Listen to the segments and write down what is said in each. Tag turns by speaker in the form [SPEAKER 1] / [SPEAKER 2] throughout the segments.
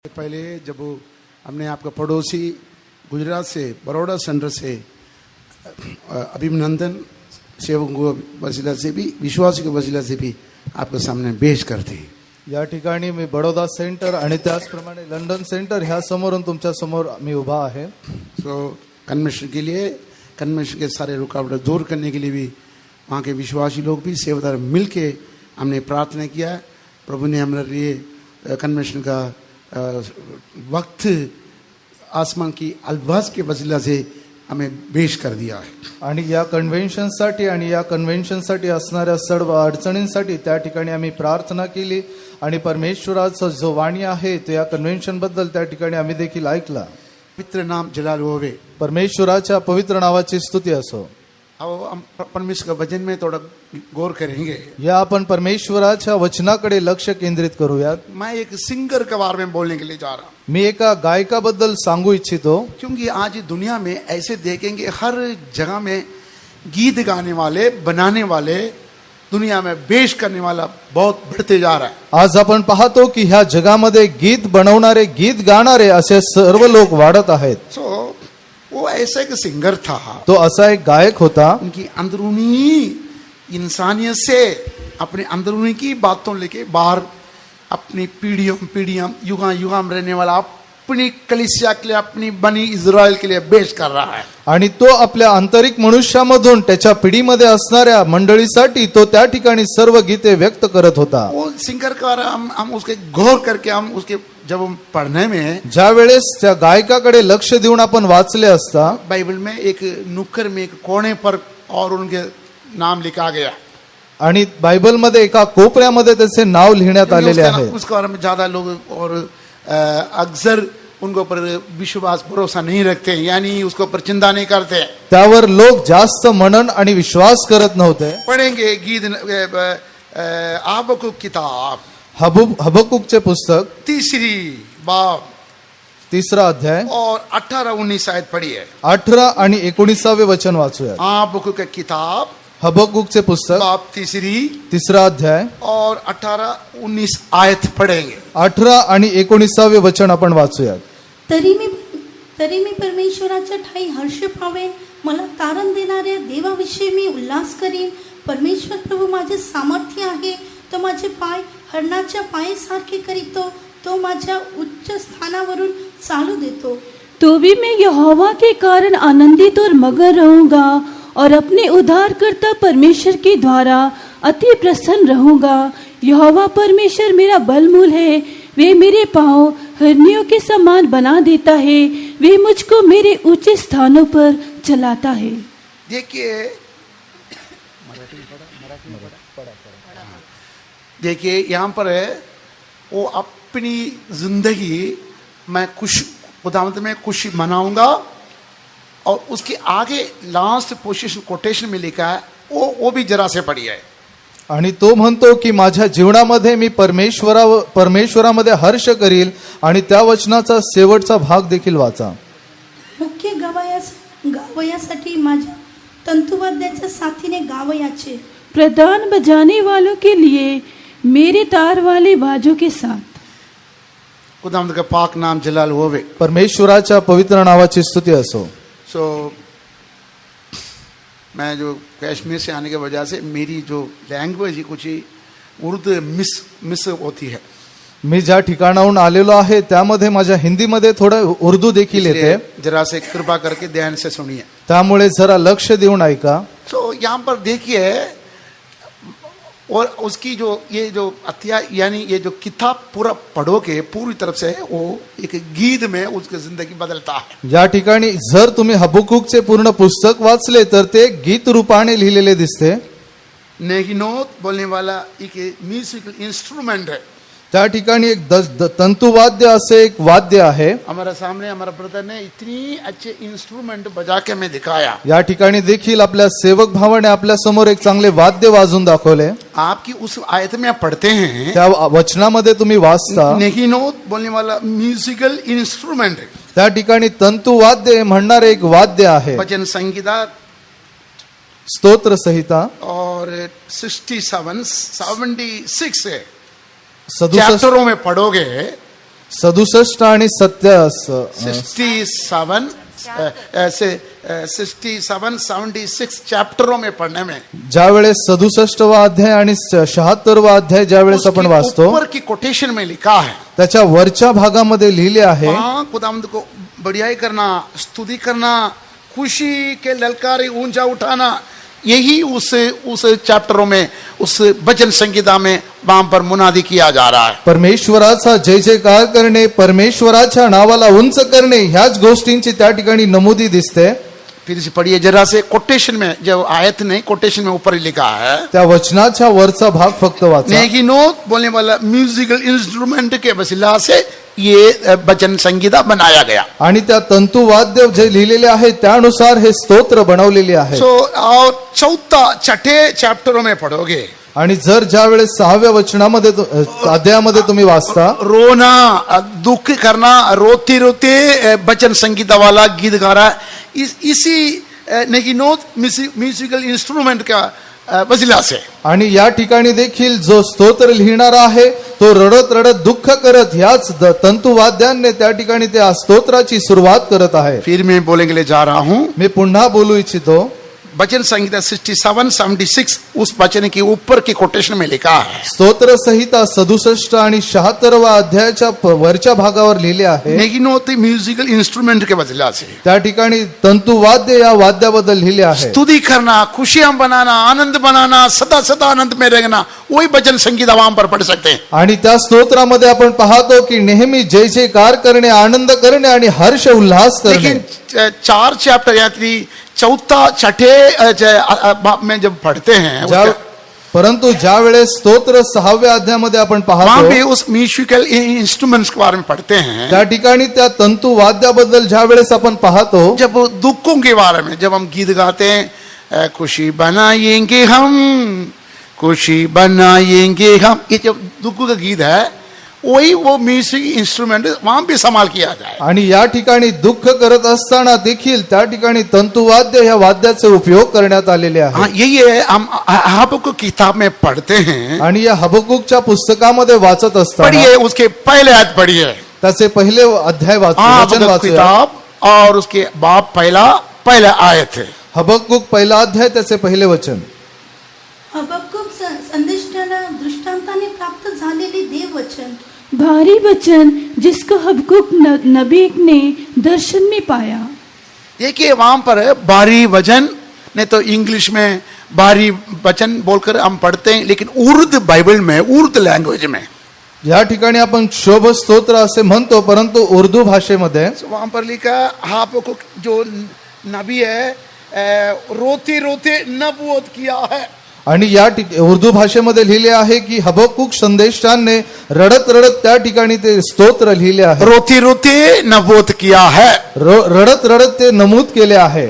[SPEAKER 1] पहले जब हमने आपका पड़ोसी गुजरात से बड़ौदा सेंटर से अभिनंदन सेवकों वसीला से भी विश्वासी के वसीला से भी आपके सामने पेश करते हैं।
[SPEAKER 2] या ठिकाणी मी बडोदा सेंटर आणि त्याचप्रमाणे लंडन सेंटर ह्या समोरून तुमच्या समोर मी उभा आहे।
[SPEAKER 1] सो कन्वेंशन के लिए कन्वेंशन के सारे रुकावटें दूर करने के लिए भी वहाँ के विश्वासी लोग भी सेवादार मिल के हमने प्रार्थना किया। प्रभु ने हमारे लिए कन्वेंशन का वक्त आसमान की अल्फाज के वसीला से हमें पेश कर दिया है।
[SPEAKER 2] आणि या कन्व्हेन्शनसाठी आणि या कन्व्हेन्शनसाठी असणाऱ्या सर्व अडचणींसाठी त्या ठिकाणी आम्ही प्रार्थना केली आणि परमेश्वराचा जो वाणी आहे तो या कन्व्हेन्शन बद्दल त्या ठिकाणी आम्ही देखील ऐकला।
[SPEAKER 1] पवित्र नाम जलाल होवे।
[SPEAKER 2] परमेश्वराच्या पवित्र नावाची स्तुती असो।
[SPEAKER 1] अब हम परमेश्वर का वचन में थोड़ा गौर करेंगे।
[SPEAKER 2] या आपण परमेश्वराच्या वचनाकडे लक्ष केंद्रित करूयात।
[SPEAKER 1] मैं एक सिंगर के बारे में बोलने के लिए जा रहा हूँ,
[SPEAKER 2] मी एका गायकाबद्दल सांगू इच्छितो,
[SPEAKER 1] क्योंकि आज दुनिया में ऐसे देखेंगे हर जगह में गीत गाने वाले बनाने वाले दुनिया में पेश करने वाला बहुत बढ़ते जा रहा है।
[SPEAKER 2] आज आपण पाहतो की ह्या जगामध्ये गीत बनवणारे गीत गाणारे असे सर्व लोक वाढत आहेत।
[SPEAKER 1] सो वो ऐसा एक सिंगर था,
[SPEAKER 2] तो असा एक गायक होता,
[SPEAKER 1] उनकी अंदरूनी इंसानियत से अपने अंदरूनी की बातों लेके बाहर अपनी पीढ़ियों युगा युगा में रहने वाला अपनी कलीसिया के लिए अपनी बनी इस्राएल के लिए पेश कर रहा है।
[SPEAKER 2] आणि तो आपल्या आंतरिक मनुष्यामधून त्याच्या पिढीमध्ये असणाऱ्या मंडळीसाठी तो त्या ठिकाणी सर्व गीते व्यक्त करत होता।
[SPEAKER 1] वो सिंगर का हम उसके गौर करके हम उसके जब हम पढ़ने में
[SPEAKER 2] ज्या वेळेस त्या गायकाकडे लक्ष देऊन आपण वाचले असता
[SPEAKER 1] बाइबल में एक नुक्कर में एक कोने पर और उनके नाम लिखा गया
[SPEAKER 2] आणि बायबल मध्ये एका कोपऱ्यामध्ये त्याचे नाव लिहिण्यात आलेले आहे।
[SPEAKER 1] उसके बारे में ज्यादा लोग और अक्सर उनको पर विश्वास भरोसा नहीं रखते, यानी उसको ऊपर चिंता नहीं करते।
[SPEAKER 2] त्यावर लोक जास्त मनन आणि विश्वास करत नव्हते।
[SPEAKER 1] पढ़ेंगे गीत आबकुक किताब
[SPEAKER 2] हबकुकचे पुस्तक
[SPEAKER 1] तीसरी बाब
[SPEAKER 2] तिसरा अध्याय
[SPEAKER 1] और 18-19 आयत पढ़ी है।
[SPEAKER 2] 18 आणि 19 वचन वाचूया।
[SPEAKER 1] आबकुक किताब
[SPEAKER 2] हबकुकचे पुस्तक
[SPEAKER 1] बाब तीसरी
[SPEAKER 2] तिसरा अध्याय
[SPEAKER 1] और 18-19 आयत पढ़ेंगे।
[SPEAKER 2] 18 आणि 19 वचन आपण वाचूया।
[SPEAKER 3] तरी मी परमेश्वराच्या ठाई हर्ष पावेन, मला तारण देणाऱ्या देवाविषयी मी उल्हास करीन। परमेश्वर प्रभू माझे सामर्थ्य आहे, तो माझे पाय हरणाच्या पायासारखे करीतो, तो माझ्या उच्च स्थानावरून चालू देतो।
[SPEAKER 4] तो भी मैं यहोवा के कारण आनंदित और मगन रहूंगा और अपने उद्धारकर्ता परमेश्वर के द्वारा अति प्रसन्न रहूंगा। यहोवा परमेश्वर मेरा बलमूल है, वे मेरे पांव हरनियों के समान बना देता है, वे मुझको मेरे ऊंचे स्थानों पर चलाता है।
[SPEAKER 1] देखिए यहाँ पर है वो अपनी जिंदगी मैं खुदावंत में खुशी मनाऊंगा, और उसके आगे लास्ट पोजीशन कोटेशन में लिखा है वो भी जरा से पढ़ी है।
[SPEAKER 2] आणि तो म्हणतो की माझ्या जीवनामध्ये मी परमेश्वरामध्ये हर्ष करील, आणि त्या वचनाचा शेवटचा भाग देखील वाचा।
[SPEAKER 3] मुख्य गावयासाठी माझ्या तंतुवाद्याच्या साथीने गावयाचे,
[SPEAKER 4] प्रधान बजाने वालों के लिए मेरे तार वाले बाजों के साथ।
[SPEAKER 1] खुदावंत का पाक नाम जलाल होवे।
[SPEAKER 2] परमेश्वराच्या पवित्र नावाची स्तुती असो।
[SPEAKER 1] सो मैं जो कश्मीर से आने की वजह से मेरी जो लैंग्वेज कुछ उर्दू मिस होती है।
[SPEAKER 2] मी ज्या ठिकाणाहून आलेलो आहे त्यामध्ये माझ्या हिंदीमध्ये थोडं उर्दू देखील येते,
[SPEAKER 1] जरा से कृपा करके ध्यान से सुनिए,
[SPEAKER 2] त्यामुळे जरा लक्ष देऊन ऐका।
[SPEAKER 1] सो यहाँ पर देखिए, और उसकी जो ये जो अध्याय यानी ये जो किताब पूरा पढ़ोगे पूरी तरफ से वो एक गीत में उसकी जिंदगी बदलता है।
[SPEAKER 2] या ठिकाणी जर तुम्ही हबकुकचे पूर्ण पुस्तक वाचले तर ते गीत रूपाने लिहिलेले दिसते।
[SPEAKER 1] नेगिनोत बोलने वाला एक म्यूजिकल इंस्ट्रूमेंट है।
[SPEAKER 2] त्या ठिकाणी एक तंतुवाद्य असे एक वाद्य आहे।
[SPEAKER 1] हमारे सामने हमारा ब्रदर ने इतनी अच्छे इंस्ट्रूमेंट बजा के हमें दिखाया।
[SPEAKER 2] या ठिकाणी देखील आपल्या सेवक भावाने आपल्या समोर एक चांगले वाद्य वाजून दाखवले।
[SPEAKER 1] आपकी उस आयत में आप पढ़ते हैं,
[SPEAKER 2] त्या वचनामध्ये तुम्ही वाचता
[SPEAKER 1] नेगिनोत बोलने वाला म्यूजिकल इंस्ट्रूमेंट है।
[SPEAKER 2] त्या ठिकाणी तंतुवाद्य म्हणणारे एक वाद्य आहे।
[SPEAKER 1] भजन संगीता
[SPEAKER 2] स्तोत्र संहिता
[SPEAKER 1] और 76 है।
[SPEAKER 2] 67
[SPEAKER 1] चैप्टरों में पढ़ोगे
[SPEAKER 2] 67 आणि
[SPEAKER 1] 76 चैप्टरों में पढ़ने में
[SPEAKER 2] ज्यावेळेस 67वा अध्याय आणि 76वा अध्याय ज्यावेळेस आपण
[SPEAKER 1] उसकी
[SPEAKER 2] वाचतो
[SPEAKER 1] ऊपर की कोटेशन में लिखा है,
[SPEAKER 2] त्याच्या वरच्या भागामध्ये लिहिले आहे,
[SPEAKER 1] वहाँ खुदावंद को बढ़ियाई करना, स्तुति करना, खुशी के ललकारे ऊंचा उठाना, यही उस चैप्टरों में, उस भजन संगीता में वहां पर मुनादी किया जा रहा है।
[SPEAKER 2] परमेश्वराचा जय जयकार करणे, परमेश्वराच्या नावाला उंच करणे, ह्याच गोष्टींची त्या ठिकाणी नमूदी दिसते.
[SPEAKER 1] फिर से पढ़िए जरा से, कोटेशन में, जो आयत नहीं, कोटेशन में ऊपर ही लिखा है,
[SPEAKER 2] त्या वचनाच्या वरचा भाग फक्त वाचा.
[SPEAKER 1] नेगी नोट बोलने वाला म्यूजिकल इंस्ट्रूमेंट के वसीला से ये भजन संगीता बनाया गया.
[SPEAKER 2] आणि त्या तंतुवाद्य जे लिहिलेले आहे त्यानुसार हे स्तोत्र बनवलेले आहे.
[SPEAKER 1] और छठे चैप्टरों में पढ़ोगे,
[SPEAKER 2] आणि जर ज्यावेळेस 6व्या वचनामध्ये अध्यायामध्ये तुम्ही वाचता,
[SPEAKER 1] रोना, दुख करना, रोते रोते भजन संगीता वाला गीत गा रहा है, इसी नेगिनोत म्यूजिकल इंस्ट्रूमेंट का वसीला से.
[SPEAKER 2] आणि या ठिकाणी देखील जो स्तोत्र लिहिणारा आहे तो रडत रडत दुःख करत ह्याच तंतुवाद्यांनी त्या ठिकाणी त्या स्तोत्राची सुरुवात करत आहे.
[SPEAKER 1] फिर मैं बोलने के लिए जा रहा हूं,
[SPEAKER 2] मी पुन्हा बोलू इच्छितो.
[SPEAKER 1] भजन संगीता 67-76 उस वचन के ऊपर की कोटेशन में लिखा है,
[SPEAKER 2] स्तोत्र संहिता 67 आणि 76वा अध्यायाच्या वरच्या भागावर लिहिले आहे.
[SPEAKER 1] नेगिनोत म्यूजिकल इंस्ट्रूमेंट के वसीला से
[SPEAKER 2] त्या ठिकाणी तंतुवाद्य या वाद्याबद्दल लिहिले आहे.
[SPEAKER 1] स्तुति करना, खुशियां बनाना, आनंद बनाना, सदा सदा आनंद में रहना, वही भजन संगीता वहां पर पढ़ सकते हैं.
[SPEAKER 2] आणि त्या स्तोत्रामध्ये आपण पाहतो की नेहमी जय जयकार करणे, आनंद करणे आणि हर्ष उल्हास करणे.
[SPEAKER 1] लेकिन 4 चैप्टर यात्री चौथा छठे में जब पढ़ते हैं,
[SPEAKER 2] परंतु ज्या वेळेस स्तोत्र 6व्या अध्यायामध्ये आपण
[SPEAKER 1] वहां
[SPEAKER 2] पाहतो
[SPEAKER 1] पे उस म्यूजिकल इंस्ट्रूमेंट्स के बारे में पढ़ते हैं.
[SPEAKER 2] त्या ठिकाणी त्या तंतुवाद्याबद्दल ज्या वेळेस आपण पाहतो,
[SPEAKER 1] जब दुखों के बारे में जब हम गीत गाते हैं, खुशी बनाएंगे हम, खुशी बनाएंगे हम, ये जब दुख का गीत है, वही वो म्यूजिक इंस्ट्रूमेंट वहां भी संभाल किया जाए.
[SPEAKER 2] आणि या ठिकाणी दुःख करत असताना देखील त्या ठिकाणी तंतुवाद्य ह्या वाद्याचे उपयोग करण्यात आलेले
[SPEAKER 1] हाँ,
[SPEAKER 2] आहे.
[SPEAKER 1] यही है हम को किताब में पढ़ते हैं.
[SPEAKER 2] आणि या हबक्कूकच्या पुस्तकामध्ये वाचत असताना
[SPEAKER 1] पढ़िए, उसके पहले आयत पढ़िए,
[SPEAKER 2] त्याचे पहिले अध्याय वचन वाचूया.
[SPEAKER 1] किताब और उसके बाप पहला आयत है.
[SPEAKER 2] हबक्कूक पहिला अध्याय त्याचे पहिले वचन.
[SPEAKER 3] हबक्कूक संदेष्टाला दृष्टांताने प्राप्त झालेले देववचन,
[SPEAKER 4] भारी वचन जिसको हबक्कूक नबी ने दर्शन में पाया.
[SPEAKER 1] देखिए वहां पर भारी वचन, नहीं तो इंग्लिश में भारी वचन बोलकर हम पढ़ते हैं, लेकिन उर्दू बाइबल में, उर्दू लैंग्वेज में
[SPEAKER 2] या ठिकाणी आपण शोभ स्तोत्र असे म्हणतो, परंतु उर्दू भाषेमध्ये
[SPEAKER 1] वहां पर लिखा, आपको जो नबी है रोते रोते नबूवत किया है.
[SPEAKER 2] आणि या उर्दू भाषेमध्ये लिहिले आहे की हबक्कूक संदेष्टाने रडत रडत त्या ठिकाणी ते स्तोत्र लिहिले आहे.
[SPEAKER 1] रोते रोते नबूवत किया है,
[SPEAKER 2] रडत रडत ते नमूद केले आहे.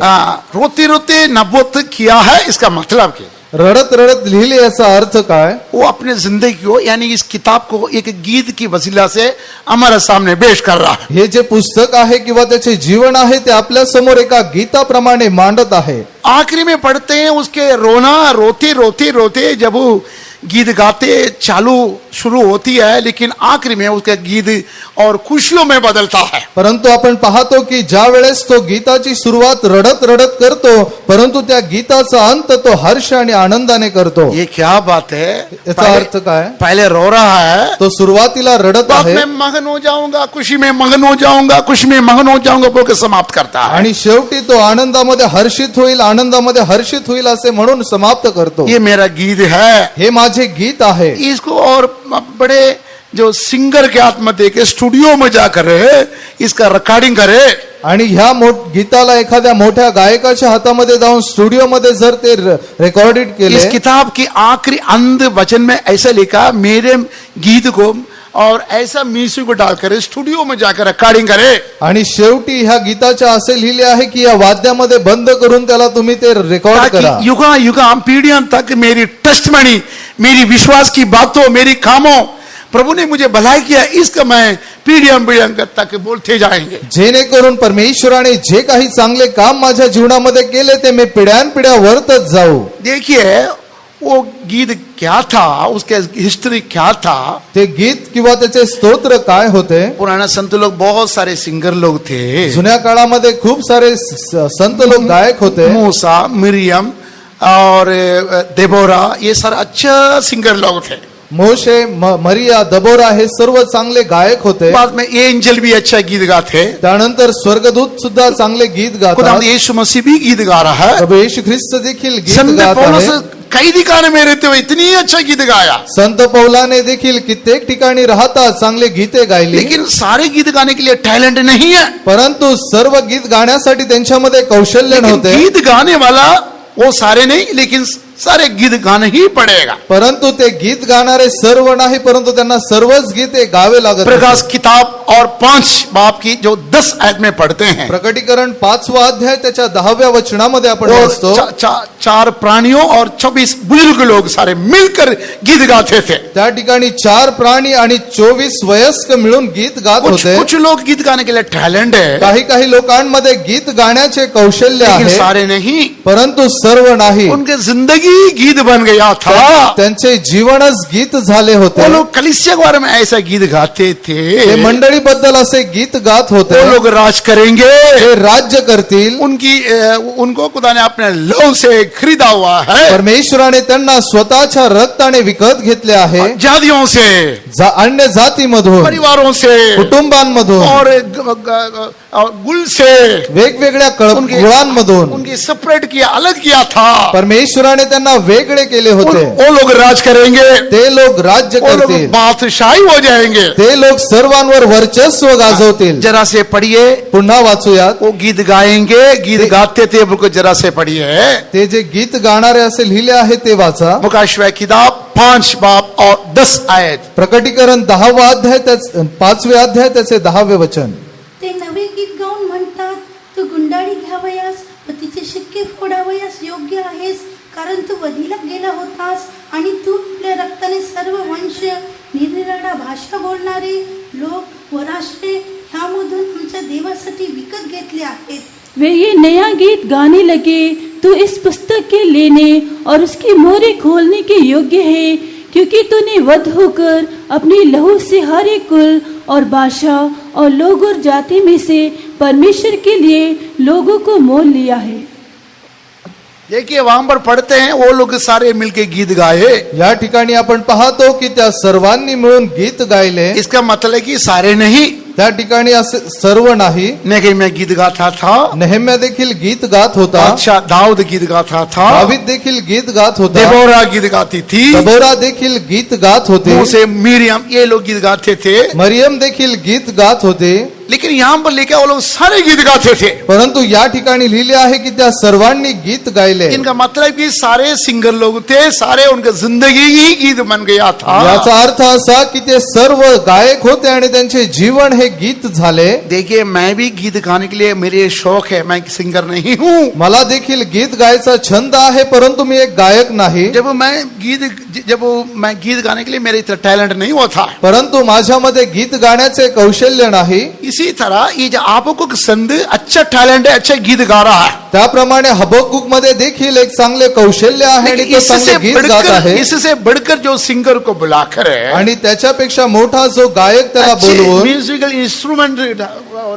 [SPEAKER 1] रोते रोते नबूवत किया है, इसका मतलब क्या?
[SPEAKER 2] रडत रडत लिहिले याचा अर्थ काय?
[SPEAKER 1] वो अपने जिंदगी को, यानी इस किताब को एक गीत की वसीला से हमारे सामने पेश कर रहा है.
[SPEAKER 2] हे जे पुस्तक आहे किंवा त्याचे जीवन आहे ते आपल्या समोर एका गीताप्रमाणे मांडत आहे.
[SPEAKER 1] आखिरी में पढ़ते हैं उसके रोना, रोते रोते रोते जब वो गीत गाते चालू शुरू होती है, लेकिन आखिरी में उसका गीत और खुशियों में बदलता है.
[SPEAKER 2] परंतु आपण पाहतो की ज्या वेळेस तो गीताची सुरुवात रडत रडत करतो, परंतु त्या गीताचा अंत तो हर्ष आणि आनंदाने करतो.
[SPEAKER 1] ये क्या बात है?
[SPEAKER 2] याचा अर्थ काय?
[SPEAKER 1] पहले रो रहा है,
[SPEAKER 2] तो सुरुवातीला रडत
[SPEAKER 1] बाद
[SPEAKER 2] आहे
[SPEAKER 1] में मगन हो जाऊंगा, खुशी में मगन हो जाऊंगा, खुशी में मगन हो जाऊंगा बोल के समाप्त करता है.
[SPEAKER 2] आणि शेवटी तो आनंदामध्ये हर्षित होईल, आनंदामध्ये हर्षित होईल असे म्हणून समाप्त करतो.
[SPEAKER 1] ये मेरा गीत है,
[SPEAKER 2] हे माझे गीत आहे.
[SPEAKER 1] इसको और बड़े जो सिंगर के हाथ में देके स्टूडियो में जाकर इसका रिकॉर्डिंग करे,
[SPEAKER 2] आणि ह्या गीताला एखाद्या मोठ्या गायकाच्या हातामध्ये जाऊन स्टुडिओमध्ये जर ते रेकॉर्डेड केले,
[SPEAKER 1] इस किताब की आखिरी अंत वचन में ऐसा लिखा, मेरे गीत को और ऐसा म्यूजिक को डालकर स्टूडियो में जाकर रिकॉर्डिंग करे.
[SPEAKER 2] आणि शेवटी ह्या गीताच्या असे लिहिले आहे की या वाद्यामध्ये बंद करून त्याला तुम्ही ते रेकॉर्ड करा,
[SPEAKER 1] ताकि युगा युगा पीढ़ियों तक मेरी टेस्टमनी, मेरी विश्वास की बातों, मेरी कामों, प्रभु ने मुझे भलाई किया, इसका मैं पीढ़ियों तक बोलते जाएंगे.
[SPEAKER 2] जेणेकरून परमेश्वराने जे काही चांगले काम माझ्या जीवनामध्ये केले ते मी पिढ्यानपिढ्या वर्तत जाऊ.
[SPEAKER 1] देखिए वो गीत क्या था, उसके हिस्ट्री क्या था।
[SPEAKER 2] ते गीत किंवा त्याचे स्तोत्र काय होते।
[SPEAKER 1] पुराना संत लोग बहुत सारे सिंगर लोग थे।
[SPEAKER 2] जुन्या काळामध्ये खूप सारे संत लोक गायक होते।
[SPEAKER 1] मूसा, मिरियम और देबोरा, ये सारे अच्छा सिंगर लोग थे।
[SPEAKER 2] मोशे, मरिया, दबोरा हे सर्व चांगले गायक होते।
[SPEAKER 1] बाद में एंजल भी अच्छा गीत गाते।
[SPEAKER 2] त्यानंतर स्वर्गदूत सुद्धा चांगले गीत गातात।
[SPEAKER 1] खुदा यीशु मसीह भी गीत गा रहा है।
[SPEAKER 2] प्रभू येशू ख्रिस्त देखील गीत
[SPEAKER 1] संत
[SPEAKER 2] गात
[SPEAKER 1] पौलुस
[SPEAKER 2] आहे।
[SPEAKER 1] कैदी खाने में रहते हुए इतनी अच्छा गीत गाया।
[SPEAKER 2] संत पौलाने देखील कित्येक ठिकाणी राहता चांगले गीते गायली।
[SPEAKER 1] लेकिन सारे गीत गाने के लिए टैलेंट नहीं है।
[SPEAKER 2] परंतु सर्व गीत गाण्यासाठी त्यांच्यामध्ये कौशल्य नव्हते।
[SPEAKER 1] गीत गाने वाला वो सारे नहीं, लेकिन सारे गीत गाने ही पड़ेगा।
[SPEAKER 2] परंतु ते गीत गाणारे सर्व नाही, परंतु त्यांना सर्वच गीते गावे लागत।
[SPEAKER 1] प्रकाश किताब और 5 बाब की जो 10 आयत में पढ़ते हैं,
[SPEAKER 2] प्रकटीकरण 5वा अध्याय त्याच्या 10व्या वचनामध्ये आपण वाचतो।
[SPEAKER 1] 4 प्राणियों और 24 बुजुर्ग लोग सारे मिलकर गीत गाते थे।
[SPEAKER 2] त्या ठिकाणी 4 प्राणी आणि 24 वयस्क मिळून गीत गात होते।
[SPEAKER 1] कुछ लोग गीत गाने के लिए टैलेंट है,
[SPEAKER 2] काही लोकांमध्ये गीत गाण्याचे कौशल्य
[SPEAKER 1] लेकिन
[SPEAKER 2] आहे,
[SPEAKER 1] सारे नहीं।
[SPEAKER 2] परंतु सर्व नाही।
[SPEAKER 1] उनके जिंदगी गीत बन गया था।
[SPEAKER 2] त्यांचे जीवनच गीत झाले होते।
[SPEAKER 1] वो लोग कलीसिया के बारे में ऐसा गीत गाते थे।
[SPEAKER 2] ते मंडळी बद्दल असे गीत गात होते।
[SPEAKER 1] वो लोग राज करेंगे,
[SPEAKER 2] ते राज्य करतील।
[SPEAKER 1] उनको खुदा ने अपने लहू से खरीदा हुआ है।
[SPEAKER 2] परमेश्वराने त्यांना स्वतःच्या रक्ताने विकत घेतले आहे।
[SPEAKER 1] जातियों से,
[SPEAKER 2] अन्य जातीमधून,
[SPEAKER 1] परिवारों से,
[SPEAKER 2] कुटुंबांमधून
[SPEAKER 1] और गुल से,
[SPEAKER 2] वेगवेगळ्या कुळांमधून
[SPEAKER 1] उनकी सेपरेट किया, अलग किया था।
[SPEAKER 2] परमेश्वराने त्यांना वेगळे केले होते।
[SPEAKER 1] वो लोग राज करेंगे,
[SPEAKER 2] ते लोक राज्य
[SPEAKER 1] वो लोग
[SPEAKER 2] करतील,
[SPEAKER 1] बादशाही हो जाएंगे।
[SPEAKER 2] ते लोक सर्वांवर वर्चस्व गाजवतील।
[SPEAKER 1] जरा से पढ़िए,
[SPEAKER 2] पुन्हा वाचूयात।
[SPEAKER 1] वो गीत गाएंगे, गीत गाते थे, उनको जरा से पढ़िए।
[SPEAKER 2] ते जे गीत गाणारे असे लिहिले आहे ते वाचा।
[SPEAKER 1] मुकाशवा किताब 5 बाब और 10 आयत।
[SPEAKER 2] प्रकटीकरण 10वा अध्याय 5वे अध्याय त्याचे 10वे वचन।
[SPEAKER 3] ते नवे गीत गाऊन म्हणतात, तू गुंडाळी घ्यावयास व तिचे शिक्के फोडावयास योग्य आहेस, कारण तू वधीला गेला होतास आणि तू आपल्या रक्ताने सर्व वंश, निरनिराळ्या भाषा बोलणारे लोक व राष्ट्रे ह्यामधून आमच्या देवासाठी विकत घेतले आहेत।
[SPEAKER 4] वे ये नया गीत गाने लगे, तू इस पुस्तक के लेने और उसकी मोहरे खोलने के योग्य है, क्योंकि तूने वध होकर अपने लहू से हर एक कुल और भाषा और लोग और जाति में से परमेश्वर के लिए लोगों को मोल लिया है।
[SPEAKER 1] देखिए वहां पर पढ़ते हैं, वो लोग सारे मिलके गीत गाए।
[SPEAKER 2] या ठिकाणी आपण पाहतो की त्या सर्वांनी मिळून गीत गायले।
[SPEAKER 1] इसका मतलब है कि सारे नहीं।
[SPEAKER 2] त्या ठिकाणी असे सर्व नाही।
[SPEAKER 1] नेहम्या गीत गाता था,
[SPEAKER 2] नेहम्या देखील गीत गात होता।
[SPEAKER 1] अच्छा दाऊद गीत गाता था,
[SPEAKER 2] दावीद देखील गीत गात होता।
[SPEAKER 1] देबोरा गीत गाती थी,
[SPEAKER 2] दबोरा देखील गीत गात होते।
[SPEAKER 1] मूसे, मिरियम, ये लोग गीत गाते थे।
[SPEAKER 2] मरियम देखील गीत गात होते।
[SPEAKER 1] लेकिन यहाँ पर लेके वो लोग सारे गीत गाते थे।
[SPEAKER 2] परंतु या ठिकाणी लिहिले आहे की त्या सर्वांनी गीत गायले।
[SPEAKER 1] इनका मतलब कि सारे सिंगर लोग थे, सारे उनका जिंदगी ही गीत बन गया था।
[SPEAKER 2] याचा अर्थ असा की ते सर्व गायक होते आणि त्यांचे जीवन हे गीत झाले।
[SPEAKER 1] देखिए मैं भी गीत गाने के लिए मेरे शौक है, मैं सिंगर नहीं हूँ।
[SPEAKER 2] मला देखील गीत गायचा छंद आहे, परंतु मी एक गायक नाही।
[SPEAKER 1] जब मैं गीत गाने के लिए मेरे इतना टैलेंट नहीं होता,
[SPEAKER 2] परंतु माझ्यामध्ये गीत गाण्याचे कौशल्य नाही।
[SPEAKER 1] इसी तरह ये जो आपको संत अच्छा टैलेंट है, अच्छा गीत गा रहा है,
[SPEAKER 2] त्याप्रमाणे हबक्कुक मध्ये देखील एक चांगले कौशल्य आहे आणि तो चांगले गीत गात आहे।
[SPEAKER 1] इससे बढ़कर जो सिंगर को बुलाकर
[SPEAKER 2] आणि त्याच्यापेक्षा मोठा जो गायक त्याला बोलवून
[SPEAKER 1] म्यूजिकल इंस्ट्रूमेंट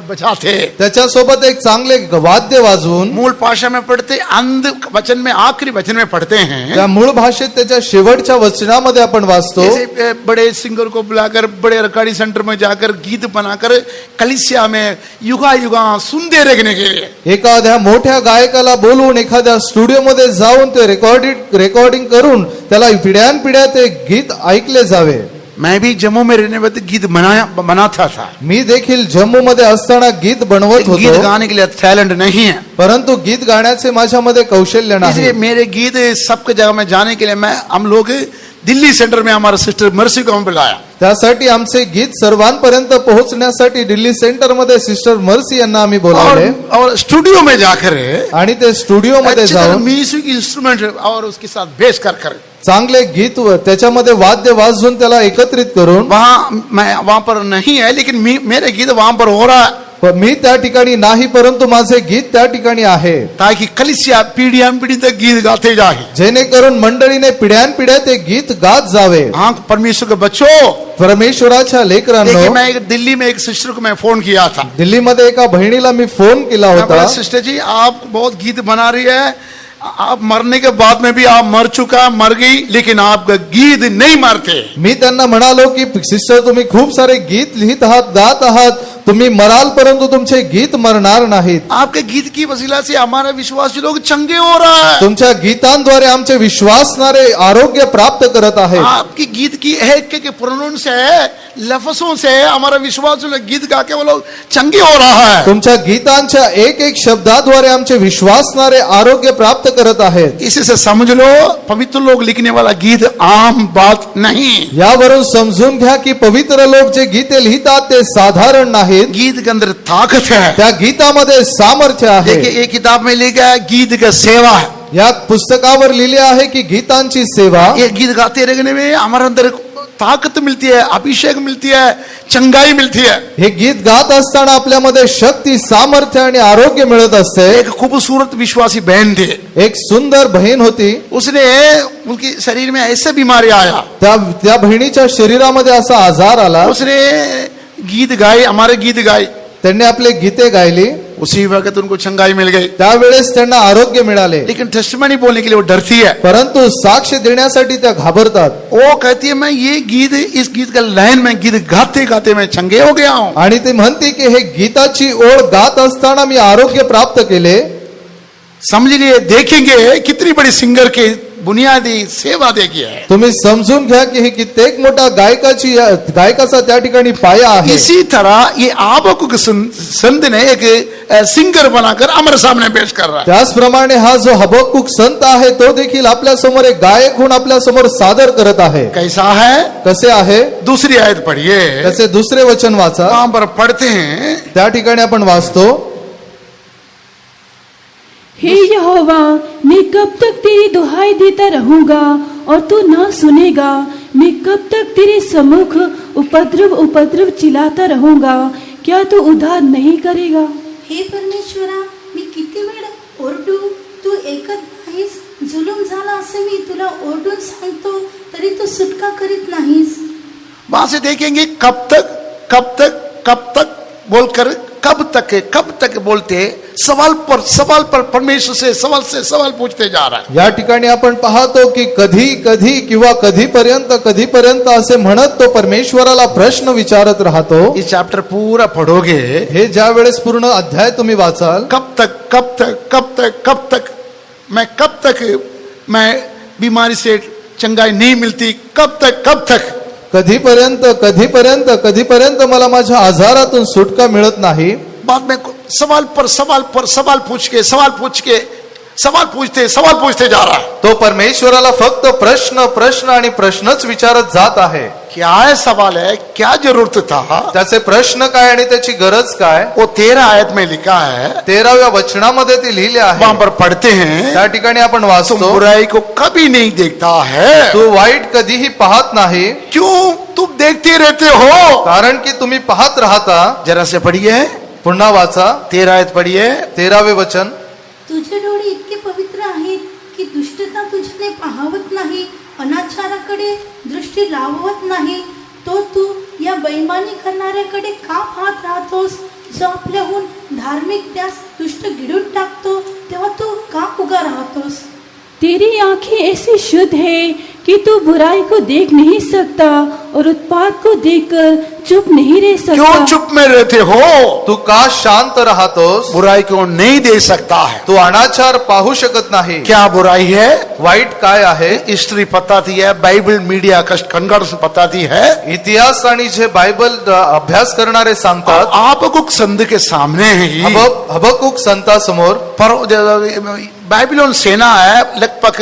[SPEAKER 1] बजाते,
[SPEAKER 2] त्याच्यासोबत एक चांगले वाद्य वाजवून,
[SPEAKER 1] मूल भाषा में पढ़ते, अंत वचन में आखिरी वचन में पढ़ते हैं,
[SPEAKER 2] त्या मूळ भाषेत त्याच्या शेवटच्या वचनामध्ये आपण वाचतो।
[SPEAKER 1] जैसे बड़े सिंगर को बुलाकर बड़े रिकॉर्डिंग सेंटर में जाकर गीत बनाकर कलीसिया में युगा युगा सुनते रखने के लिए,
[SPEAKER 2] एखाद्या मोठ्या गायकाला बोलवून एखाद्या स्टुडिओ मध्ये जाऊन ते रेकॉर्डिंग करून त्याला पिढ्यानपिढ्या ते गीत ऐकले जावे।
[SPEAKER 1] मैं भी जम्मू में रहने वक्त गीत बनाता था।
[SPEAKER 2] मी देखील जम्मू मध्ये असताना गीत बनवत
[SPEAKER 1] गीत
[SPEAKER 2] होतो,
[SPEAKER 1] गाने के लिए टैलेंट नहीं है,
[SPEAKER 2] परंतु गीत गाण्याचे माझ्यामध्ये कौशल्य नाही।
[SPEAKER 1] इसलिए मेरे गीत सबके जगह में जाने के लिए हम लोग दिल्ली सेंटर में हमारा सिस्टर मर्सी को हम बुलाया।
[SPEAKER 2] त्यासाठी आमचे गीत सर्वांपर्यंत पोहोचण्यासाठी दिल्ली सेंटर मध्ये सिस्टर मर्सी यांना आम्ही बोलावले
[SPEAKER 1] और स्टूडियो में जाकर
[SPEAKER 2] आणि ते स्टुडिओ मध्ये जाऊन
[SPEAKER 1] म्यूजिक इंस्ट्रूमेंट और उसके साथ बेस कर
[SPEAKER 2] चांगले गीत त्याच्यामध्ये वाद्य वाजवून त्याला एकत्रित करून,
[SPEAKER 1] वहां पर नहीं है, लेकिन मेरे गीत वहां पर हो रहा है।
[SPEAKER 2] मी त्या ठिकाणी नाही, परंतु माझे गीत त्या ठिकाणी आहे,
[SPEAKER 1] ताकि कलीसिया पीढ़ी तक गीत गाते जाए।
[SPEAKER 2] जेणेकरून मंडळीने पिढ्यानपिढ्या ते गीत गात जावे।
[SPEAKER 1] हाँ परमेश्वर के बच्चों,
[SPEAKER 2] परमेश्वराच्या लेकरांनो,
[SPEAKER 1] देखिए मैं दिल्ली में एक सिस्टर को मैं फोन किया था।
[SPEAKER 2] दिल्लीमध्ये एका बहिणीला मी फोन केला
[SPEAKER 1] मैं बोला,
[SPEAKER 2] होता,
[SPEAKER 1] सिस्टर जी आप बहुत गीत बना रही है, आप मरने के बाद में भी आप मर गई, लेकिन आपका गीत नहीं मरते।
[SPEAKER 2] मी त्यांना म्हणालो की सिस्टर तुम्ही खूप सारे गीत लिहित आहात, गात आहात, तुम्ही मराल परंतु तुमचे गीत मरणार नाहीत।
[SPEAKER 1] आपके गीत की वसीला से हमारे विश्वासी लोग चंगे हो रहा है।
[SPEAKER 2] तुमच्या गीतांद्वारे आमचे विश्वासणारे आरोग्य प्राप्त करत आहेत।
[SPEAKER 1] आपकी गीत की एक प्रोनाउंस है, लफ्जों से हमारा विश्वास गीत गा के वो लोग चंगे हो रहा है।
[SPEAKER 2] तुमच्या गीतांच्या एक एक शब्दाद्वारे आमचे विश्वासणारे आरोग्य प्राप्त करत आहेत।
[SPEAKER 1] इसी से समझ लो, पवित्र लोग लिखने वाला गीत आम बात नहीं।
[SPEAKER 2] यावरून समजून घ्या की पवित्र लोक जे गीते लिहितात ते साधारण नाहीत,
[SPEAKER 1] गीत के अंदर ताकत है।
[SPEAKER 2] त्या गीतामध्ये सामर्थ्य आहे।
[SPEAKER 1] देखिए एक किताब में लिखा है गीत का सेवा है।
[SPEAKER 2] या पुस्तकावर लिहिले आहे की गीतांची सेवा।
[SPEAKER 1] ये गीत गाते रहने में हमारे अंदर ताकत मिलती है, अभिषेक मिलती है, चंगाई मिलती है।
[SPEAKER 2] हे गीत गात असताना आपल्यामध्ये शक्ती, सामर्थ्य आणि आरोग्य मिळत असते।
[SPEAKER 1] एक खूबसूरत विश्वासी बहन थी,
[SPEAKER 2] एक सुंदर बहीण होती,
[SPEAKER 1] उसने उनके शरीर में ऐसा बीमारी आया,
[SPEAKER 2] त्या बहिणीच्या शरीरामध्ये असा आजार आला।
[SPEAKER 1] उसने गीत गाए, हमारे गीत गाए,
[SPEAKER 2] त्यांनी आपले गीते गायली,
[SPEAKER 1] उसी वक्त उनको चंगाई मिल गई।
[SPEAKER 2] त्यावेळेस त्यांना आरोग्य मिळाले।
[SPEAKER 1] लेकिन टेस्टिमनी बोलने के लिए वो डरती है।
[SPEAKER 2] परंतु साक्ष देण्यासाठी त्या घाबरतात।
[SPEAKER 1] वो कहती है मैं ये गीत, इस गीत का लाइन में गीत गाते गाते मैं चंगे हो गया हूं।
[SPEAKER 2] आणि ती म्हणते की हे गीताची ओळ गात असताना मी आरोग्य प्राप्त केले।
[SPEAKER 1] समझ लिए, देखेंगे कितनी बड़ी सिंगर की बुनियादी सेवा देखी है।
[SPEAKER 2] तुम्ही समजून घ्या की हे कित्येक मोठा गायकाचा त्या ठिकाणी पाया आहे।
[SPEAKER 1] इसी तरह ये आबकुक संत ने एक सिंगर बनाकर हमारे सामने पेश कर रहा है।
[SPEAKER 2] त्याचप्रमाणे हा जो हबक्कुक संत आहे तो देखील आपल्या समोर एक गायक होऊन आपल्या समोर सादर करत आहे।
[SPEAKER 1] कैसा है?
[SPEAKER 2] कसे आहे?
[SPEAKER 1] दूसरी आयत पढ़िए,
[SPEAKER 2] त्याचे दुसरे वचन वाचा।
[SPEAKER 1] वहां पर पढ़ते हैं,
[SPEAKER 2] त्या ठिकाणी आपण वाचतो,
[SPEAKER 4] हे यहोवा, मैं कब तक तेरी दुहाई देता रहूंगा और तू ना सुनेगा? मैं कब तक तेरे सम्मुख उपद्रव चिल्लाता रहूंगा, क्या तू उद्धार नहीं करेगा?
[SPEAKER 3] हे परमेश्वरा, मी किती वेळ ओरडू, तू ऐकत नाहीस। जुलूम झाला असे मी तुला ओरडून सांगतो, तरी तू सुटका करीत नाहीस।
[SPEAKER 1] वहां से देखेंगे कब तक कब तक कब तक बोलकर कब तक बोलते सवाल पर परमेश्वर से सवाल पूछते जा रहा है।
[SPEAKER 2] या ठिकाणी आपण पाहतो की कधी कधी किंवा कधीपर्यंत असे म्हणत तो परमेश्वराला प्रश्न विचारत राहतो।
[SPEAKER 1] इस चैप्टर पूरा पढ़ोगे,
[SPEAKER 2] हे ज्या वेळेस पूर्ण अध्याय तुम्ही वाचाल,
[SPEAKER 1] कब तक मैं बीमारी से चंगाई नहीं मिलती, कब तक कधीपर्यंत मला माझ्या आजारातून सुटका मिळत नाही। बाद में सवाल पूछते जा रहा है।
[SPEAKER 2] तो परमेश्वराला फक्त प्रश्न आणि प्रश्नच विचारत जात आहे।
[SPEAKER 1] क्या है सवाल है, क्या जरूरत था,
[SPEAKER 2] त्याचे प्रश्न काय आणि त्याची गरज काय,
[SPEAKER 1] वो 13 आयत में लिखा है।
[SPEAKER 2] 13व्या वचनामध्ये ते लिहिले आहे।
[SPEAKER 1] वहां पर पढ़ते हैं,
[SPEAKER 2] त्या ठिकाणी आपण
[SPEAKER 1] तुम
[SPEAKER 2] वाचतो,
[SPEAKER 1] बुराई को कभी नहीं देखता है।
[SPEAKER 2] तू वाईट कधीही पाहत नाही,
[SPEAKER 1] क्यों तुम देखते रहते हो?
[SPEAKER 2] कारण की तुम्ही पाहत राहता।
[SPEAKER 1] जरा से पढ़िए,
[SPEAKER 2] पुन्हा वाचा
[SPEAKER 1] 13 आयत पढ़िए।
[SPEAKER 2] 13वे वचन,
[SPEAKER 3] तुझे डोळे इतके पवित्र आहेत की दुष्टता तुझ्याने पाहवत नाही, अनाचाराकडे दृष्टी लावत नाही। तो तू या बैमानी करणाऱ्याकडे का पाहत राहतोस? जो आपल्याहून धार्मिक त्यास दुष्ट गिळून टाकतो, तेव्हा तू का उगा राहतोस?
[SPEAKER 4] तेरी आंखें ऐसी शुद्ध है कि तू बुराई को देख नहीं सकता और उत्पात को देखकर चुप नहीं रह सकता।
[SPEAKER 1] क्यों चुप में रहते हो?
[SPEAKER 2] तू का शांत राहतोस?
[SPEAKER 1] बुराई को नहीं देख सकता है।
[SPEAKER 2] तू अनाचार पाहू शकत नाही।
[SPEAKER 1] क्या बुराई है?
[SPEAKER 2] वाईट काय आहे?
[SPEAKER 1] हिस्ट्री पताती है, बाइबल मीडिया कन्वर्स पताती है,
[SPEAKER 2] इतिहास आणि जे बायबल अभ्यास करणारे सांगतात।
[SPEAKER 1] आबकुक संत के सामने ही
[SPEAKER 2] हबक्कुक संतासमोर
[SPEAKER 1] बाइबिलोन सेना है, लगभग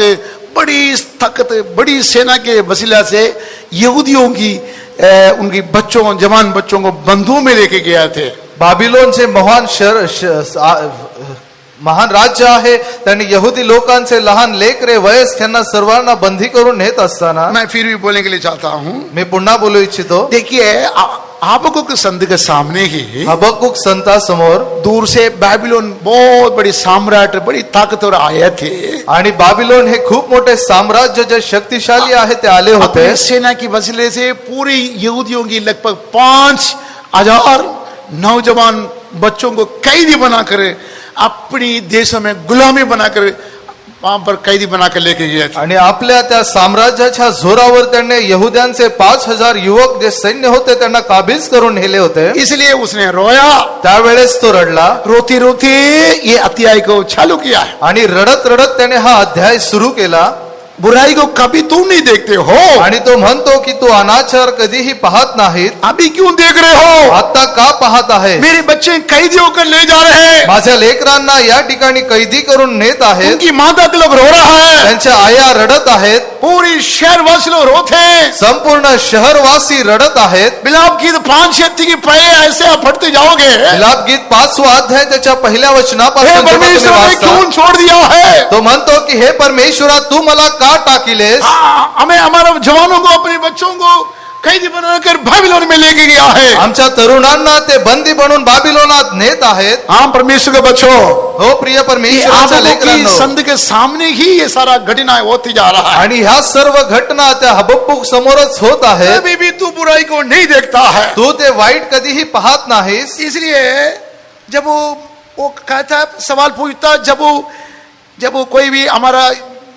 [SPEAKER 1] बड़ी सेना के वसीला से यहूदियों की उनकी जवान बच्चों को बंधुओं में लेके गया थे।
[SPEAKER 2] बाबिलोनचे महान राज्य आहे, त्यांनी यहुदी लोकांचे लहान लेकरे वयस त्यांना सर्वांना बंदी करून नेत असताना,
[SPEAKER 1] मैं फिर भी बोलने के लिए चाहता हूं,
[SPEAKER 2] मी पुन्हा बोलू इच्छितो।
[SPEAKER 1] देखिए हबक्कुक संत के सामने ही
[SPEAKER 2] हबक्कुक संतासमोर
[SPEAKER 1] दूर से बाबिलोन बहुत बड़ी सम्राट बड़ी ताकतवर आए थे.
[SPEAKER 2] आणि बाबिलोन हे खूप मोठे साम्राज्य जे शक्तिशाली आहे ते आले होते.
[SPEAKER 1] अपनी सेना की वसीले से पूरी यहूदियों की लगभग 5,000 नौजवान बच्चों को कैदी बनाकर अपनी देशों में गुलामी बनाकर वहां पर कैदी बनाकर लेके गए थे.
[SPEAKER 2] आणि आपल्या त्या साम्राज्याच्या जोरावर त्यांनी यहुद्यांचे 5,000 युवक जे सैन्य होते त्यांना काबीज करून नेले होते.
[SPEAKER 1] इसलिए उसने रोया.
[SPEAKER 2] त्यावेळेस तो रडला
[SPEAKER 1] रोती रोती ये अध्याय को चालू किया है.
[SPEAKER 2] आणि रडत रडत त्याने हा अध्याय सुरू केला.
[SPEAKER 1] बुराई को कभी तुम नहीं देखते हो,
[SPEAKER 2] आणि तो म्हणतो की तू अनाचार कधीही पाहत नाहीत.
[SPEAKER 1] अभी क्यों देख रहे हो?
[SPEAKER 2] आता का पाहत आहे?
[SPEAKER 1] मेरे बच्चे कैदी होकर ले जा रहे हैं.
[SPEAKER 2] माझ्या लेकरांना या ठिकाणी कैदी करून नेत आहेत.
[SPEAKER 1] उनकी माता के लोग रो रहा है.
[SPEAKER 2] त्यांच्या आया रडत आहेत.
[SPEAKER 1] पूरी शहरवासी लोग रोते हैं.
[SPEAKER 2] संपूर्ण शहरवासी रडत आहेत.
[SPEAKER 1] बिलाप गीत 5:6 की पहले ऐसे आप फटते जाओगे.
[SPEAKER 2] विलाप गीत 5वां अध्याय त्याच्या पहिल्या
[SPEAKER 1] हे
[SPEAKER 2] वचनापासून जेव्हा तुम्ही
[SPEAKER 1] परमेश्वर ने
[SPEAKER 2] वाचता,
[SPEAKER 1] क्यों छोड़ दिया है?
[SPEAKER 2] तो म्हणतो की हे परमेश्वरा तू मला का टाकिलेस?
[SPEAKER 1] हमें हमारे जवानों को अपने बच्चों को कैदी बनाकर बाबिलोन में लेके गया है.
[SPEAKER 2] आमच्या तरुणांना ते बंदी बनवून बाबिलोनात नेत आहेत.
[SPEAKER 1] हाँ परमेश्वर के बच्चों,
[SPEAKER 2] हो प्रिय परमेश्वराच्या लेकरांनो,
[SPEAKER 1] संत के सामने ही ये सारा घटना होती जा रहा है.
[SPEAKER 2] आणि ह्या सर्व घटना त्या हबक्कुक समोरच होत आहेत.
[SPEAKER 1] अभी भी तू बुराई को नहीं देखता है.
[SPEAKER 2] तू ते वाईट कधीही पाहत नाहीस.
[SPEAKER 1] इसलिए जब वो कहता सवाल पूछता, जब वो कोई भी हमारा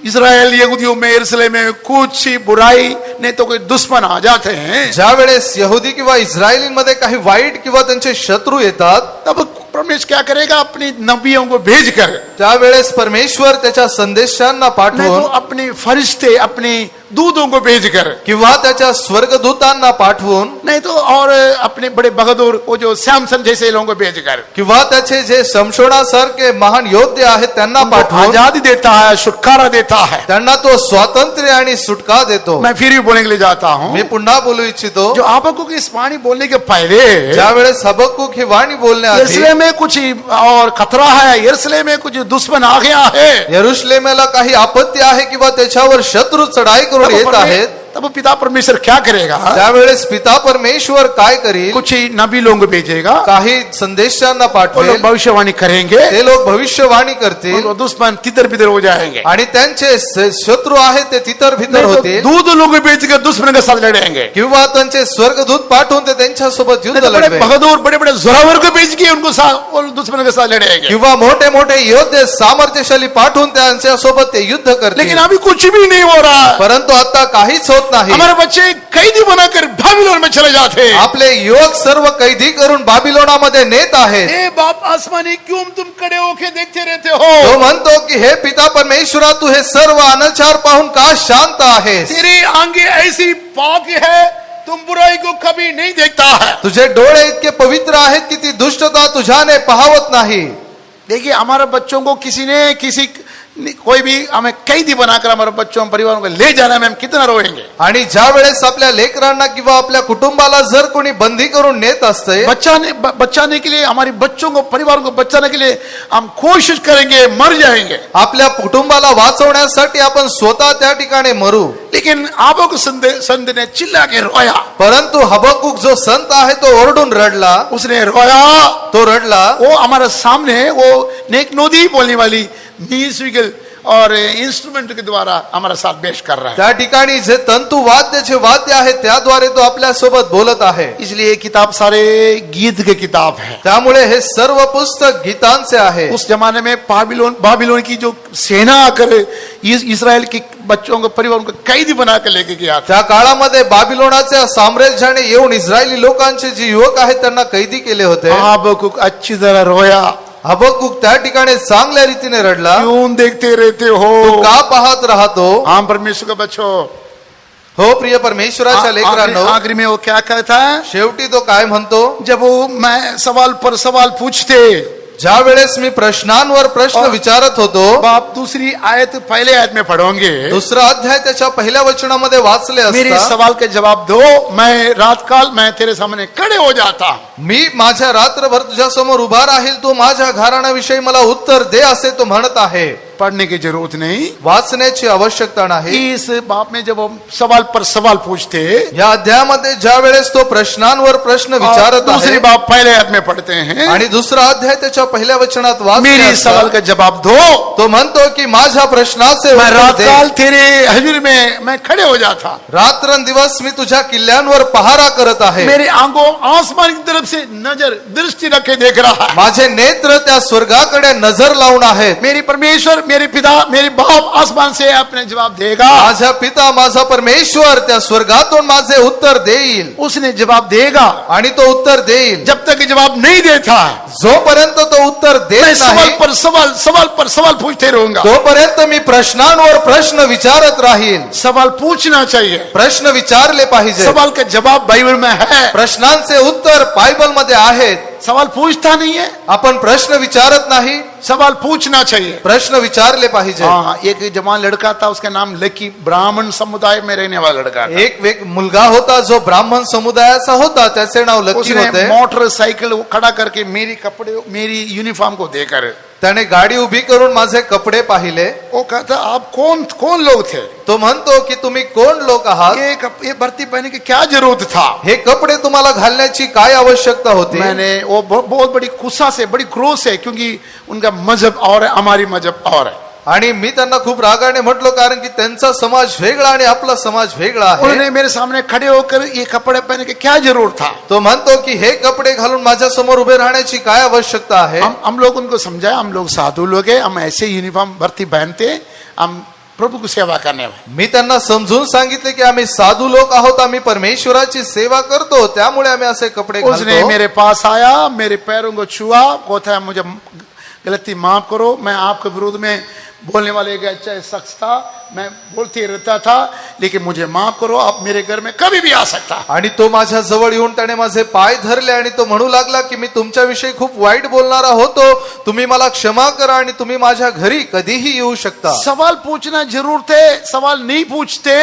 [SPEAKER 1] इस्राएल यहूदियों में यरूशलेम में कुछ बुराई नहीं तो कोई दुश्मन आ जाते हैं,
[SPEAKER 2] ज्या वेळेस यहुदी किंवा इस्रायलींमध्ये काही वाईट किंवा त्यांचे शत्रू येतात,
[SPEAKER 1] तब परमेश्वर क्या करेगा? अपनी नबियों को भेजकर,
[SPEAKER 2] त्यावेळेस परमेश्वर त्याच्या संदेशांना
[SPEAKER 1] नहीं तो
[SPEAKER 2] पाठवून
[SPEAKER 1] अपने फरिश्ते अपने दूतों को भेजकर,
[SPEAKER 2] किंवा त्याच्या स्वर्गदूतांना पाठवून,
[SPEAKER 1] नहीं तो और अपने बड़े बहादुर वो जो सैमसन जैसे लोगों को भेजकर
[SPEAKER 2] किंवा त्याचे जे शमशोनासारखे महान योद्धे आहेत त्यांना
[SPEAKER 1] उनको
[SPEAKER 2] पाठवून
[SPEAKER 1] आजादी देता है, छुटकारा देता है.
[SPEAKER 2] त्यांना तो स्वातंत्र्य आणि सुटका देतो.
[SPEAKER 1] मैं फिर भी बोलने के लिए जाता हूँ,
[SPEAKER 2] मी पुन्हा बोलू इच्छितो,
[SPEAKER 1] जो आपको की इस वाणी बोलने के पहले
[SPEAKER 2] ज्या वेळेस हबक्कुक ही वाणी बोलण्याआधी
[SPEAKER 1] यरूशलेम में कुछ और खतरा है, यरूशलेम में कुछ दुश्मन आ गया है,
[SPEAKER 2] यरुशलेमेला काही आपत्ती आहे किंवा त्याच्यावर शत्रू चढाई करून येत आहेत,
[SPEAKER 1] तब पिता परमेश्वर क्या करेगा?
[SPEAKER 2] त्यावेळेस पिता परमेश्वर काय करील?
[SPEAKER 1] कुछ ही नबी लोगों को भेजेगा,
[SPEAKER 2] काही संदेशांना
[SPEAKER 1] वो लोग
[SPEAKER 2] पाठवेल.
[SPEAKER 1] भविष्यवाणी करेंगे,
[SPEAKER 2] ते लोक भविष्यवाणी करतील
[SPEAKER 1] और वो दुश्मन तितर बितर हो जाएंगे.
[SPEAKER 2] आणि त्यांचे शत्रू आहेत ते तितर भितर
[SPEAKER 1] नहीं
[SPEAKER 2] होतील,
[SPEAKER 1] तो दूध लोगों को भेजकर दुश्मन के साथ लड़ेंगे.
[SPEAKER 2] किंवा त्यांचे स्वर्गदूत पाठवून ते त्यांच्यासोबत युद्ध
[SPEAKER 1] नहीं तो बड़े
[SPEAKER 2] लढवेल,
[SPEAKER 1] बहादुर बड़े बड़े जोरावर को भेज के उनको वो दुश्मन के साथ लड़ेंगे.
[SPEAKER 2] किंवा मोठे मोठे योद्धे सामर्थ्यशाली पाठवून त्यांच्यासोबत ते युद्ध
[SPEAKER 1] लेकिन
[SPEAKER 2] करतील.
[SPEAKER 1] अभी कुछ भी नहीं हो रहा है.
[SPEAKER 2] परंतु आता काहीच होत नाही.
[SPEAKER 1] हमारे बच्चे कैदी बनाकर बाबिलोन में चले जाते हैं.
[SPEAKER 2] आपले युवक सर्व कैदी करून बाबिलोनामध्ये नेत आहेत.
[SPEAKER 1] हे बाप आसमानी, क्यों तुम खड़े होके देखते रहते
[SPEAKER 2] तो
[SPEAKER 1] हो?
[SPEAKER 2] म्हणतो की हे पिता परमेश्वरा तू हे सर्व अनाचार पाहून का शांत आहेस?
[SPEAKER 1] तेरी आंखें ऐसी पाक है, तुम बुराई को कभी नहीं देखता है.
[SPEAKER 2] तुझे डोळे इतके पवित्र आहेत की ती दुष्टता तुझ्याने पाहवत नाही.
[SPEAKER 1] देखिए हमारे बच्चों को कोई भी हमें कैदी बनाकर हमारे बच्चों परिवारों को ले जाना में हम कितना रोएंगे.
[SPEAKER 2] आणि ज्या वेळेस आपल्या लेकरांना किंवा आपल्या कुटुंबाला जर कोणी बंदी करून नेत असते,
[SPEAKER 1] बचाने के लिए, हमारे बच्चों को परिवार को बचाने के लिए हम कोशिश करेंगे, मर जाएंगे.
[SPEAKER 2] आपल्या कुटुंबाला वाचवण्यासाठी आपण स्वतः त्या ठिकाणी मरू.
[SPEAKER 1] लेकिन आपको संत ने चिल्ला के रोया.
[SPEAKER 2] परंतु हबक्कुक जो संत आहे तो ओरडून रडला.
[SPEAKER 1] उसने रोया,
[SPEAKER 2] तो रडला.
[SPEAKER 1] वो हमारे सामने वो नेक नोदी बोलने वाली म्यूजिकल और इंस्ट्रूमेंट के द्वारा हमारा साथ पेश कर रहा है.
[SPEAKER 2] त्या ठिकाणी जे तंतु वाद्याचे वाद्य आहे त्याद्वारे तो आपल्या सोबत बोलत आहे.
[SPEAKER 1] इसलिए किताब सारे गीत के किताब है.
[SPEAKER 2] त्यामुळे हे सर्व पुस्तक गीतांचे आहे.
[SPEAKER 1] उस जमाने में बाबिलोन की जो सेना आकर इस्राएल के बच्चों को परिवार को कैदी बनाकर लेके गया था.
[SPEAKER 2] त्या काळामध्ये बाबिलोनाच्या साम्राज्याने येऊन इस्रायली लोकांचे जे युवक आहेत त्यांना कैदी केले होते.
[SPEAKER 1] हबक्कुक अच्छी तरह रोया.
[SPEAKER 2] हबक्कुक त्या ठिकाणी चांगल्या रीतीने रडला.
[SPEAKER 1] क्यों देखते रहते
[SPEAKER 2] तू
[SPEAKER 1] हो?
[SPEAKER 2] का पाहत राहतो?
[SPEAKER 1] हम परमेश्वर का बच्चों.
[SPEAKER 2] हो प्रिय परमेश्वराच्या लेकरांनो,
[SPEAKER 1] आखिरी में वो क्या कहता है?
[SPEAKER 2] शेवटी तो काय म्हणतो?
[SPEAKER 1] जब वो मैं सवाल पर सवाल पूछते,
[SPEAKER 2] ज्या वेळेस मी प्रश्नांवर प्रश्न विचारत होतो,
[SPEAKER 1] आप दूसरी आयत पहले आयत में पढ़ोगे,
[SPEAKER 2] दुसरा अध्याय त्याच्या पहिल्या वचनामध्ये वाचले
[SPEAKER 1] मेरे
[SPEAKER 2] असता,
[SPEAKER 1] सवाल के जवाब दो, मैं रात काल मैं तेरे सामने खड़े हो जाता.
[SPEAKER 2] मी माझ्या रात्रभर तुझ्या समोर उभा राहील, तू माझ्या घराण्याविषयी मला उत्तर दे असे तो म्हणत आहे.
[SPEAKER 1] पढ़ने की जरूरत नहीं।
[SPEAKER 2] वाचण्याची आवश्यकता नाही।
[SPEAKER 1] इस बाप में जब हम सवाल पर सवाल पूछते,
[SPEAKER 2] या अध्यायामध्ये ज्या वेळेस तो प्रश्नांवर प्रश्न विचारत
[SPEAKER 1] दूसरी
[SPEAKER 2] आहे
[SPEAKER 1] बाप पहले हाथ में पढ़ते हैं,
[SPEAKER 2] आणि दुसरा अध्याय त्याच्या पहिल्या वचनात
[SPEAKER 1] मेरे
[SPEAKER 2] वाचण्यास
[SPEAKER 1] सवाल का जवाब दो।
[SPEAKER 2] तो म्हणतो की माझ्या प्रश्नाचे
[SPEAKER 1] मैं
[SPEAKER 2] उत्तर
[SPEAKER 1] रात
[SPEAKER 2] दे।
[SPEAKER 1] काल तेरे हजूर में मैं खड़े हो जाता,
[SPEAKER 2] रात्रंदिवस मी तुझ्या किल्ल्यांवर पहारा करत आहे।
[SPEAKER 1] मेरे आंखों आसमान की तरफ से नजर दृष्टि रखे देख रहा है।
[SPEAKER 2] माझे नेत्र त्या स्वर्गाकडे नजर लावून आहेत।
[SPEAKER 1] मेरी परमेश्वर, मेरे पिता, मेरे बाप आसमान से अपने जवाब देगा।
[SPEAKER 2] माझा पिता, माझा परमेश्वर त्या स्वर्गातून माझे उत्तर देईल
[SPEAKER 1] उसने जवाब देगा,
[SPEAKER 2] आणि तो उत्तर देईल।
[SPEAKER 1] जब तक जवाब नहीं देता
[SPEAKER 2] जोपर्यंत तो उत्तर
[SPEAKER 1] मैं
[SPEAKER 2] देत
[SPEAKER 1] सवाल
[SPEAKER 2] नाही
[SPEAKER 1] पर सवाल, सवाल पर सवाल पूछते रहूंगा।
[SPEAKER 2] तोपर्यंत मी प्रश्नांवर प्रश्न विचारत राहील।
[SPEAKER 1] सवाल पूछना चाहिए,
[SPEAKER 2] प्रश्न विचारले पाहिजे।
[SPEAKER 1] सवाल का जवाब बाइबल में है।
[SPEAKER 2] प्रश्नांचे उत्तर बायबल मध्ये आहेत।
[SPEAKER 1] सवाल पूछता नहीं है,
[SPEAKER 2] आपण प्रश्न विचारत नाही,
[SPEAKER 1] सवाल पूछना चाहिए।
[SPEAKER 2] प्रश्न विचारले पाहिजे।
[SPEAKER 1] हाँ, एक जवान लड़का था, उसका नाम लकी, ब्राह्मण समुदाय में रहने वाला लड़का था।
[SPEAKER 2] एक मुलगा होता जो ब्राह्मण समुदायाचा होता, त्याचे नाव लकी
[SPEAKER 1] उसने
[SPEAKER 2] होते।
[SPEAKER 1] मोटरसाइकिल खड़ा करके मेरी कपड़े, मेरी यूनिफॉर्म को देकर
[SPEAKER 2] त्याने गाडी उभी करून माझे कपडे पाहिले।
[SPEAKER 1] वो कहता, आप कौन कौन लोग थे?
[SPEAKER 2] तो म्हणतो की तुम्ही कोण लोक आहात?
[SPEAKER 1] ये भर्ती पहनने की क्या जरूरत था?
[SPEAKER 2] हे कपडे तुम्हाला घालण्याची काय आवश्यकता होती?
[SPEAKER 1] मैंने वो बहुत बड़ी गुस्सा से, बड़ी क्रोध से, क्योंकि उनका मजहब और है, हमारी मजहब और है।
[SPEAKER 2] आणि मी त्यांना खूप रागाने म्हटलो, कारण की त्यांचा समाज वेगळा आणि आपला समाज वेगळा आहे।
[SPEAKER 1] उन्होंने मेरे सामने खड़े होकर ये कपड़े पहनने की क्या जरूरत था?
[SPEAKER 2] तो म्हणतो की हे कपडे घालून माझ्या समोर उभे राहण्याची काय आवश्यकता आहे?
[SPEAKER 1] हम लोग उनको समझाए, हम लोग साधु लोग हैं, हम ऐसे यूनिफॉर्म भर्ती पहनते, हम प्रभु की सेवा करने वाले।
[SPEAKER 2] मी त्यांना समजून सांगितले की आम्ही साधू लोक आहोत, आम्ही परमेश्वराची सेवा करतो, त्यामुळे आम्ही असे कपडे
[SPEAKER 1] उसने
[SPEAKER 2] घालतो।
[SPEAKER 1] मेरे पास आया, मेरे पैरों को छुआ, कहता है मुझे गलती माफ करो, मैं आपके विरोध में बोलने वाले एक अच्छा शख्स था, मैं बोलते रहता था, लेकिन मुझे माफ करो, आप मेरे घर में कभी भी आ सकता।
[SPEAKER 2] आणि तो माझ्या जवळ येऊन त्याने माझे पाय धरले आणि तो म्हणू लागला की मी तुमच्याविषयी खूप वाईट बोलणारा होतो, तुम्ही मला क्षमा करा आणि तुम्ही माझ्या घरी कधीही येऊ शकता।
[SPEAKER 1] सवाल पूछना जरूरत है, सवाल नहीं पूछते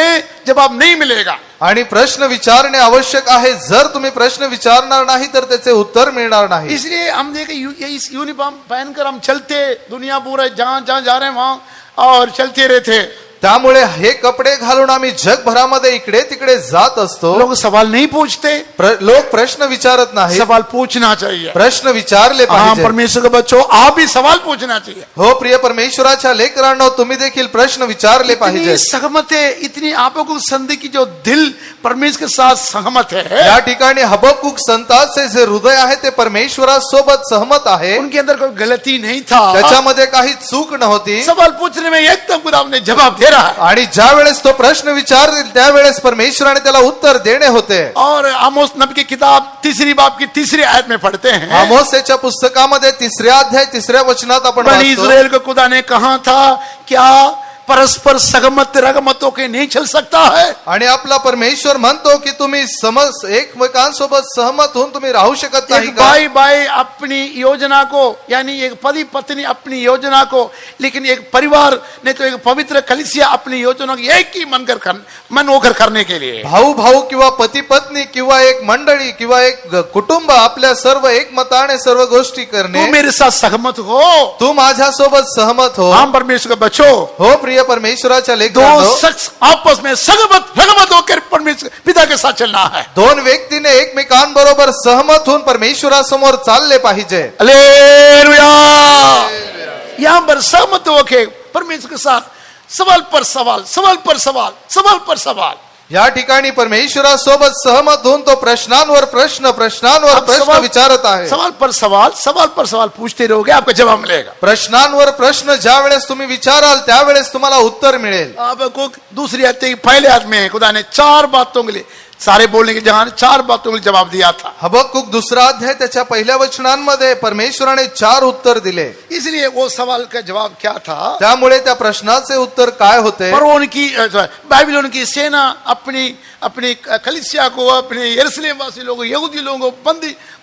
[SPEAKER 1] जवाब नहीं मिलेगा।
[SPEAKER 2] आणि प्रश्न विचारणे आवश्यक आहे। जर तुम्ही प्रश्न विचारणार नाही तर त्याचे उत्तर मिळणार नाही।
[SPEAKER 1] इसलिए हम देखे इस यूनिफॉर्म पहनकर हम चलते दुनिया पूरा जहां जहां जा रहे हैं वहां और चलते रहते।
[SPEAKER 2] त्यामुळे हे कपडे घालून आम्ही जगभरामध्ये इकडे तिकडे जात असतो।
[SPEAKER 1] लोग सवाल नहीं पूछते,
[SPEAKER 2] लोक प्रश्न विचारत नाही,
[SPEAKER 1] सवाल पूछना चाहिए।
[SPEAKER 2] प्रश्न विचारले
[SPEAKER 1] हाँ,
[SPEAKER 2] पाहिजे।
[SPEAKER 1] परमेश्वर के बच्चों, आप भी सवाल पूछना चाहिए।
[SPEAKER 2] हो प्रिय परमेश्वराच्या लेकरांनो, तुम्ही देखील प्रश्न विचारले पाहिजे।
[SPEAKER 1] इतनी सहमत है, इतनी आपको संधि की जो दिल परमेश्वर के साथ सहमत है,
[SPEAKER 2] या ठिकाणी हबक्कुक संताचे जे हृदय आहे ते परमेश्वरासोबत सहमत आहे।
[SPEAKER 1] उनके अंदर कोई गलती नहीं था,
[SPEAKER 2] त्याच्यामध्ये काही चूक नव्हती।
[SPEAKER 1] सवाल पूछने में एकदम खुदा ने जवाब दे रहा है।
[SPEAKER 2] आणि ज्या वेळेस तो प्रश्न विचारतील त्यावेळेस परमेश्वराने त्याला उत्तर देणे होते।
[SPEAKER 1] और आमोस नबी की किताब 3 बाब की 3 आयत में पढ़ते हैं,
[SPEAKER 2] आमोसच्या पुस्तकामध्ये 3 अध्याय 3 वचनात आपण
[SPEAKER 1] बनी
[SPEAKER 2] वाचतो,
[SPEAKER 1] इस्राएल को खुदा ने कहा था, क्या परस्पर सहमत रगमतों के नहीं चल सकता है?
[SPEAKER 2] आणि आपला परमेश्वर म्हणतो की तुम्ही एकमेकांसोबत सहमत होऊन तुम्ही राहू शकत नाही
[SPEAKER 1] एक
[SPEAKER 2] का?
[SPEAKER 1] भाई भाई अपनी योजना को, यानी एक पति पत्नी अपनी योजना को, लेकिन एक परिवार ने तो एक पवित्र कलीसिया अपनी योजना को एक ही मन होकर करने के लिए,
[SPEAKER 2] भाऊ भाऊ किंवा पती पत्नी किंवा एक मंडळी किंवा एक कुटुंब आपल्या सर्व एकमताने सर्व गोष्टी करणे।
[SPEAKER 1] तू मेरे साथ सहमत हो,
[SPEAKER 2] तू माझ्यासोबत सहमत हो।
[SPEAKER 1] हम परमेश्वर के बच्चों,
[SPEAKER 2] हो प्रिय परमेश्वराच्या
[SPEAKER 1] दो
[SPEAKER 2] लेकरांनो,
[SPEAKER 1] शख्स आपस में सहमत होकर परमेश्वर पिता के साथ चलना है।
[SPEAKER 2] दोन व्यक्तीने एकमेकांबरोबर सहमत होऊन परमेश्वरासमोर चालले पाहिजे।
[SPEAKER 1] हालेलुया। यहाँ पर सहमत होकर परमेश्वर के साथ सवाल पर सवाल, सवाल पर सवाल, सवाल पर सवाल,
[SPEAKER 2] या ठिकाणी परमेश्वरासोबत सहमत होऊन तो प्रश्नांवर प्रश्न, प्रश्नांवर
[SPEAKER 1] अब
[SPEAKER 2] प्रश्न
[SPEAKER 1] सवाल-
[SPEAKER 2] विचारत आहे।
[SPEAKER 1] सवाल पर सवाल, सवाल पर सवाल पूछते रहोगे, आपका जवाब मिलेगा।
[SPEAKER 2] प्रश्नांवर प्रश्न ज्या वेळेस तुम्ही विचाराल त्यावेळेस तुम्हाला उत्तर मिळेल।
[SPEAKER 1] आपको दूसरी आयत के पहले आयत में खुदा ने 4 बातों के लिए, सारे बोलने की जगह 4 बातों के लिए जवाब दिया था।
[SPEAKER 2] हबक्कुक 2 अध्याय त्याच्या पहिल्या वचनांमध्ये परमेश्वराने 4 उत्तर दिले।
[SPEAKER 1] इसलिए वो सवाल का जवाब क्या था?
[SPEAKER 2] त्यामुळे त्या प्रश्नाचे उत्तर काय होते?
[SPEAKER 1] फरोन की बाबिलोन की सेना अपनी कलीसिया को, अपने यरूशलेम वासी लोगों, यहूदी लोगों को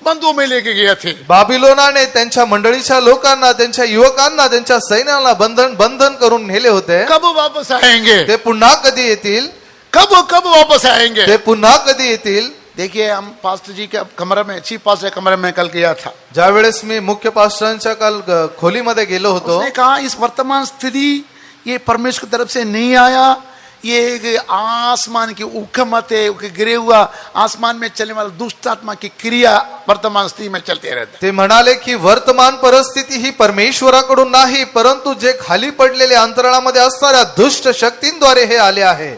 [SPEAKER 1] बंदुओं में लेके गए थे।
[SPEAKER 2] बाबिलोनाने त्यांच्या मंडळीच्या लोकांना, त्यांच्या युवकांना, त्यांच्या सैन्याला बंधन करून नेले होते।
[SPEAKER 1] कब वापस आएंगे?
[SPEAKER 2] ते पुन्हा कधी येतील?
[SPEAKER 1] कब वापस आएंगे?
[SPEAKER 2] ते पुन्हा कधी येतील?
[SPEAKER 1] देखिए हम पास्टर जी के कमरे में, चीफ पास्टर के कमरे में कल गया था।
[SPEAKER 2] ज्या वेळेस मी मुख्य पास्टरांच्या काल खोलीमध्ये गेलो होतो,
[SPEAKER 1] उसने कहा इस वर्तमान स्थिति ये परमेश्वर की तरफ से नहीं आया, ये एक आसमान की हुकूमत है, गिरे हुआ आसमान में चलने वाला दुष्ट आत्मा की क्रिया वर्तमान स्थिति में चलते रहते।
[SPEAKER 2] ते म्हणाले की वर्तमान परिस्थिती ही परमेश्वराकडून नाही, परंतु जे खाली पडलेले अंतराळामध्ये असणाऱ्या दुष्ट शक्तींद्वारे हे आले आहे।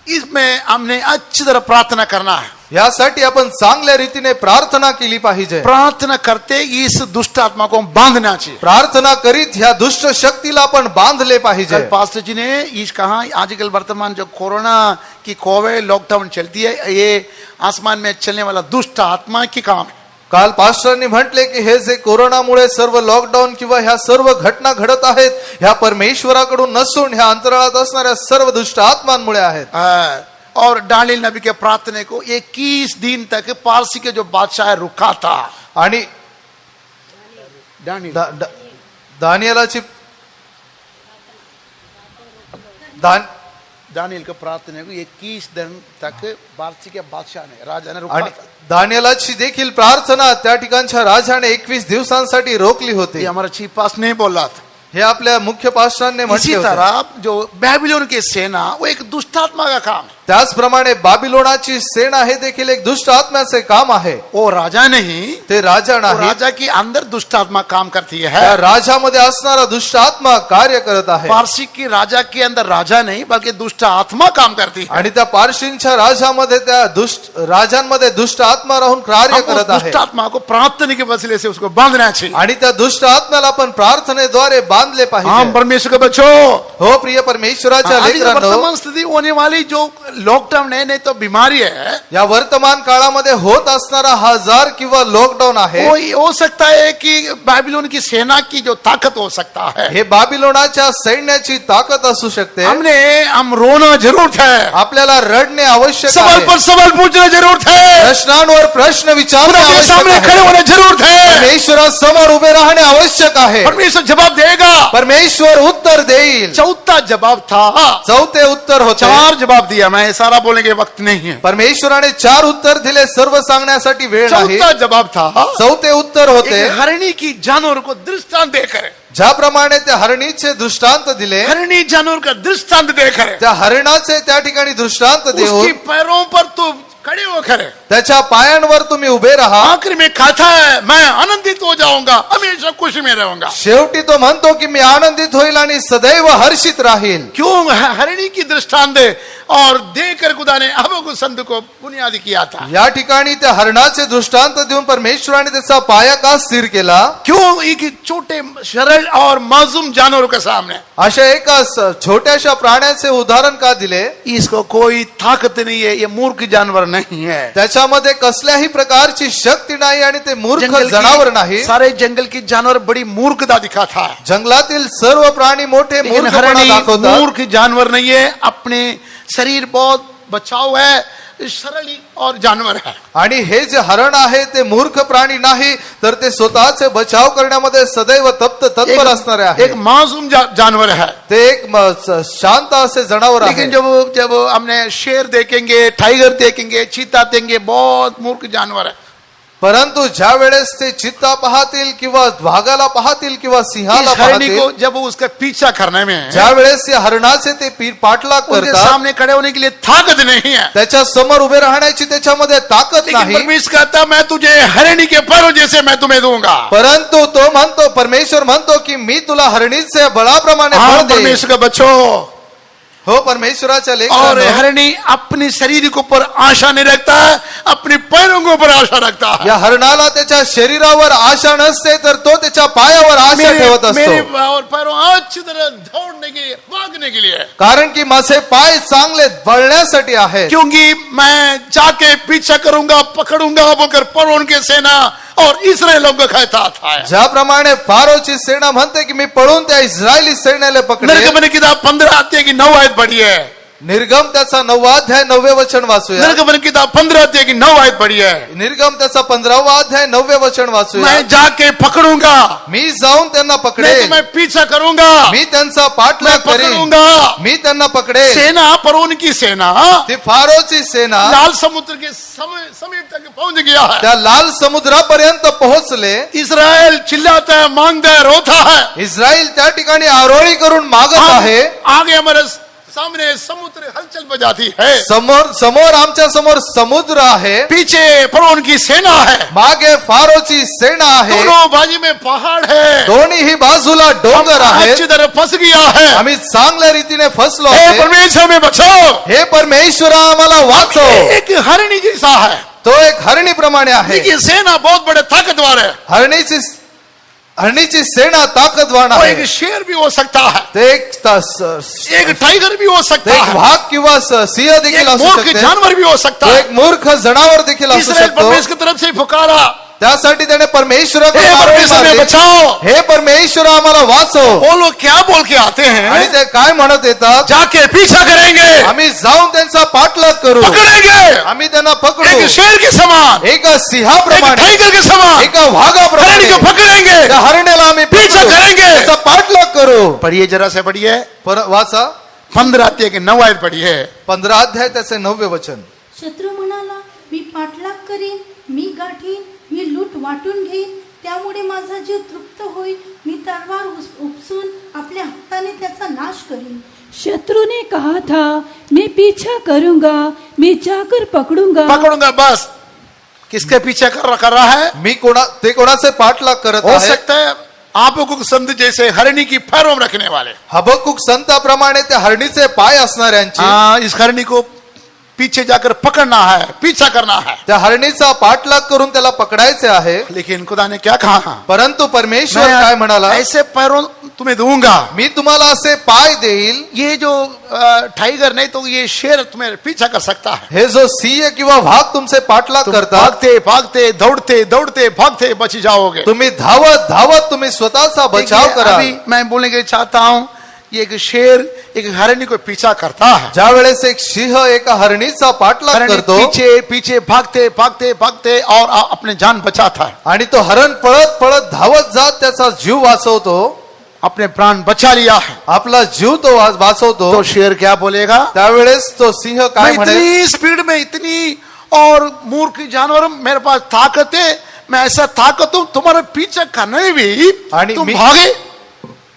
[SPEAKER 1] इसमें हमने अच्छी तरह प्रार्थना करना है।
[SPEAKER 2] यासाठी आपण चांगल्या रीतीने प्रार्थना केली पाहिजे।
[SPEAKER 1] प्रार्थना करते इस दुष्ट आत्मा को बांधना चाहिए।
[SPEAKER 2] प्रार्थना करीत ह्या दुष्ट शक्तीला आपण बांधले पाहिजे।
[SPEAKER 1] कल पास्टर जी ने इस कहा आजकल वर्तमान जो कोरोना की कोविड लॉकडाउन चलती है, ये आसमान में चलने वाला दुष्ट आत्मा की काम है।
[SPEAKER 2] काल पास्टरांनी म्हटले की हे जे कोरोनामुळे सर्व लॉकडाऊन किंवा ह्या सर्व घटना घडत आहेत, ह्या परमेश्वराकडून नसून ह्या अंतराळात असणाऱ्या सर्व दुष्ट आत्मांमुळे आहेत।
[SPEAKER 1] और दानिएल नबी के प्रार्थना को 21 दिन तक पारसी के जो बादशाह है रुका था।
[SPEAKER 2] आणि दानिएलाची
[SPEAKER 1] दानिएल के प्रार्थना को 21 दिन तक पारसी के बादशाह ने, राजा ने रुका
[SPEAKER 2] आणि
[SPEAKER 1] था।
[SPEAKER 2] दानिएलाची देखील प्रार्थना त्या ठिकाणच्या राजाने 21 दिवसांसाठी रोखली होती।
[SPEAKER 1] ये हमारा चीफ पास नहीं बोला था।
[SPEAKER 2] हे आपल्या मुख्य पास्टरांनी
[SPEAKER 1] इसी
[SPEAKER 2] म्हटले होते।
[SPEAKER 1] तरह जो बेबीलोन की सेना वो एक दुष्ट आत्मा का काम है।
[SPEAKER 2] त्याचप्रमाणे बाबिलोनाची सेना हे देखील एक दुष्ट आत्म्याचे काम आहे।
[SPEAKER 1] वो राजा नहीं,
[SPEAKER 2] ते राजा
[SPEAKER 1] वो
[SPEAKER 2] नाही,
[SPEAKER 1] राजा की अंदर दुष्ट आत्मा काम करती
[SPEAKER 2] त्या
[SPEAKER 1] है।
[SPEAKER 2] राजामध्ये असणारा दुष्ट आत्मा कार्य करत आहे।
[SPEAKER 1] पारसी की राजा के अंदर राजा नहीं बल्कि दुष्ट आत्मा काम करती है।
[SPEAKER 2] आणि त्या पारशींच्या राजामध्ये त्या दुष्ट राजांमध्ये दुष्ट आत्मा राहून कार्य
[SPEAKER 1] हम उस
[SPEAKER 2] करत आहे।
[SPEAKER 1] दुष्ट आत्मा को प्रार्थना के वसीले से उसको बांधना चाहिए।
[SPEAKER 2] आणि त्या दुष्ट आत्म्याला आपण प्रार्थनेद्वारे बांधले
[SPEAKER 1] हम
[SPEAKER 2] पाहिजे।
[SPEAKER 1] परमेश्वर के बच्चों,
[SPEAKER 2] हो प्रिय परमेश्वराच्या
[SPEAKER 1] अभी जो
[SPEAKER 2] लेकरांनो,
[SPEAKER 1] वर्तमान स्थिति होने वाली जो लॉकडाउन है, नहीं तो बीमारी है,
[SPEAKER 2] या वर्तमान काळामध्ये होत असणारा हजार किंवा लॉकडाऊन आहे,
[SPEAKER 1] वो हो सकता है कि बाबिलोन की सेना की जो ताकत हो सकता है।
[SPEAKER 2] हे बाबिलोनाच्या सैन्याची ताकद असू शकते।
[SPEAKER 1] हम रोना जरूरत है,
[SPEAKER 2] आपल्याला रडणे आवश्यक
[SPEAKER 1] सवाल
[SPEAKER 2] आहे।
[SPEAKER 1] पर सवाल पूछना जरूरत है,
[SPEAKER 2] प्रश्नांवर प्रश्न विचारणे
[SPEAKER 1] खुदा के
[SPEAKER 2] आवश्यक
[SPEAKER 1] सामने खड़े
[SPEAKER 2] आहे।
[SPEAKER 1] होने जरूरत है।
[SPEAKER 2] परमेश्वरासमोर उभे राहणे आवश्यक आहे।
[SPEAKER 1] परमेश्वर जवाब देगा।
[SPEAKER 2] परमेश्वर उत्तर देईल।
[SPEAKER 1] चौथा जवाब था,
[SPEAKER 2] चौथे उत्तर होते।
[SPEAKER 1] 4 जवाब दिया, मैं सारा बोलने के वक्त नहीं है।
[SPEAKER 2] परमेश्वराने 4 उत्तर दिले, सर्व सांगण्यासाठी वेळ नाही।
[SPEAKER 1] चौथा जवाब था,
[SPEAKER 2] चौथे उत्तर होते,
[SPEAKER 1] एक हरणी की जानवर को दृष्टांत देकर,
[SPEAKER 2] ज्याप्रमाणे त्या हरणीचे दृष्टांत दिले,
[SPEAKER 1] हरणी जानवर का दृष्टांत देकर,
[SPEAKER 2] त्या हरणाचे त्या ठिकाणी दृष्टांत
[SPEAKER 1] उसकी
[SPEAKER 2] देऊन
[SPEAKER 1] पैरों पर तो खड़े होकर
[SPEAKER 2] त्याच्या पायांवर तुम्ही उभे राहा।
[SPEAKER 1] आखिर में कहता है मैं आनंदित हो जाऊंगा, हमेशा खुशी में रहूंगा।
[SPEAKER 2] शेवटी तो म्हणतो की मी आनंदित होईल आणि सदैव हर्षित राहील।
[SPEAKER 1] क्यों? हरणी की दृष्टांत दे और देकर खुदा ने हबक्कुक संत को बुनियादी किया था।
[SPEAKER 2] या ठिकाणी त्या हरणाचे दृष्टांत देऊन परमेश्वराने त्याचा पाया का स्थिर केला?
[SPEAKER 1] क्यों? एक छोटे सरल और मासूम जानवरों के सामने
[SPEAKER 2] अशा एका छोट्याशा प्राण्याचे उदाहरण का दिले?
[SPEAKER 1] इसको कोई ताकत नहीं है, ये मूर्ख जानवर नहीं है।
[SPEAKER 2] त्याच्यामध्ये कसल्याही प्रकारची शक्ती नाही आणि ते मूर्ख
[SPEAKER 1] जंगल
[SPEAKER 2] जनावर
[SPEAKER 1] की
[SPEAKER 2] नाही।
[SPEAKER 1] सारे जंगल की जानवर बड़ी मूर्खता दिखाता है,
[SPEAKER 2] जंगलातील सर्व प्राणी मोठे
[SPEAKER 1] लेकिन
[SPEAKER 2] मूर्खपणा
[SPEAKER 1] हरणी
[SPEAKER 2] दाखवतात।
[SPEAKER 1] मूर्ख जानवर नहीं है, अपने शरीर बहुत बचाव है, सरल और जानवर है।
[SPEAKER 2] आणि हे जे हरण आहे ते मूर्ख प्राणी नाही, तर ते स्वतःचे बचाव करण्यामध्ये सदैव तत्पर असणारे आहे।
[SPEAKER 1] एक मासूम जानवर है।
[SPEAKER 2] ते एक शांत असे जनावर आहे।
[SPEAKER 1] लेकिन जब हमने शेर देखेंगे, टाइगर देखेंगे, चीता देखेंगे, बहुत मूर्ख जानवर है।
[SPEAKER 2] परंतु ज्या वेळेस ते चित्ता पाहतील किंवा वाघाला पाहतील किंवा सिंहाला
[SPEAKER 1] इस हरणी
[SPEAKER 2] पाहतील,
[SPEAKER 1] को जब उसका पीछा करने में
[SPEAKER 2] ज्या वेळेस या हरणाचे ते पाठलाग
[SPEAKER 1] उनके
[SPEAKER 2] करतात,
[SPEAKER 1] सामने खड़े होने के लिए ताकत नहीं है।
[SPEAKER 2] त्याच्या समोर उभे राहण्याची त्याच्यामध्ये ताकद
[SPEAKER 1] लेकिन
[SPEAKER 2] नाही।
[SPEAKER 1] परमेश्वर कहता मैं तुझे हरणी के पैरों जैसे मैं तुम्हें दूंगा।
[SPEAKER 2] परंतु तो म्हणतो, परमेश्वर म्हणतो की मी तुला हरणीचे बळाप्रमाणे
[SPEAKER 1] हाँ,
[SPEAKER 2] बळ देईन।
[SPEAKER 1] परमेश्वर का बच्चों,
[SPEAKER 2] हो परमेश्वराच्या
[SPEAKER 1] और
[SPEAKER 2] लेकरांनो,
[SPEAKER 1] हरणी अपने शरीर के ऊपर आशा नहीं रखता है, अपने पैरों के ऊपर आशा रखता है।
[SPEAKER 2] या हरणाला त्याच्या शरीरावर आशा नसते, तर तो त्याच्या पायावर आशा ठेवत
[SPEAKER 1] मेरे
[SPEAKER 2] असतो।
[SPEAKER 1] और पैरों अच्छी तरह दौड़ने के लिए, भागने के लिए,
[SPEAKER 2] कारण की माझे पाय चांगले बळण्यासाठी आहेत।
[SPEAKER 1] क्योंकि मैं जाके पीछा करूंगा, पकड़ूंगा बोलकर फरोन की सेना और इस्राएलियों को कहता था।
[SPEAKER 2] ज्याप्रमाणे फारोची सेना म्हणते की मी पळून त्या इस्रायली सैन्याला पकडेन।
[SPEAKER 1] निर्गमन की किताब 15 अध्याय की 9 आयत पढ़ी है।
[SPEAKER 2] निर्गम त्याचा 9वा अध्याय 9वे वचन वाचूया.
[SPEAKER 1] निर्गमन किताब 15 अध्याय की 9 आयत पढ़ी है.
[SPEAKER 2] निर्गम त्याचा 15वा अध्याय 9वे वचन वाचूया.
[SPEAKER 1] मैं जाके पकड़ूंगा,
[SPEAKER 2] मी जाऊन त्यांना
[SPEAKER 1] नहीं तो
[SPEAKER 2] पकडेन,
[SPEAKER 1] मैं पीछा करूंगा,
[SPEAKER 2] मी त्यांचा
[SPEAKER 1] मैं
[SPEAKER 2] पाठलाग करीन,
[SPEAKER 1] पकड़ूंगा.
[SPEAKER 2] मी त्यांना पकडेन.
[SPEAKER 1] सेना पर उनकी सेना
[SPEAKER 2] ती फारोची सेना
[SPEAKER 1] लाल समुद्र के समीप तक पहुंच गया है.
[SPEAKER 2] त्या लाल समुद्रापर्यंत पोहोचले.
[SPEAKER 1] इस्राएल चिल्लाता है, मांगता है, रोता है.
[SPEAKER 2] इस्रायल त्या ठिकाणी आरोळी करून मागत आहे.
[SPEAKER 1] आगे हमारे सामने समुद्र हलचल बजाती है.
[SPEAKER 2] समोर आमच्या समोर समुद्र आहे,
[SPEAKER 1] पीछे फरोन की सेना है.
[SPEAKER 2] मागे फारोची सेना आहे.
[SPEAKER 1] दोनों बाजू में पहाड़ है.
[SPEAKER 2] दोन्ही बाजूला डोंगर आहेत.
[SPEAKER 1] अच्छी तरह फंस गया है.
[SPEAKER 2] आम्ही चांगल्या रीतीने फसलो
[SPEAKER 1] हे
[SPEAKER 2] आहे.
[SPEAKER 1] परमेश्वर में बचाओ.
[SPEAKER 2] हे परमेश्वरा आम्हाला वाचव.
[SPEAKER 1] एक हरणी जैसा है.
[SPEAKER 2] तो एक हरणी प्रमाणे आहे.
[SPEAKER 1] देखिए सेना बहुत बड़े ताकतवर है.
[SPEAKER 2] हरणीची सेना ताकदवान
[SPEAKER 1] वो
[SPEAKER 2] आहे.
[SPEAKER 1] एक शेर भी हो सकता है,
[SPEAKER 2] ते
[SPEAKER 1] एक टाइगर भी हो सकता
[SPEAKER 2] एक
[SPEAKER 1] है,
[SPEAKER 2] वाघ किंवा सिंह देखील
[SPEAKER 1] एक
[SPEAKER 2] असू
[SPEAKER 1] मूर्ख
[SPEAKER 2] शकते.
[SPEAKER 1] जानवर भी हो सकता
[SPEAKER 2] तो
[SPEAKER 1] है.
[SPEAKER 2] एक मूर्ख जनावर देखील असू
[SPEAKER 1] इसराइल
[SPEAKER 2] शकतो.
[SPEAKER 1] परमेश्वर की तरफ से पुकारा,
[SPEAKER 2] त्यासाठी त्याने परमेश्वराकडे
[SPEAKER 1] हे
[SPEAKER 2] आरोळी
[SPEAKER 1] परमेश्वर में
[SPEAKER 2] मारली.
[SPEAKER 1] बचाओ.
[SPEAKER 2] हे परमेश्वर आम्हाला वाचव.
[SPEAKER 1] वो लोग क्या बोल के आते
[SPEAKER 2] आणि
[SPEAKER 1] हैं?
[SPEAKER 2] ते काय म्हणत येतात?
[SPEAKER 1] जाके पीछा करेंगे,
[SPEAKER 2] आम्ही जाऊन त्यांचा पाठलाग करू,
[SPEAKER 1] पकड़ेंगे,
[SPEAKER 2] आम्ही त्यांना पकडू.
[SPEAKER 1] एक शेर के समान,
[SPEAKER 2] एका
[SPEAKER 1] एक
[SPEAKER 2] सिंहाप्रमाणे,
[SPEAKER 1] टाइगर के समान
[SPEAKER 2] एका
[SPEAKER 1] हरणी
[SPEAKER 2] वाघाप्रमाणे
[SPEAKER 1] को पकड़ेंगे,
[SPEAKER 2] त्या हरण्याला आम्ही
[SPEAKER 1] पीछा
[SPEAKER 2] पकडू.
[SPEAKER 1] करेंगे.
[SPEAKER 2] त्याचा पाठलाग करू.
[SPEAKER 1] पढ़िए जरा से पढ़िए.
[SPEAKER 2] वाचा
[SPEAKER 1] 15 अध्याय के 9 आयत पढ़ी है.
[SPEAKER 2] 15 अध्याय त्याचे 9वे वचन.
[SPEAKER 3] शत्रू म्हणाला, मी पाठलाग करीन, मी गाठीन, मी लूट वाटून घेईन, त्यामुळे माझा जीव तृप्त होईल. मी तलवार उपसून आपल्या हाताने त्याचा नाश करीन.
[SPEAKER 4] शत्रु ने कहा था, मैं पीछा करूंगा, मैं जाकर पकड़ूंगा.
[SPEAKER 1] पकड़ूंगा. बस किसके पीछे कर रहा है?
[SPEAKER 2] मी ते कोणाचे पाठलाग करत
[SPEAKER 1] हो
[SPEAKER 2] आहे?
[SPEAKER 1] सकता है आपको संत जैसे हरणी की पैरों में रखने वाले.
[SPEAKER 2] हबक्कुक संताप्रमाणे त्या हरणीचे पाय असणाऱ्यांची.
[SPEAKER 1] इस हरणी को पीछे जाकर पकड़ना है, पीछा करना है.
[SPEAKER 2] त्या हरणीचा पाठलाग करून त्याला पकडायचे आहे.
[SPEAKER 1] लेकिन खुदा ने क्या कहा?
[SPEAKER 2] परंतु परमेश्वर काय म्हणाला?
[SPEAKER 1] ऐसे पैरों तुम्हें दूंगा.
[SPEAKER 2] मी तुम्हाला असे पाय देईल.
[SPEAKER 1] ये जो टाइगर नहीं तो ये शेर तुम्हें पीछा कर सकता है.
[SPEAKER 2] हे जो सिंह किंवा वाघ तुमचे पाठलाग करतात,
[SPEAKER 1] भागते भागते दौड़ते दौड़ते भागते बच जाओगे.
[SPEAKER 2] तुम्ही धावत धावत तुम्ही स्वतःचा बचाव करा.
[SPEAKER 1] अभी मैं बोलने के चाहता हूँ, ये एक शेर एक हरणी को पीछा करता है.
[SPEAKER 2] ज्या वेळेस एक सिंह एका हरणीचा पाठलाग
[SPEAKER 1] हरणी
[SPEAKER 2] करतो
[SPEAKER 1] पीछे पीछे भागते भागते भागते और अपने जान बचाता है.
[SPEAKER 2] आणि तो हरण पळत पळत धावत जात त्याचा जीव वाचवतो,
[SPEAKER 1] अपने प्राण बचा लिया है.
[SPEAKER 2] आपला जीव तो वाचवतो.
[SPEAKER 1] तो शेर क्या बोलेगा?
[SPEAKER 2] त्यावेळेस तो सिंह काय
[SPEAKER 1] मैं
[SPEAKER 2] म्हणेल?
[SPEAKER 1] इतनी स्पीड में इतनी और मूर्ख जानवर मेरे पास ताकत है, मैं ऐसा ताकत हूं तुम्हारे पीछे करने भी
[SPEAKER 2] आणि
[SPEAKER 1] तुम
[SPEAKER 2] मी-
[SPEAKER 1] भागे.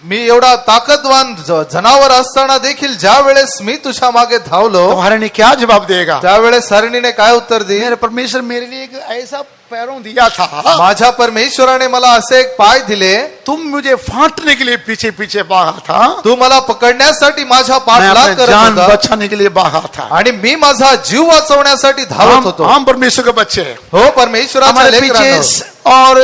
[SPEAKER 2] मी एवढा ताकदवान जनावर असताना देखील ज्या वेळेस मी तुझ्या मागे
[SPEAKER 1] तो
[SPEAKER 2] धावलो,
[SPEAKER 1] हरणी क्या जवाब देगा?
[SPEAKER 2] त्यावेळेस हरणीने काय उत्तर दिले?
[SPEAKER 1] मेरे परमेश्वर मेरे लिए एक ऐसा पैरों दिया था,
[SPEAKER 2] माझ्या परमेश्वराने मला असे एक पाय दिले,
[SPEAKER 1] तुम मुझे फाटने के लिए पीछे पीछे भागा था,
[SPEAKER 2] तू मला पकडण्यासाठी माझा
[SPEAKER 1] मैं
[SPEAKER 2] पाठलाग
[SPEAKER 1] अपने
[SPEAKER 2] करत
[SPEAKER 1] जान
[SPEAKER 2] होता
[SPEAKER 1] बचाने के लिए भागा था.
[SPEAKER 2] आणि मी माझा जीव वाचवण्यासाठी धावत होतो.
[SPEAKER 1] हम परमेश्वर के बच्चे हैं.
[SPEAKER 2] हो परमेश्वराच्या
[SPEAKER 1] हमारे
[SPEAKER 2] लेकरांनो,
[SPEAKER 1] पीछे और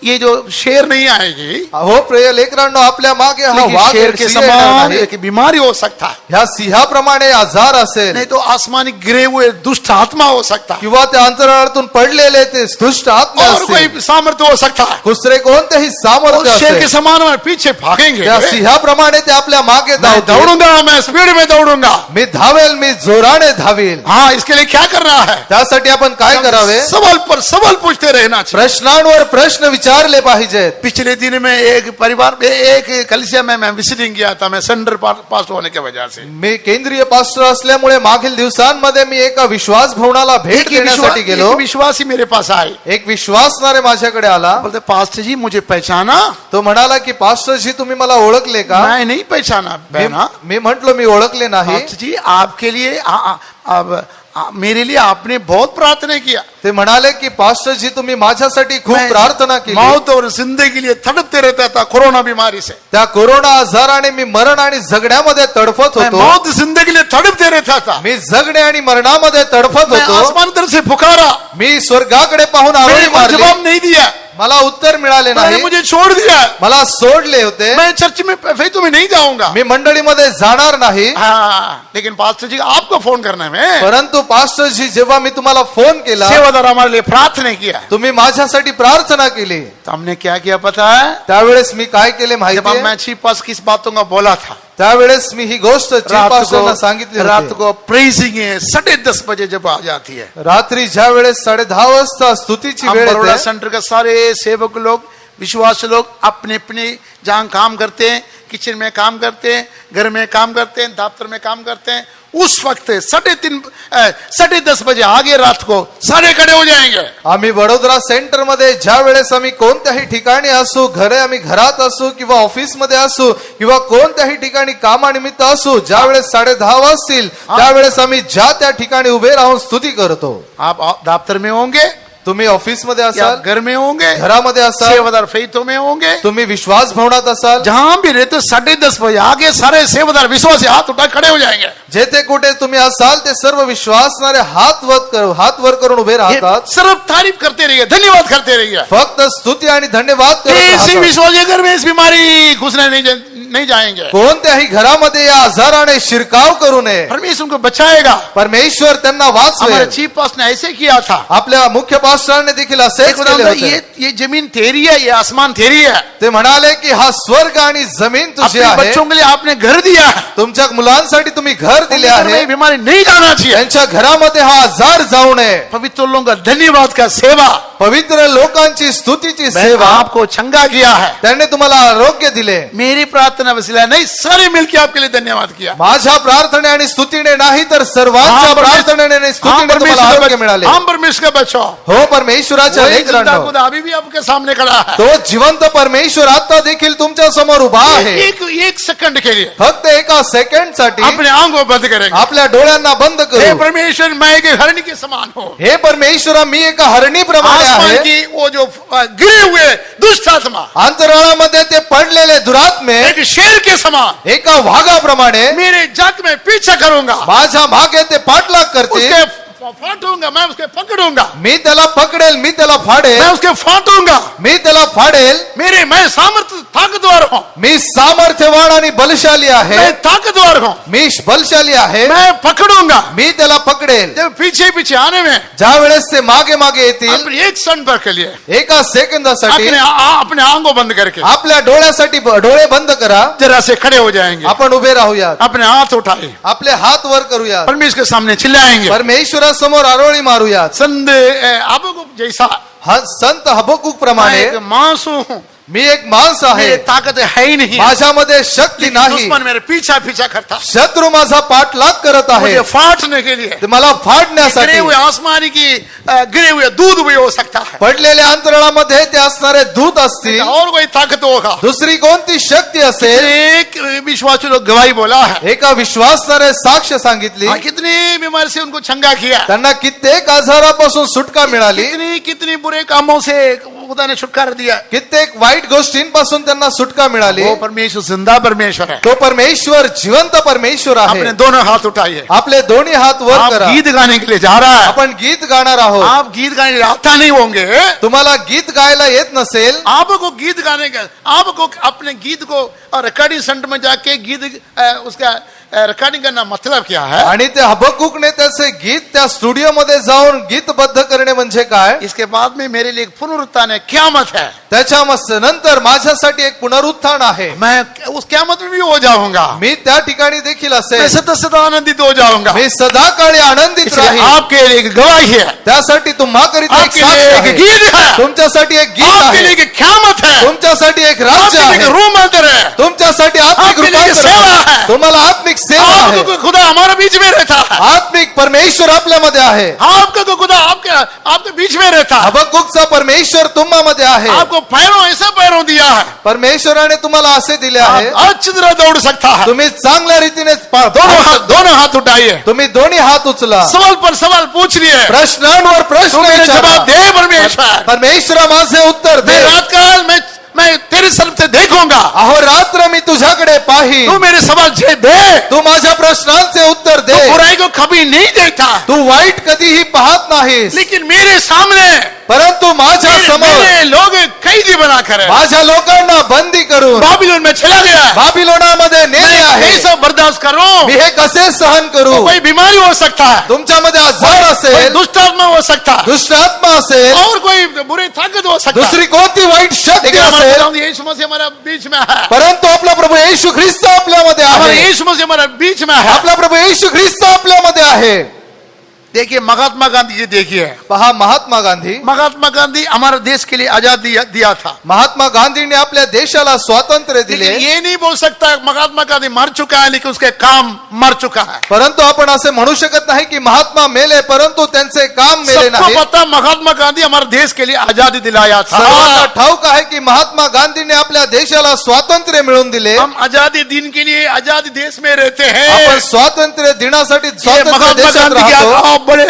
[SPEAKER 1] ये जो शेर नहीं आएगी,
[SPEAKER 2] हो प्रिय लेकरांनो, आपल्या मागे हा
[SPEAKER 1] लेकिन
[SPEAKER 2] वाघ
[SPEAKER 1] शेर के
[SPEAKER 2] सिंह येणार
[SPEAKER 1] समान
[SPEAKER 2] नाही.
[SPEAKER 1] एक बीमारी हो सकता है.
[SPEAKER 2] ह्या सिंहाप्रमाणे आजार असेल,
[SPEAKER 1] नहीं तो आसमानी गिरे हुए दुष्ट आत्मा हो सकता है,
[SPEAKER 2] किंवा त्या अंतराळातून पडलेले ते दुष्ट आत्मा
[SPEAKER 1] और
[SPEAKER 2] असतील,
[SPEAKER 1] कोई सामर्थ्य हो सकता है.
[SPEAKER 2] दुसरे कोणतेही
[SPEAKER 1] और
[SPEAKER 2] सामर्थ्य
[SPEAKER 1] शेर के
[SPEAKER 2] असेल.
[SPEAKER 1] समान हमारे पीछे भागेंगे.
[SPEAKER 2] त्या सिंहाप्रमाणे ते आपल्या मागे
[SPEAKER 1] मैं
[SPEAKER 2] धावतील.
[SPEAKER 1] दौड़ूंगा, मैं स्पीड में दौड़ूंगा.
[SPEAKER 2] मी धावेल, मी जोराने धावेल.
[SPEAKER 1] हाँ, इसके लिए क्या करना है?
[SPEAKER 2] त्यासाठी आपण काय करावे?
[SPEAKER 1] सवाल पर सवाल पूछते रहना चाहिए.
[SPEAKER 2] प्रश्नांवर प्रश्न विचारले पाहिजेत.
[SPEAKER 1] पिछले दिन में एक परिवार में एक कलिसिया में मैं विजिटिंग किया था, मैं सेंटर पास होने की वजह से.
[SPEAKER 2] मी केंद्रीय पास्टर असल्यामुळे मागील दिवसांमध्ये मी एका विश्वास भवनाला भेट देण्यासाठी गेलो.
[SPEAKER 1] एक विश्वासी मेरे पास आए,
[SPEAKER 2] एक विश्वासणारे माझ्याकडे आला.
[SPEAKER 1] बोलते पास्टर जी मुझे पहचाना?
[SPEAKER 2] तो म्हणाला की पास्टरजी तुम्ही मला ओळखले का?
[SPEAKER 1] मैं नहीं पहचाना बहना.
[SPEAKER 2] मी म्हंटलो मी ओळखले नाही.
[SPEAKER 1] पास्टर जी आपके लिए मेरे लिए आपने बहुत प्रार्थना किया.
[SPEAKER 2] ते म्हणाले की पास्टरजी तुम्ही माझ्यासाठी खूप
[SPEAKER 1] मैं
[SPEAKER 2] प्रार्थना केली.
[SPEAKER 1] मौत और जिंदगी के लिए तड़पते रहता था कोरोना बीमारी से.
[SPEAKER 2] त्या कोरोना आजाराने मी मरण आणि जगण्यामध्ये तडफत
[SPEAKER 1] मैं
[SPEAKER 2] होतो.
[SPEAKER 1] मौत जिंदगी के लिए तड़पते रहता था.
[SPEAKER 2] मी जगणे आणि मरणामध्ये तडफत
[SPEAKER 1] मैं
[SPEAKER 2] होतो.
[SPEAKER 1] आसमान तरफ से पुकारा,
[SPEAKER 2] मी स्वर्गाकडे पाहून आरोळी
[SPEAKER 1] मैंने कोई
[SPEAKER 2] मारली.
[SPEAKER 1] जवाब नहीं दिया.
[SPEAKER 2] मला उत्तर मिळाले
[SPEAKER 1] मैंने
[SPEAKER 2] नाही.
[SPEAKER 1] मुझे छोड़ दिया.
[SPEAKER 2] मला सोडले होते.
[SPEAKER 1] मैं चर्च में फिर में नहीं जाऊंगा.
[SPEAKER 2] मी मंडळीमध्ये जाणार नाही.
[SPEAKER 1] हाँ, लेकिन पास्टर जी आपको फोन करने में
[SPEAKER 2] परंतु पास्टरजी जेव्हा मी तुम्हाला फोन केला,
[SPEAKER 1] सेवादार हमारे लिए प्रार्थना किया.
[SPEAKER 2] तुम्ही माझ्यासाठी प्रार्थना केली.
[SPEAKER 1] तो हमने क्या किया पता है?
[SPEAKER 2] त्यावेळेस मी काय केले
[SPEAKER 1] जब
[SPEAKER 2] माहिती
[SPEAKER 1] मैं 6 किस बातों का बोला था,
[SPEAKER 2] त्यावेळेस मी ही गोष्ट
[SPEAKER 1] रात
[SPEAKER 2] पास्टरांना सांगितली
[SPEAKER 1] को रात
[SPEAKER 2] होती.
[SPEAKER 1] को प्रेजिंग है 10:30 बजे जब आ जाती है,
[SPEAKER 2] रात्री ज्या वेळेस 10:30 वाजता स्तुतीची
[SPEAKER 1] हम
[SPEAKER 2] वेळ
[SPEAKER 1] बड़ौदा
[SPEAKER 2] येते,
[SPEAKER 1] सेंटर के सारे सेवक लोग, विश्वास लोग अपने अपने जहाँ काम करते हैं, किचन में काम करते हैं, घर में काम करते हैं, दफ्तर में काम करते हैं, उस वक्त 10:30 बजे आगे रात को सारे खड़े हो जाएंगे.
[SPEAKER 2] आम्ही वडोदरा सेंटर मध्ये ज्या वेळेस आम्ही कोणत्याही ठिकाणी असू, घरे आम्ही घरात असू किंवा ऑफिस मध्ये असू किंवा कोणत्याही ठिकाणी कामानिमित्त असू, ज्या वेळेस 10:30 वाजतील त्यावेळेस आम्ही ज्या त्या ठिकाणी उभे राहून स्तुती करतो.
[SPEAKER 1] आप दफ्तर में होंगे,
[SPEAKER 2] तुम्ही ऑफिस मध्ये
[SPEAKER 1] या
[SPEAKER 2] असाल,
[SPEAKER 1] घर में होंगे,
[SPEAKER 2] घरामध्ये असाल,
[SPEAKER 1] सेवादार फेथों में होंगे,
[SPEAKER 2] तुम्ही विश्वास भवनात असाल,
[SPEAKER 1] जहां भी रहते 10:30 बजे आगे सारे सेवादार विश्वासी हाथ उठा खड़े हो जाएंगे.
[SPEAKER 2] जेथे कुठे तुम्ही असाल ते सर्व विश्वासणारे हात वर करून उभे
[SPEAKER 1] ये
[SPEAKER 2] राहतात.
[SPEAKER 1] सिर्फ तारीफ करते रहिए, धन्यवाद करते रहिए.
[SPEAKER 2] फक्त स्तुती आणि धन्यवाद करत
[SPEAKER 1] किसी
[SPEAKER 2] राहतात.
[SPEAKER 1] विश्वासी घर में इस बीमारी घुसने नहीं जाएंगे.
[SPEAKER 2] कोणत्याही घरामध्ये या आजाराने शिरकाव करू नये.
[SPEAKER 1] परमेश्वर उनको बचाएगा.
[SPEAKER 2] परमेश्वर त्यांना
[SPEAKER 1] हमारे
[SPEAKER 2] वाचवेल.
[SPEAKER 1] चीफ पास्ट ने ऐसे किया था.
[SPEAKER 2] आपल्या मुख्य पास्टरांनी देखील असेच
[SPEAKER 1] एक
[SPEAKER 2] केले
[SPEAKER 1] उदाहरण,
[SPEAKER 2] होते.
[SPEAKER 1] ये जमीन तेरी है, ये आसमान तेरी है.
[SPEAKER 2] ते म्हणाले की हा स्वर्ग आणि जमीन तुझी
[SPEAKER 1] अपने
[SPEAKER 2] आहे.
[SPEAKER 1] बच्चों के लिए आपने घर दिया है.
[SPEAKER 2] तुमच्या मुलांसाठी तुम्ही घर दिले
[SPEAKER 1] उनके घर में
[SPEAKER 2] आहे.
[SPEAKER 1] ये बीमारी नहीं जाना चाहिए.
[SPEAKER 2] त्यांच्या घरामध्ये हा आजार जाऊ नये.
[SPEAKER 1] पवित्र लोगों का धन्यवाद का सेवा,
[SPEAKER 2] पवित्र लोकांची स्तुतीची
[SPEAKER 1] मैंने
[SPEAKER 2] सेवा,
[SPEAKER 1] आपको चंगा किया है.
[SPEAKER 2] त्यांनी तुम्हाला आरोग्य दिले.
[SPEAKER 1] मेरी प्रार्थना वसीला नहीं, सारे मिलकर आपके लिए धन्यवाद किया.
[SPEAKER 2] माझ्या प्रार्थने आणि स्तुतीने नाही तर सर्वांच्या प्रार्थनेने आणि स्तुतीने तुम्हाला आरोग्य मिळाले.
[SPEAKER 1] हम परमेश्वर का बच्चा,
[SPEAKER 2] हो परमेश्वराच्या
[SPEAKER 1] वही जिंदा
[SPEAKER 2] लेकरांनो,
[SPEAKER 1] खुदा अभी भी आपके सामने खड़ा है.
[SPEAKER 2] तो जिवंत परमेश्वर आता देखील तुमच्या समोर उभा आहे.
[SPEAKER 1] एक सेकंड के लिए
[SPEAKER 2] फक्त एका सेकंड साठी
[SPEAKER 1] अपने आंखों बंद करेंगे.
[SPEAKER 2] आपल्या डोळ्यांना बंद
[SPEAKER 1] हे
[SPEAKER 2] करू.
[SPEAKER 1] परमेश्वर, मैं एक हरिणी के समान हूँ.
[SPEAKER 2] हे परमेश्वरा, मी एका हरणीप्रमाणे
[SPEAKER 1] आसमान
[SPEAKER 2] आहे.
[SPEAKER 1] की वो जो गिरे हुए दुष्ट आत्मा
[SPEAKER 2] अंतराळामध्ये ते पडलेले दुरात्मे
[SPEAKER 1] एक शेर के समान
[SPEAKER 2] एका वाघाप्रमाणे
[SPEAKER 1] मेरे जग में पीछा करूंगा.
[SPEAKER 2] माझ्या मागे ते पाठलाग करते.
[SPEAKER 1] उसके फाटूंगा, मैं उसके पकड़ूंगा,
[SPEAKER 2] मी त्याला पकडेल, मी त्याला फाडेल,
[SPEAKER 1] मैं उसके फाटूंगा.
[SPEAKER 2] मी त्याला फाडेल.
[SPEAKER 1] मैं सामर्थ्य ताकतवर हूँ.
[SPEAKER 2] मी सामर्थ्यवान आणि बलशाली आहे.
[SPEAKER 1] मैं ताकतवर हूँ.
[SPEAKER 2] मी बलशाली आहे.
[SPEAKER 1] मैं पकड़ूंगा.
[SPEAKER 2] मी त्याला पकडेल.
[SPEAKER 1] जब पीछे पीछे आने में
[SPEAKER 2] ज्या वेळेस ते मागे मागे येतील,
[SPEAKER 1] अपने एक क्षण पर के लिए
[SPEAKER 2] एका सेकंदासाठी
[SPEAKER 1] अपने आंखों बंद करके
[SPEAKER 2] आपल्या डोळ्यासाठी डोळे बंद करा.
[SPEAKER 1] जरा से खड़े हो जाएंगे.
[SPEAKER 2] आपण उभे राहूयात.
[SPEAKER 1] अपने हाथ उठाए,
[SPEAKER 2] आपले हात वर करूयात.
[SPEAKER 1] परमेश्वर के सामने चिल्लाएंगे.
[SPEAKER 2] परमेश्वरासमोर आरोळी मारूयात.
[SPEAKER 1] संत अबूब जैसा
[SPEAKER 2] संत हबक्कूक
[SPEAKER 1] मैं
[SPEAKER 2] प्रमाणे
[SPEAKER 1] एक मांसू हूँ,
[SPEAKER 2] मी एक माणूस आहे.
[SPEAKER 1] मेरी ताकत है ही नहीं.
[SPEAKER 2] माझ्यामध्ये शक्ती
[SPEAKER 1] लेकिन
[SPEAKER 2] नाही.
[SPEAKER 1] दुश्मन मेरे पीछा पीछा करता,
[SPEAKER 2] शत्रू माझा पाठलाग करत आहे.
[SPEAKER 1] मुझे फाटने के लिए.
[SPEAKER 2] ते मला
[SPEAKER 1] गिरे
[SPEAKER 2] फाडण्यासाठी.
[SPEAKER 1] हुए आसमानी की गिरे हुए दूध भी हो सकता है.
[SPEAKER 2] पडलेल्या अंतराळामध्ये ते असणारे दूत असतील.
[SPEAKER 1] और कोई ताकत होगा.
[SPEAKER 2] दुसरी कोणती शक्ती असेल.
[SPEAKER 1] एक विश्वासी लोग गवाही बोला है.
[SPEAKER 2] एका विश्वासणारे साक्ष सांगितली.
[SPEAKER 1] कितनी बीमारी से उनको चंगा किया,
[SPEAKER 2] त्यांना कित्येक आजारापासून सुटका मिळाली.
[SPEAKER 1] कितनी कितनी बुरे कामों से खुदा ने छुटकारा दिया.
[SPEAKER 2] कित्येक वाईट गोष्टींपासून त्यांना सुटका मिळाली.
[SPEAKER 1] वो परमेश्वर जिंदा परमेश्वर है.
[SPEAKER 2] तो परमेश्वर जिवंत परमेश्वर आहे.
[SPEAKER 1] अपने दोनों हाथ उठाइए.
[SPEAKER 2] आपले दोन्ही हात वर
[SPEAKER 1] आप
[SPEAKER 2] करा.
[SPEAKER 1] गीत गाने के लिए जा रहा है.
[SPEAKER 2] आपण गीत गाणार आहोत.
[SPEAKER 1] आप गीत गाने के लिए आता नहीं होंगे.
[SPEAKER 2] तुम्हाला गीत गायला येत नसेल.
[SPEAKER 1] आपको गीत गाने का, आपको अपने गीत को रिकॉर्डिंग सेंटर में जाके गीत उसका रिकॉर्डिंग करना मतलब क्या है.
[SPEAKER 2] आणि ते हबक्कूकने त्याचे गीत त्या स्टुडिओ मध्ये जाऊन गीतबद्ध करणे म्हणजे काय.
[SPEAKER 1] इसके बाद में मेरे लिए एक पुनरुत्थान है, क़यामत है.
[SPEAKER 2] त्याच्या नंतर माझ्यासाठी एक पुनरुत्थान आहे.
[SPEAKER 1] मैं उस क़यामत में भी हो जाऊंगा.
[SPEAKER 2] मी त्या ठिकाणी देखील
[SPEAKER 1] मैं
[SPEAKER 2] असेल.
[SPEAKER 1] सदा सदा आनंदित हो जाऊंगा.
[SPEAKER 2] मी सदा काळी आनंदित
[SPEAKER 1] इसलिए
[SPEAKER 2] राहील.
[SPEAKER 1] आपके लिए एक गवाही है,
[SPEAKER 2] त्यासाठी तुम्हाकरिता एक
[SPEAKER 1] आपके
[SPEAKER 2] साक्ष
[SPEAKER 1] लिए
[SPEAKER 2] आहे.
[SPEAKER 1] एक गीत है,
[SPEAKER 2] तुमच्यासाठी एक गीत
[SPEAKER 1] आपके लिए
[SPEAKER 2] आहे.
[SPEAKER 1] एक क़यामत है,
[SPEAKER 2] तुमच्यासाठी एक राज्य
[SPEAKER 1] आपके लिए
[SPEAKER 2] आहे.
[SPEAKER 1] एक रूह मंदिर है,
[SPEAKER 2] तुमच्यासाठी आत्मिक
[SPEAKER 1] आपके लिए एक
[SPEAKER 2] रूपांतर
[SPEAKER 1] सेवा
[SPEAKER 2] आहे.
[SPEAKER 1] है.
[SPEAKER 2] तुम्हाला आत्मिक सेवा आहे.
[SPEAKER 1] आपको खुदा हमारे बीच में रहता है.
[SPEAKER 2] आत्मिक परमेश्वर आपल्यामध्ये आहे.
[SPEAKER 1] आपका खुदा आपके बीच में रहता है.
[SPEAKER 2] हबक्कूकचा परमेश्वर तुम्हामध्ये आहे.
[SPEAKER 1] आपको पैरों ऐसा पैरों दिया है,
[SPEAKER 2] परमेश्वराने तुम्हाला असे दिले आहे.
[SPEAKER 1] आप अच्छी तरह दौड़ सकता है.
[SPEAKER 2] तुम्ही चांगल्या रीतीने
[SPEAKER 1] दोनों हाथ उठाइए.
[SPEAKER 2] तुम्ही दोन्ही हात उचला.
[SPEAKER 1] सवाल पर सवाल पूछ लिए,
[SPEAKER 2] प्रश्नांवर प्रश्न
[SPEAKER 1] मेरे
[SPEAKER 2] विचारा.
[SPEAKER 1] जवाब दे परमेश्वर.
[SPEAKER 2] परमेश्वरा माझे उत्तर दे.
[SPEAKER 1] मैं रात काल मैं तेरे तरफ से देखूंगा.
[SPEAKER 2] अहो रात्र मी तुझ्याकडे पाही.
[SPEAKER 1] तू मेरे सवाल जे दे.
[SPEAKER 2] तू माझ्या प्रश्नांचे उत्तर
[SPEAKER 1] तू
[SPEAKER 2] दे.
[SPEAKER 1] बुराई को कभी नहीं देखता,
[SPEAKER 2] तू वाईट कधीही पाहत नाहीस.
[SPEAKER 1] लेकिन मेरे सामने
[SPEAKER 2] परंतु माझ्या समोर
[SPEAKER 5] मेरे लोग कैदी बनाकर
[SPEAKER 2] माझ्या लोकांना बंदी करून
[SPEAKER 5] बाबिलोन में चला गया।
[SPEAKER 2] बाबिलोनामध्ये नेले आहे।
[SPEAKER 5] कैसे बर्दाश्त करूं?
[SPEAKER 2] मी हे कसे सहन करू?
[SPEAKER 5] कोई बीमारी हो सकता है,
[SPEAKER 2] तुमच्यामध्ये आजार
[SPEAKER 5] कोई
[SPEAKER 2] असेल,
[SPEAKER 5] दुष्ट आत्मा हो सकता है,
[SPEAKER 2] दुष्ट आत्मा असेल,
[SPEAKER 5] और कोई बुरी ताकत हो सकता है।
[SPEAKER 2] दुसरी कोणती वाईट शक्ती
[SPEAKER 5] लेकिन हमारा
[SPEAKER 2] असेल,
[SPEAKER 5] खुदावंद यीशु मसीह हमारे बीच में है।
[SPEAKER 2] परंतु आपला प्रभू येशू ख्रिस्त आपल्यामध्ये
[SPEAKER 5] हमारा
[SPEAKER 2] आहे।
[SPEAKER 5] यीशु मसीह हमारे बीच में है।
[SPEAKER 2] आपला प्रभू येशू ख्रिस्त आपल्यामध्ये आहे।
[SPEAKER 5] देखिए महात्मा गांधी जी, देखिए
[SPEAKER 2] पहा, महात्मा गांधी
[SPEAKER 5] हमारे देश के लिए आजादी दिया था।
[SPEAKER 2] महात्मा गांधीने आपल्या देशाला स्वातंत्र्य दिले।
[SPEAKER 5] लेकिन ये नहीं बोल सकता महात्मा गांधी मर चुका है, लेकिन उसके काम मर चुका है।
[SPEAKER 2] परंतु आपण असे म्हणू शकत नाही की महात्मा मेले परंतु त्यांचे काम मेले
[SPEAKER 5] सबको
[SPEAKER 2] नाही।
[SPEAKER 5] पता महात्मा गांधी हमारे देश के लिए आजादी दिलाया
[SPEAKER 2] सर्वांना
[SPEAKER 5] था।
[SPEAKER 2] ठाऊक आहे की महात्मा गांधीने आपल्या देशाला स्वातंत्र्य मिळवून दिले।
[SPEAKER 5] हम आजादी दिन के लिए आजादी देश में रहते
[SPEAKER 2] आपण
[SPEAKER 5] हैं।
[SPEAKER 2] स्वातंत्र्य दिनासाठी
[SPEAKER 5] ये
[SPEAKER 2] स्वातंत्र्य
[SPEAKER 5] महात्मा
[SPEAKER 2] देशात
[SPEAKER 5] गांधी
[SPEAKER 2] राहतो।
[SPEAKER 5] का बड़े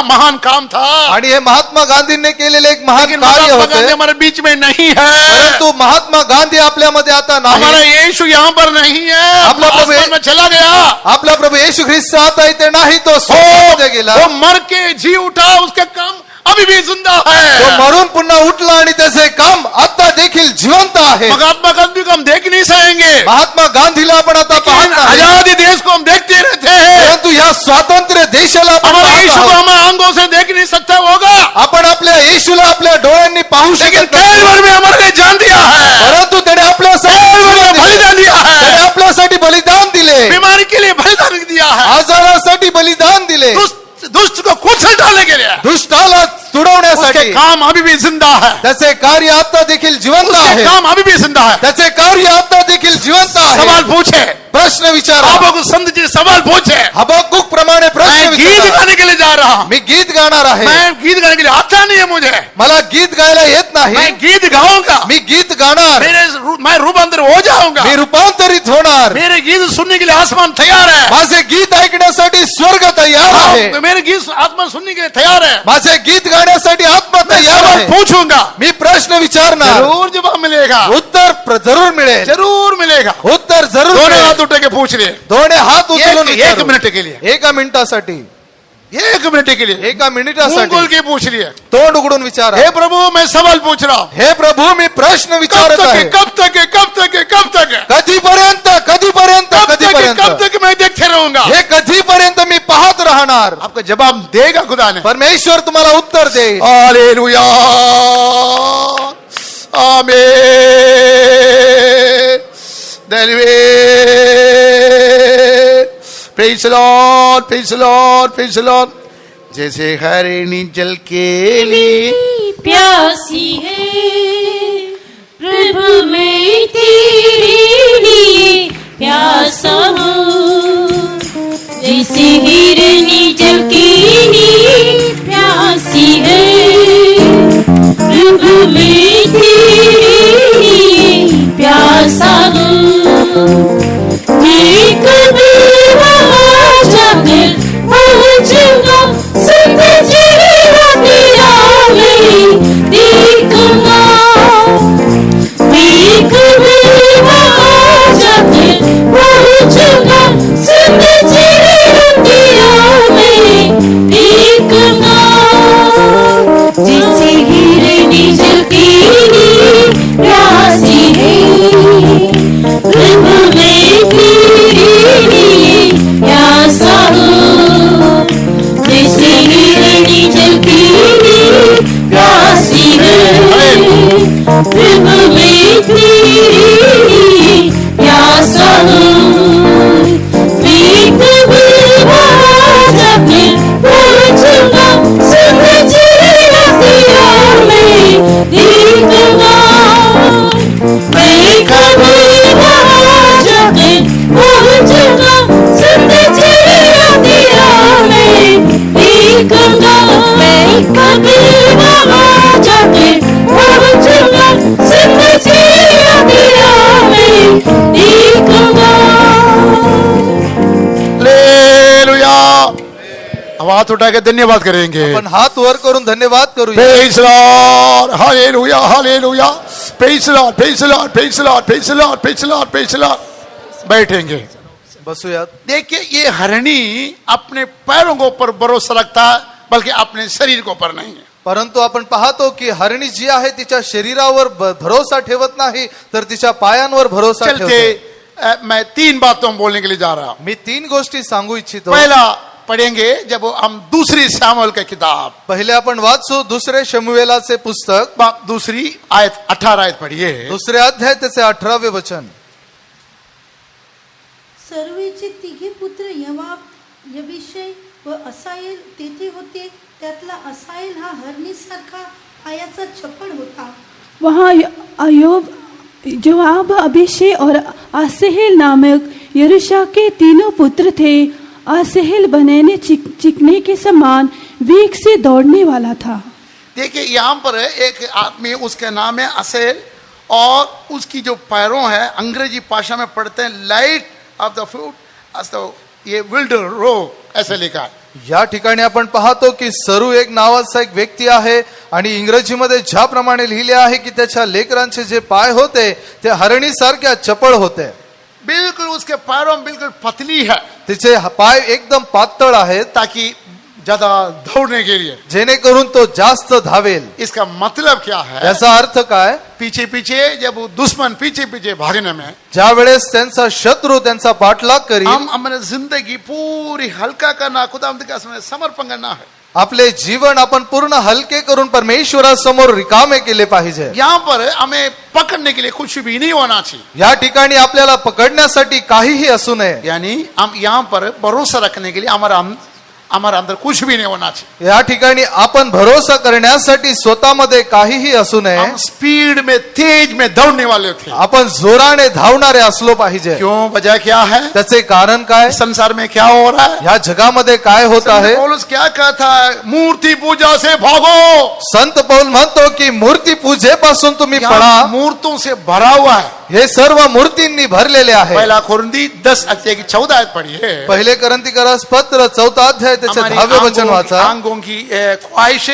[SPEAKER 5] महान काम था।
[SPEAKER 2] आणि हे महात्मा गांधींने केलेले एक महान
[SPEAKER 5] लेकिन
[SPEAKER 2] कार्य
[SPEAKER 5] महात्मा
[SPEAKER 2] होते।
[SPEAKER 5] गांधी हमारे बीच में नहीं है।
[SPEAKER 2] परंतु महात्मा गांधी आपल्यामध्ये आता
[SPEAKER 5] हमारा
[SPEAKER 2] नाही।
[SPEAKER 5] यीशु यहाँ पर नहीं है,
[SPEAKER 2] अपना
[SPEAKER 5] वो
[SPEAKER 2] प्रभु-
[SPEAKER 5] आसमान में चला गया।
[SPEAKER 2] आपला प्रभू येशू ख्रिस्त आता इथे नाही, तो स्वर्गामध्ये गेला।
[SPEAKER 5] वो मर के जी उठा, उसका काम अभी भी जिंदा
[SPEAKER 2] तो
[SPEAKER 5] है।
[SPEAKER 2] मरून पुन्हा उठला आणि त्याचे काम आता देखील जिवंत आहे।
[SPEAKER 5] महात्मा गांधी को हम देख नहीं सकेंगे,
[SPEAKER 2] महात्मा गांधीला आपण आता पाहत
[SPEAKER 5] लेकिन
[SPEAKER 2] नाही,
[SPEAKER 5] आजादी देश को हम देखते रहते हैं।
[SPEAKER 2] परंतु या स्वातंत्र्य देशाला आपण
[SPEAKER 5] हमारे
[SPEAKER 2] पाहत
[SPEAKER 5] यीशु को
[SPEAKER 2] आहोत।
[SPEAKER 5] हमारे आंखों से देख नहीं सकता होगा,
[SPEAKER 2] आपण आपल्या येशूला आपल्या डोळ्यांनी पाहू
[SPEAKER 5] लेकिन
[SPEAKER 2] शकत नाही,
[SPEAKER 5] कैलवरी में हमारे लिए जान दिया है।
[SPEAKER 2] परंतु त्याने आपल्यासाठी
[SPEAKER 5] कैलवरी में
[SPEAKER 2] जीवन दिले।
[SPEAKER 5] बलिदान दिया
[SPEAKER 2] त्याने
[SPEAKER 5] है,
[SPEAKER 2] आपल्यासाठी बलिदान दिले,
[SPEAKER 5] बीमारी के लिए बलिदान दिया है,
[SPEAKER 2] आजारासाठी बलिदान दिले,
[SPEAKER 5] दुष्ट को कुचल डालने के लिए।
[SPEAKER 2] दुष्टाला
[SPEAKER 5] उसके
[SPEAKER 2] तुडवण्यासाठी।
[SPEAKER 5] काम अभी भी जिंदा है,
[SPEAKER 2] त्याचे कार्य आता देखील जिवंत
[SPEAKER 5] उसके
[SPEAKER 2] आहे।
[SPEAKER 5] काम अभी भी जिंदा है।
[SPEAKER 2] त्याचे कार्य आता देखील जिवंत
[SPEAKER 5] सवाल
[SPEAKER 2] आहे।
[SPEAKER 5] पूछे,
[SPEAKER 2] प्रश्न विचारा,
[SPEAKER 5] आप संत जी सवाल पूछे।
[SPEAKER 2] हबक्कुक प्रमाणे प्रश्न
[SPEAKER 5] मैं गीत
[SPEAKER 2] विचारा।
[SPEAKER 5] गाने के लिए जा रहा हूँ,
[SPEAKER 2] मी गीत गाणार आहे,
[SPEAKER 5] मैं गीत गाने के लिए आता नहीं है मुझे,
[SPEAKER 2] मला गीत गायला येत नाही,
[SPEAKER 5] मैं गीत गाऊंगा,
[SPEAKER 2] मी गीत गाणार,
[SPEAKER 5] मैं रूपांतर हो जाऊंगा,
[SPEAKER 2] मी रूपांतरित होणार,
[SPEAKER 5] मेरे गीत सुनने के लिए आसमान तैयार है।
[SPEAKER 2] माझे गीत ऐकण्यासाठी स्वर्ग तयार आहे,
[SPEAKER 5] मेरे गीत आत्मा सुनने के लिए तैयार है।
[SPEAKER 2] माझे गीत गाण्यासाठी आत्मा
[SPEAKER 5] मैं
[SPEAKER 2] तयार
[SPEAKER 5] सवाल
[SPEAKER 2] आहे।
[SPEAKER 5] पूछूंगा,
[SPEAKER 2] मी प्रश्न विचारणार,
[SPEAKER 5] जरूर जवाब मिलेगा,
[SPEAKER 2] उत्तर जरूर मिळेल,
[SPEAKER 5] जरूर मिलेगा।
[SPEAKER 2] उत्तर जरूर
[SPEAKER 5] दोनों
[SPEAKER 2] मिळेल।
[SPEAKER 5] हाथ उठा के पूछ लिए,
[SPEAKER 2] दोन्ही हात उचलून
[SPEAKER 5] एक
[SPEAKER 2] विचारू.
[SPEAKER 5] मिनट के लिए,
[SPEAKER 2] एका मिनिटासाठी,
[SPEAKER 5] एक मिनट के लिए
[SPEAKER 2] एका
[SPEAKER 5] मुंह
[SPEAKER 2] मिनिटासाठी
[SPEAKER 5] खोल के पूछ लिए,
[SPEAKER 2] तोंड उघडून विचारा,
[SPEAKER 5] हे प्रभु मैं सवाल पूछ रहा हूँ,
[SPEAKER 2] हे प्रभू मी प्रश्न
[SPEAKER 5] कब
[SPEAKER 2] विचारत
[SPEAKER 5] तक है,
[SPEAKER 2] आहे,
[SPEAKER 5] कब तक है, कब तक है, कब तक है,
[SPEAKER 2] कधीपर्यंत कधीपर्यंत
[SPEAKER 5] कब तक है,
[SPEAKER 2] कधीपर्यंत
[SPEAKER 5] कब तक मैं देखते रहूंगा।
[SPEAKER 2] हे कधीपर्यंत मी पाहत राहणार।
[SPEAKER 5] आपका जवाब देगा खुदा ने।
[SPEAKER 2] परमेश्वर तुम्हाला उत्तर देईल।
[SPEAKER 5] Hallelujah, amen, praise the Lord, praise the Lord, praise the Lord. जैसे हरिणी जल के लिए
[SPEAKER 4] प्यासी है प्रभु मैं तेरे लिए प्यासा हूँ, जैसे हिरनी जल के लिए प्यासी है प्रभु मैं तेरे लिए प्यासा हूँ। मैं कभी वहाँ जाकर पहुँचूंगा, सत्य चेहरा तेरा मैं देखूंगा। मैं कभी वहाँ जाकर पहुँचूंगा, सत्य चेहरा तेरा मैं देखूंगा। जिसे हिरनी जल के लिए प्यासी है प्रभु मैं तेरे लिए प्यासा हूँ, जैसे हिरनी जल के लिए प्यासी है प्रभु मैं तेरे लिए प्यासा हूँ। मैं कभी वहाँ जाकर पहुँचूंगा, सत्य चेहरा तेरा मैं देखूंगा। मैं कभी वहाँ जाकर पहुँचूंगा, सत्य चेहरा तेरा मैं देखूंगा। मैं कभी वहाँ जाकर पहुँचूंगा, सत्य चेहरा तेरा मैं देखूंगा।
[SPEAKER 5] हालेलुया। हाथ उठा के धन्यवाद करेंगे।
[SPEAKER 2] आपण हात वर करून धन्यवाद करूया।
[SPEAKER 5] Praise the Lord, hallelujah, hallelujah, praise the Lord, praise the Lord, praise the Lord, praise the Lord, praise the Lord, praise the Lord. बैठेंगे।
[SPEAKER 2] बसूयात।
[SPEAKER 5] देखिए ये हरणी अपने पैरों के ऊपर भरोसा रखता है, बल्कि अपने शरीर के ऊपर नहीं है।
[SPEAKER 2] परंतु आपण पाहतो की हरणी जी आहे तिच्या शरीरावर भरोसा ठेवत नाही तर तिच्या पायांवर भरोसा
[SPEAKER 5] चलते
[SPEAKER 2] ठेवते.
[SPEAKER 5] मैं 3 बातों बोलने के लिए जा रहा हूं.
[SPEAKER 2] मी 3 गोष्टी सांगू इच्छितो.
[SPEAKER 5] पहला पढ़ेंगे जब हम दूसरी शमूएल की किताब
[SPEAKER 2] पहिले आपण वाचू दुसरे शमूएलाचे पुस्तक
[SPEAKER 5] दूसरी आयत 18 आयत पढ़िए.
[SPEAKER 2] दुसरे अध्याय त्याचे 18वे वचन.
[SPEAKER 3] सर्वेचे तिघे पुत्र यवाब, यबिशै व असायेल तेथे होते. त्यातला असायेल हा हरणीसारखा पायाचा चपळ होता.
[SPEAKER 4] वहाँ अयोब, जोआब, अभिषे और आसेहेल नामक यरूशा के तीनों पुत्र थे. आसेहेल बनैने चिकने के समान वेग से दौड़ने वाला था.
[SPEAKER 5] देखिए यहाँ पर एक आदमी, उसका नाम है असेल, और उसकी जो पैरों है अंग्रेजी भाषा में पढ़ते हैं लाइट ऑफ द फूट, ये विल्डर रो ऐसे लिखा है.
[SPEAKER 2] या ठिकाणी आपण पाहतो की सरू एक नावाचा एक व्यक्ती आहे आणि इंग्रजीमध्ये ज्याप्रमाणे लिहिले आहे की त्याच्या लेकरांचे जे पाय होते ते हरणीसारख्या चपळ होते.
[SPEAKER 5] बिल्कुल उसके पैरों में बिल्कुल पतली है,
[SPEAKER 2] तिचे पाय एकदम पातळ आहेत
[SPEAKER 5] ताकि ज्यादा दौड़ने के लिए.
[SPEAKER 2] जेणेकरून तो जास्त धावेल.
[SPEAKER 5] इसका मतलब क्या है?
[SPEAKER 2] याचा अर्थ काय?
[SPEAKER 5] पीछे पीछे जब वो दुश्मन पीछे पीछे भागने में,
[SPEAKER 2] ज्या वेळेस त्यांचा शत्रू त्यांचा पाठलाग करी,
[SPEAKER 5] हम हमारी जिंदगी पूरी हल्का करना, खुदावंद के सामने समर्पण करना है.
[SPEAKER 2] आपले जीवन आपण पूर्ण हलके करून परमेश्वरासमोर रिकामे केले पाहिजे.
[SPEAKER 5] यहाँ पर हमें पकड़ने के लिए कुछ भी नहीं होना चाहिए.
[SPEAKER 2] या ठिकाणी आपल्याला पकडण्यासाठी काहीही असू नये.
[SPEAKER 5] यानी हम यहाँ पर भरोसा रखने के लिए हमारा अंदर कुछ भी नहीं होना चाहिए.
[SPEAKER 2] या ठिकाणी आपण भरोसा करण्यासाठी स्वतःमध्ये काहीही असू नये.
[SPEAKER 5] हम स्पीड में, तेज में दौड़ने वाले थे.
[SPEAKER 2] आपण जोराने धावणारे असलो पाहिजे.
[SPEAKER 5] क्यों? वजह क्या है?
[SPEAKER 2] त्याचे कारण काय?
[SPEAKER 5] संसार में क्या हो रहा है?
[SPEAKER 2] या जगामध्ये काय होत आहे?
[SPEAKER 5] पौलुस क्या कहता है? मूर्ति पूजा से भागो.
[SPEAKER 2] संत पौल म्हणतो की मूर्ती पूजेपासून तुम्ही
[SPEAKER 5] यहाँ
[SPEAKER 2] पळा.
[SPEAKER 5] मूर्तों से भरा हुआ है.
[SPEAKER 2] हे सर्व मूर्तींनी भरलेले आहे.
[SPEAKER 5] पहला कुरिन्थी 10 अध्याय की 14 आयत पढ़िए.
[SPEAKER 2] पहिले करंथीकरास पत्र 4 अध्याय त्याचे 10वे वचन वाचा.
[SPEAKER 5] आंगों की ख्वाहिश,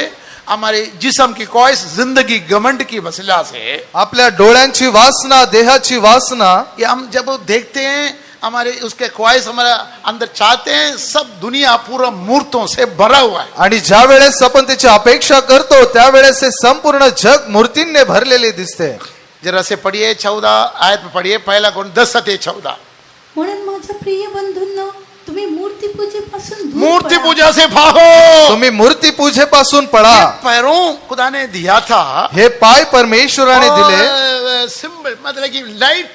[SPEAKER 5] हमारे जिस्म की ख्वाहिश, जिंदगी घमंड की वसीला से,
[SPEAKER 2] आपल्या डोळ्यांची वासना, देहाची वासना,
[SPEAKER 5] ये हम जब देखते हैं हमारे उसके ख्वाहिश हमारा अंदर चाहते हैं, सब दुनिया पूरा मूर्तों से भरा हुआ है.
[SPEAKER 2] आणि ज्या वेळेस आपण त्याची अपेक्षा करतो त्यावेळेस हे संपूर्ण जग मूर्तींनी भरलेले दिसते.
[SPEAKER 5] जरा से पढ़िए 14 आयत में पढ़िए. पहला कुरिन्थी 10 अध्याय 14.
[SPEAKER 3] म्हणून माझ्या प्रिय बंधूंनो, तुम्ही मूर्तीपूजेपासून दूर
[SPEAKER 5] मूर्ति
[SPEAKER 3] पळा.
[SPEAKER 5] पूजा से भागो.
[SPEAKER 2] तुम्ही मूर्ती पूजेपासून पळा.
[SPEAKER 5] पैरों खुदा ने दिया था,
[SPEAKER 2] हे पाय परमेश्वराने दिले.
[SPEAKER 5] सिंबल मतलब कि लाइट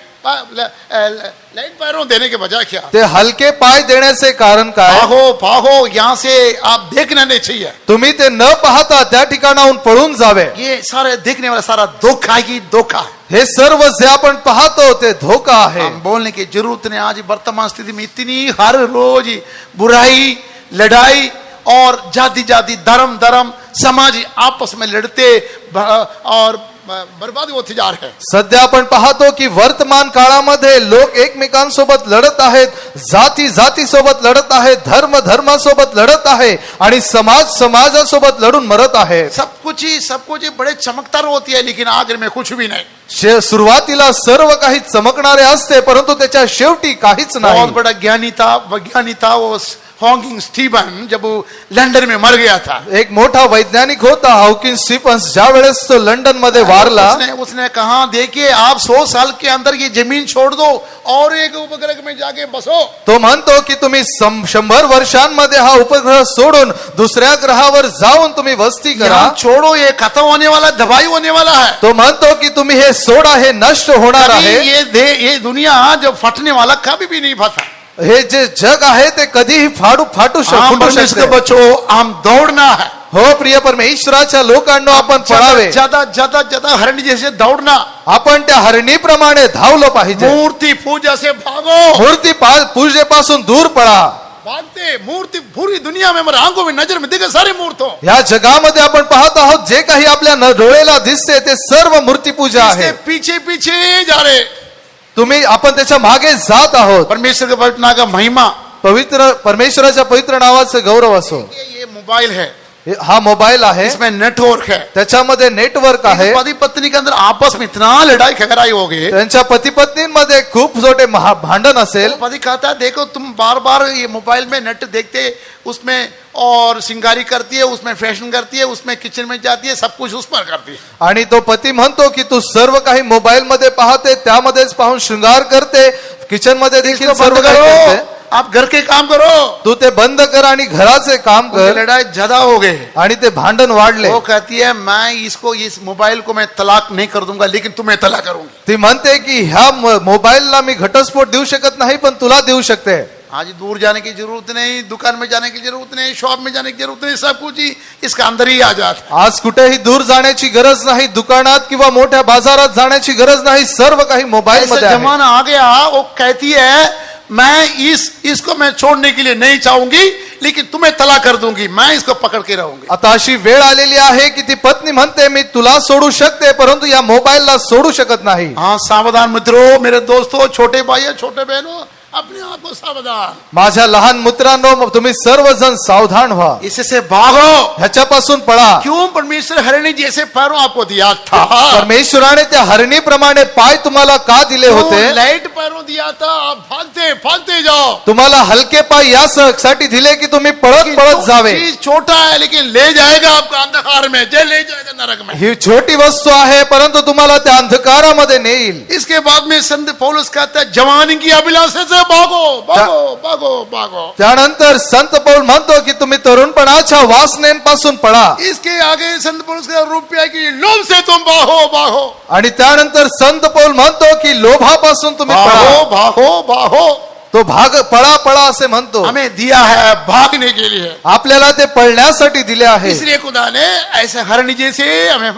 [SPEAKER 5] पैरों देने के बजाय क्या?
[SPEAKER 2] ते हलके पाय देण्याचे कारण काय?
[SPEAKER 5] भागो भागो, यहाँ से आप देखना नहीं चाहिए.
[SPEAKER 2] तुम्ही ते न पाहता त्या ठिकाणाहून पळून जावे.
[SPEAKER 5] ये सारे देखने वाला सारा धोखा ही धोखा.
[SPEAKER 2] हे सर्व जे आपण पाहतो ते धोका आहे.
[SPEAKER 5] हम बोलने की जरूरत नहीं. आज वर्तमान स्थिति में इतनी हर रोज बुराई, लड़ाई और जाति जाति, धर्म धर्म, समाज आपस में लड़ते और बर्बाद होते जा रहे हैं.
[SPEAKER 2] सध्या आपण पाहतो की वर्तमान काळामध्ये लोक एकमेकांसोबत लढत आहेत, जाती जातीसोबत लढत आहेत, धर्म धर्मासोबत लढत आहे आणि समाज समाजासोबत लढून मरत आहे.
[SPEAKER 5] सब कुछ ही बड़े चमकदार होती है, लेकिन आखिर में कुछ भी नहीं.
[SPEAKER 2] सुरुवातीला सर्व काही चमकणारे असते परंतु त्याच्या शेवटी काहीच नाही.
[SPEAKER 5] बहुत बड़ा ज्ञानी था, वैज्ञानिक था वो हॉकिंग स्टीफन, जब वो लंदन में मर गया था.
[SPEAKER 2] एक मोठा वैज्ञानिक होता हॉकिंग स्टीफन्स. ज्या वेळेस तो लंडन मध्ये वारला,
[SPEAKER 5] उसने कहा, देखिए आप 100 साल के अंदर ये जमीन छोड़ दो और एक उपग्रह में जाके बसो.
[SPEAKER 2] तो म्हणतो की तुम्ही 100 वर्षांमध्ये हा उपग्रह सोडून दुसऱ्या ग्रहावर जाऊन तुम्ही वस्ती करा.
[SPEAKER 5] यहाँ छोड़ो, ये खत्म होने वाला, दवाई होने वाला है.
[SPEAKER 2] तो म्हणतो की तुम्ही हे सोडा, हे नष्ट होणार आहे.
[SPEAKER 5] ये दुनिया जो फटने वाला कभी भी नहीं फटा.
[SPEAKER 2] हे जे जग आहे ते कधीही फाटू शकते.
[SPEAKER 5] बच्चो, हम दौड़ना है.
[SPEAKER 2] हो प्रिय परमेश्वराच्या लोकांनो, आपण पळावे.
[SPEAKER 5] ज्यादा हरणी जैसे दौड़ना.
[SPEAKER 2] आपण त्या हरणीप्रमाणे धावलो पाहिजे.
[SPEAKER 5] मूर्ति पूजा से भागो.
[SPEAKER 2] मूर्ती पूजेपासून दूर पळा.
[SPEAKER 5] भागते मूर्ति पूरी दुनिया में, हमारे आंखों में नजर में दिखे सारी मूर्तों.
[SPEAKER 2] या जगामध्ये आपण पाहत आहोत जे काही आपल्या डोळ्याला दिसते ते सर्व मूर्ती पूजा आहे.
[SPEAKER 5] पीछे पीछे जा रहे.
[SPEAKER 2] तुम्ही आपण त्याच्या मागे जात आहोत.
[SPEAKER 5] परमेश्वर के पवित्र नाम का महिमा,
[SPEAKER 2] पवित्र परमेश्वराच्या पवित्र नावाचे गौरव असो.
[SPEAKER 5] ये मोबाइल है.
[SPEAKER 2] हा मोबाईल आहे,
[SPEAKER 5] इसमें नेटवर्क है,
[SPEAKER 2] त्याच्यामध्ये नेटवर्क आहे.
[SPEAKER 5] पति पत्नी के अंदर आपस में इतना लड़ाई खगड़ाई हो गई,
[SPEAKER 2] त्यांच्या पती पत्नींमध्ये खूप छोटे भांडण असेल.
[SPEAKER 5] पति कहता है देखो तुम बार बार ये मोबाइल में नेट देखते, उसमें और सिंगारी करती है, उसमें फैशन करती है, उसमें किचन में जाती है, सब कुछ उस पर करती है.
[SPEAKER 2] आणि तो पती म्हणतो की तू सर्व काही मोबाईल मध्ये पाहते, त्यामध्येच पाहून शृंगार करते, किचन मध्ये देखील
[SPEAKER 5] इसको
[SPEAKER 2] सर्व
[SPEAKER 5] बंद
[SPEAKER 2] काही करते.
[SPEAKER 5] करो, आप घर के काम करो.
[SPEAKER 2] तू ते बंद कर आणि घराचे काम
[SPEAKER 5] उनकी
[SPEAKER 2] कर.
[SPEAKER 5] लड़ाई ज्यादा हो गए.
[SPEAKER 2] आणि ते भांडण वाढले.
[SPEAKER 5] वो कहती है मैं इसको इस मोबाइल को मैं तलाक नहीं कर दूंगा, लेकिन तुम्हें तलाक करूंगी.
[SPEAKER 2] ती म्हणते की ह्या मोबाईलला मी घटस्फोट देऊ शकत नाही, पण तुला देऊ शकते.
[SPEAKER 5] आज दूर जाने की जरूरत नहीं, दुकान में जाने की जरूरत नहीं, शॉप में जाने की जरूरत नहीं, सब कुछ ही इसका अंदर ही आ जाता है.
[SPEAKER 2] आज कुठेही दूर जाण्याची गरज नाही, दुकानात किंवा मोठ्या बाजारात जाण्याची गरज नाही, सर्व काही मोबाईल
[SPEAKER 5] ऐसा
[SPEAKER 2] मध्ये आहे.
[SPEAKER 5] जमाना आ गया, वो कहती है मैं इसको मैं छोड़ने के लिए नहीं चाहूंगी, लेकिन तुम्हें तलाक कर दूंगी, मैं इसको पकड़ के रहूंगी.
[SPEAKER 2] आता अशी वेळ आलेली आहे की ती पत्नी म्हणते मी तुला सोडू शकते, परंतु या मोबाईलला सोडू शकत नाही.
[SPEAKER 5] हाँ, सावधान मित्रों, मेरे दोस्तों, छोटे भाइयों, छोटे बहनों, अपने आप को सावधान.
[SPEAKER 2] माझ्या लहान मित्रांनो, तुम्ही सर्वजण सावधान व्हा,
[SPEAKER 5] इससे भागो.
[SPEAKER 2] ह्याच्यापासून पळा.
[SPEAKER 5] क्यों? परमेश्वर हरिणी जैसे पैरों आपको दिया था.
[SPEAKER 2] परमेश्वराने त्या हरणीप्रमाणे पाय तुम्हाला का दिले होते?
[SPEAKER 5] लाइट पैरों दिया था, आप भागते भागते जाओ.
[SPEAKER 2] तुम्हाला हलके पाय यासाठी दिले की तुम्ही पळत पळत जावे.
[SPEAKER 5] चीज छोटा है, लेकिन ले जाएगा आपको अंधकार में, जे ले जाएगा नरक में.
[SPEAKER 2] ही छोटी वस्तू आहे, परंतु तुम्हाला त्या अंधकारामध्ये नेईल.
[SPEAKER 5] इसके बाद में संत पौलुस कहता है जवानी की अभिलाषा से भागो भागो भागो भागो.
[SPEAKER 2] त्यानंतर संत पौल म्हणतो की तुम्ही तरुणपणाच्या वासनेपासून पळा.
[SPEAKER 5] इसके आगे संत पौलुस का रुपया की लोभ से तुम भागो भागो.
[SPEAKER 2] आणि त्यानंतर संत पौल म्हणतो की लोभापासून तुम्ही पळा.
[SPEAKER 5] भागो भागो भागो.
[SPEAKER 2] तो भाग पळा पळा असे म्हणतो.
[SPEAKER 5] हमें दिया है भागने के लिए,
[SPEAKER 2] आपल्याला ते पळण्यासाठी दिले आहे.
[SPEAKER 5] इसलिए खुदा ने ऐसे हरणी जैसे हमें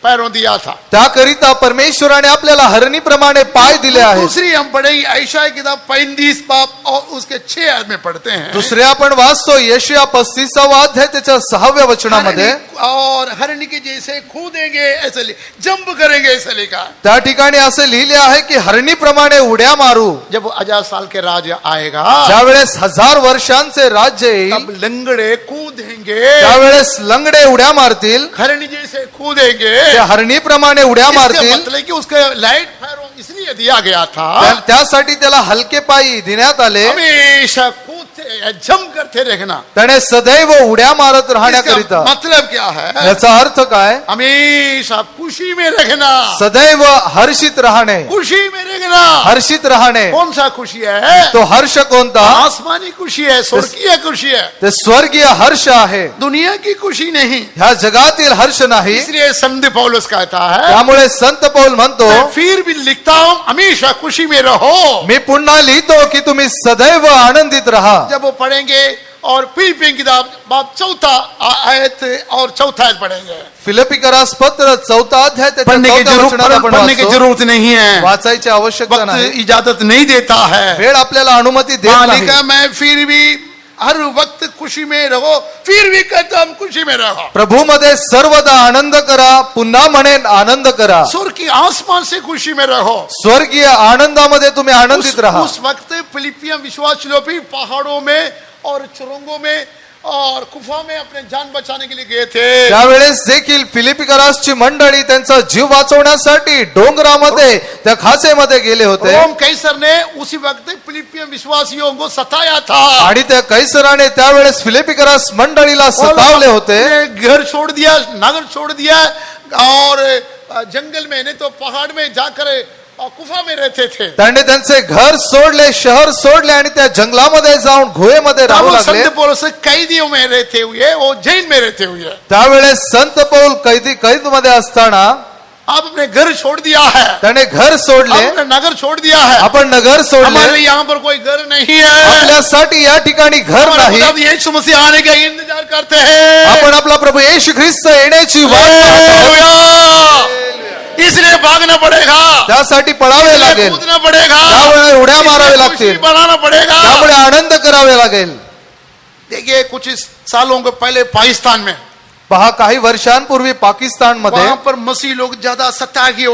[SPEAKER 5] पैरों दिया था.
[SPEAKER 2] त्याकरिता परमेश्वराने आपल्याला हरणीप्रमाणे पाय दिले आहेत.
[SPEAKER 5] दूसरी हम पढ़ेंगे ऐशाया की किताब 35 बाब और उसके 6 आयत में पढ़ते हैं.
[SPEAKER 2] दुसरे आपण वाचतो यशाया 35वा अध्याय त्याच्या 6व्या वचनामध्ये.
[SPEAKER 5] और हरणी के जैसे कूदेंगे ऐसे, जंप करेंगे ऐसे लिखा.
[SPEAKER 2] त्या ठिकाणी असे लिहिले आहे की हरणीप्रमाणे उड्या मारू.
[SPEAKER 5] जब 1000 साल के राज आएगा,
[SPEAKER 2] ज्यावेळेस 1000 वर्षांचे राज्य येईल,
[SPEAKER 5] तब लंगड़े कूदेंगे,
[SPEAKER 2] त्यावेळेस लंगडे उड्या मारतील.
[SPEAKER 5] हरणी जैसे कूदेंगे.
[SPEAKER 2] त्या हरणीप्रमाणे उड्या
[SPEAKER 5] इसका
[SPEAKER 2] मारतील.
[SPEAKER 5] मतलब कि उसके लाइट पैरों इसलिए दिया गया था,
[SPEAKER 2] त्यासाठी त्याला हलके पायी देण्यात आले.
[SPEAKER 5] हमेशा कूदते जंप करते रहना.
[SPEAKER 2] त्याने सदैव उड्या मारत राहण्याकरिता.
[SPEAKER 5] इसका मतलब क्या है?
[SPEAKER 2] याचा अर्थ काय?
[SPEAKER 5] हमेशा खुशी में रहना,
[SPEAKER 2] सदैव हर्षित राहणे.
[SPEAKER 5] खुशी में रहना.
[SPEAKER 2] हर्षित राहणे.
[SPEAKER 5] कौन सा खुशी है?
[SPEAKER 2] तो हर्ष कोणता?
[SPEAKER 5] आसमानी खुशी है, स्वर्गीय खुशी है,
[SPEAKER 2] ते स्वर्गीय हर्ष आहे,
[SPEAKER 5] दुनिया की खुशी नहीं.
[SPEAKER 2] ह्या जगातील हर्ष नाही.
[SPEAKER 5] इसलिए संत पौलुस कहता है,
[SPEAKER 2] त्यामुळे संत पौल म्हणतो
[SPEAKER 5] मैं फिर भी लिखता हूं हमेशा खुशी में रहो.
[SPEAKER 2] मी पुन्हा लिहितो की तुम्ही सदैव आनंदित राहा.
[SPEAKER 5] जब वो पढ़ेंगे और फिलिप्पियों की किताब बाब 4 आयत और 4 आयत पढ़ेंगे.
[SPEAKER 2] फिलिपिकरास पत्र 4 अध्याय त्याच्या
[SPEAKER 5] पढ़ने की
[SPEAKER 2] 4व्या वचनात आपण
[SPEAKER 5] पढ़ने की
[SPEAKER 2] वाचतो.
[SPEAKER 5] जरूरत नहीं है,
[SPEAKER 2] वाचायची आवश्यकता
[SPEAKER 5] वक्त
[SPEAKER 2] नाही.
[SPEAKER 5] इजाजत नहीं देता है.
[SPEAKER 2] वेळ आपल्याला अनुमती देत
[SPEAKER 5] वहां
[SPEAKER 2] नाही.
[SPEAKER 5] लिखा मैं फिर भी हर वक्त खुशी में रहो, फिर भी कहता हूं खुशी में रहो.
[SPEAKER 2] प्रभू मध्ये सर्वदा आनंद करा, पुन्हा म्हणेन आनंद करा.
[SPEAKER 5] स्वर्ग की आसमान से खुशी में रहो.
[SPEAKER 2] स्वर्गीय आनंदामध्ये तुम्ही आनंदित राहा.
[SPEAKER 5] उस वक्त फिलिपियन विश्वासी लोग भी पहाड़ों में और सुरंगों में और गुफा में अपने जान बचाने के लिए गए थे.
[SPEAKER 2] त्यावेळेस देखील फिलिपिकरासची मंडळी त्यांचा जीव वाचवण्यासाठी डोंगरामध्ये त्या खाचेमध्ये गेले होते.
[SPEAKER 5] रोम कैसर ने उसी वक्त फिलिपियन विश्वासियों को सताया था.
[SPEAKER 2] आणि त्या कैसराने त्यावेळेस फिलिपिकरास मंडळीला सतावले होते.
[SPEAKER 5] घर छोड़ दिया, नगर छोड़ दिया और जंगल में नहीं तो पहाड़ में जाकर गुफा में रहते थे.
[SPEAKER 2] त्याने त्यांचे घर सोडले, शहर सोडले आणि त्या जंगलामध्ये जाऊन गुहेमध्ये राहू लागले.
[SPEAKER 5] संत पौलुस कैदियों में रहते हुए, वो जेल में रहते हुए,
[SPEAKER 2] त्यावेळेस संत पौल कैद मध्ये असताना
[SPEAKER 5] आप अपने घर छोड़ दिया है,
[SPEAKER 2] त्याने घर सोडले,
[SPEAKER 5] आपने नगर छोड़ दिया है.
[SPEAKER 2] आपण नगर सोडले.
[SPEAKER 5] हमारे यहाँ पर कोई घर नहीं है.
[SPEAKER 2] आपल्यासाठी या ठिकाणी घर नाही.
[SPEAKER 5] अब यीशु मसीह आने का इंतजार करते हैं.
[SPEAKER 2] आपण आपला प्रभू येशू ख्रिस्त येण्याची वाट पाहत आहोत.
[SPEAKER 5] हालेलुया. इसलिए भागना पड़ेगा,
[SPEAKER 2] त्यासाठी पळावे लागेल,
[SPEAKER 5] कूदना पड़ेगा,
[SPEAKER 2] त्यामुळे उड्या मारावे
[SPEAKER 5] इसलिए
[SPEAKER 2] लागतील,
[SPEAKER 5] खुशी बनाना पड़ेगा.
[SPEAKER 2] त्यामुळे आनंद करावे लागेल.
[SPEAKER 5] देखिए कुछ सालों के पहले पाकिस्तान में,
[SPEAKER 2] पहा काही वर्षांपूर्वी पाकिस्तान मध्ये
[SPEAKER 5] वहां पर मसीह लोग ज्यादा सत्ता की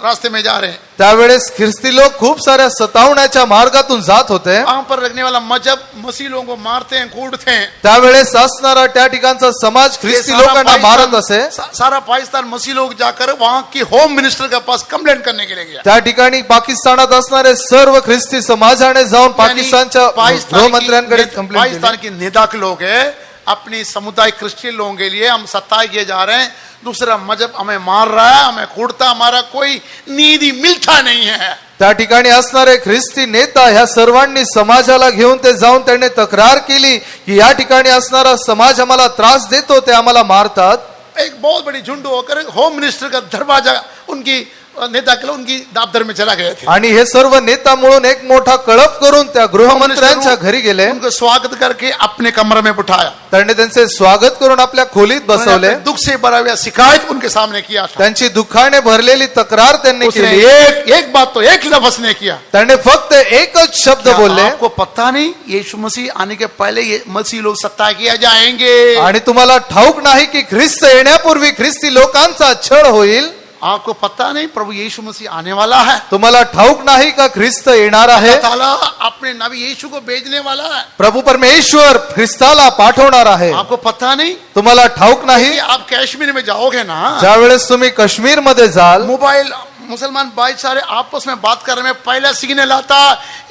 [SPEAKER 5] रास्ते में जा रहे हैं.
[SPEAKER 2] त्यावेळेस ख्रिस्ती लोक खूप साऱ्या सतावण्याच्या मार्गातून जात होते.
[SPEAKER 5] वहां पर रखने वाला मजहब मसीह लोगों को मारते हैं, कूटते हैं.
[SPEAKER 2] त्यावेळेस असणारा त्या ठिकाणचा समाज ख्रिस्ती लोकांना मारत असे.
[SPEAKER 5] सारा पाकिस्तान मसीह लोग जाकर वहां की होम मिनिस्टर के पास कंप्लेंट करने के लिए गया.
[SPEAKER 2] त्या ठिकाणी पाकिस्तानात असणारे सर्व ख्रिस्ती समाजाने जाऊन पाकिस्तानच्या गृहमंत्र्यांकडे कंप्लेंट
[SPEAKER 5] पाकिस्तान के नेता के लोग है अपनी समुदाय क्रिश्चियन लोगों के लिए हम सताए किए जा रहे हैं, दूसरा मजहब हमें मार रहा है, हमें कूटता, हमारा कोई नीति मिलता नहीं है.
[SPEAKER 2] त्या ठिकाणी असणारे ख्रिस्ती नेता ह्या सर्वांनी समाजाला घेऊन ते जाऊन त्यांनी तक्रार केली की या ठिकाणी असणारा समाज आम्हाला त्रास देतो, ते आम्हाला मारतात.
[SPEAKER 5] एक बहुत बड़ी झुंड होकर होम मिनिस्टर का दरवाजा उनकी नेता के लोग उनकी दाबदर में चला गए थे.
[SPEAKER 2] आणि हे सर्व नेता मिळून एक मोठा कळप करून त्या गृहमंत्र्यांच्या घरी गेले.
[SPEAKER 5] उनको स्वागत करके अपने कमरे में बिठाया.
[SPEAKER 2] त्यांनी त्यांचे स्वागत करून आपल्या खोलीत बसवले.
[SPEAKER 5] दुख से भरा हुआ शिकायत उनके सामने किया था.
[SPEAKER 2] त्यांची दुःखाने भरलेली तक्रार त्यांनी
[SPEAKER 5] उसने
[SPEAKER 2] केली.
[SPEAKER 5] एक बात तो एक लफ्ज ने किया.
[SPEAKER 2] त्यांनी फक्त एकच शब्द बोलले.
[SPEAKER 5] आपको पता नहीं यीशु मसीह आने के पहले ये मसीह लोग सत्ता किया जाएंगे.
[SPEAKER 2] आणि तुम्हाला ठाऊक नाही की ख्रिस्त येण्यापूर्वी ख्रिस्ती लोकांचा छळ होईल.
[SPEAKER 5] आपको पता नहीं प्रभु यीशु मसीह आने वाला है.
[SPEAKER 2] तुम्हाला ठाऊक नाही का ख्रिस्त येणार आहे.
[SPEAKER 5] अल्लाह ताला अपने नबी यीशु को भेजने वाला है.
[SPEAKER 2] प्रभु परमेश्वर ख्रिस्ताला पाठवणार आहे.
[SPEAKER 5] आपको पता नहीं
[SPEAKER 2] तुम्हाला ठाऊक नाही.
[SPEAKER 5] कि आप कश्मीर में जाओगे ना,
[SPEAKER 2] ज्या वेळेस तुम्ही काश्मीर मध्ये जाल,
[SPEAKER 5] मोबाइल मुसलमान भाई सारे आपस में बात करने में पहला सिग्नल आता,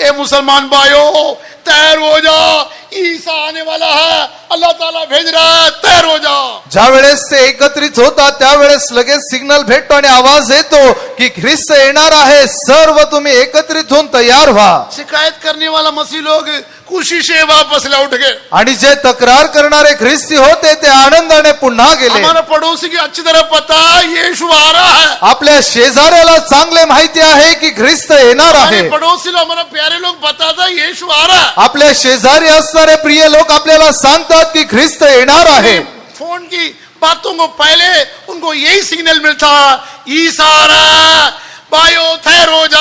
[SPEAKER 5] ए मुसलमान भाइयों तैयार हो जाओ, ईसा आने वाला है, अल्लाह ताला भेज रहा है, तैयार हो जाओ.
[SPEAKER 2] ज्या वेळेस ते एकत्रित होतात त्यावेळेस लगेच सिग्नल भेटतो आणि आवाज येतो की ख्रिस्त येणार आहे, सर्व तुम्ही एकत्रित होऊन तयार व्हा.
[SPEAKER 5] शिकायत करने वाला मसीह लोग खुशी से वापस लौट गए.
[SPEAKER 2] आणि जे तक्रार करणारे ख्रिस्ती होते ते आनंदाने पुन्हा गेले.
[SPEAKER 5] हमारा पड़ोसी की अच्छी तरह पता यीशु आ रहा है.
[SPEAKER 2] आपल्या शेजाऱ्याला चांगले माहिती आहे की ख्रिस्त येणार आहे.
[SPEAKER 5] हमारे पड़ोसी लोग, हमारा प्यारे लोग बताता यीशु आ रहा है.
[SPEAKER 2] आपल्या शेजारी असणारे प्रिय लोक आपल्याला सांगतात की ख्रिस्त येणार आहे.
[SPEAKER 5] फोन की बातों को पहले उनको यही सिग्नल मिलता, ईसा आ रहा है, भाइयों तैयार हो जा.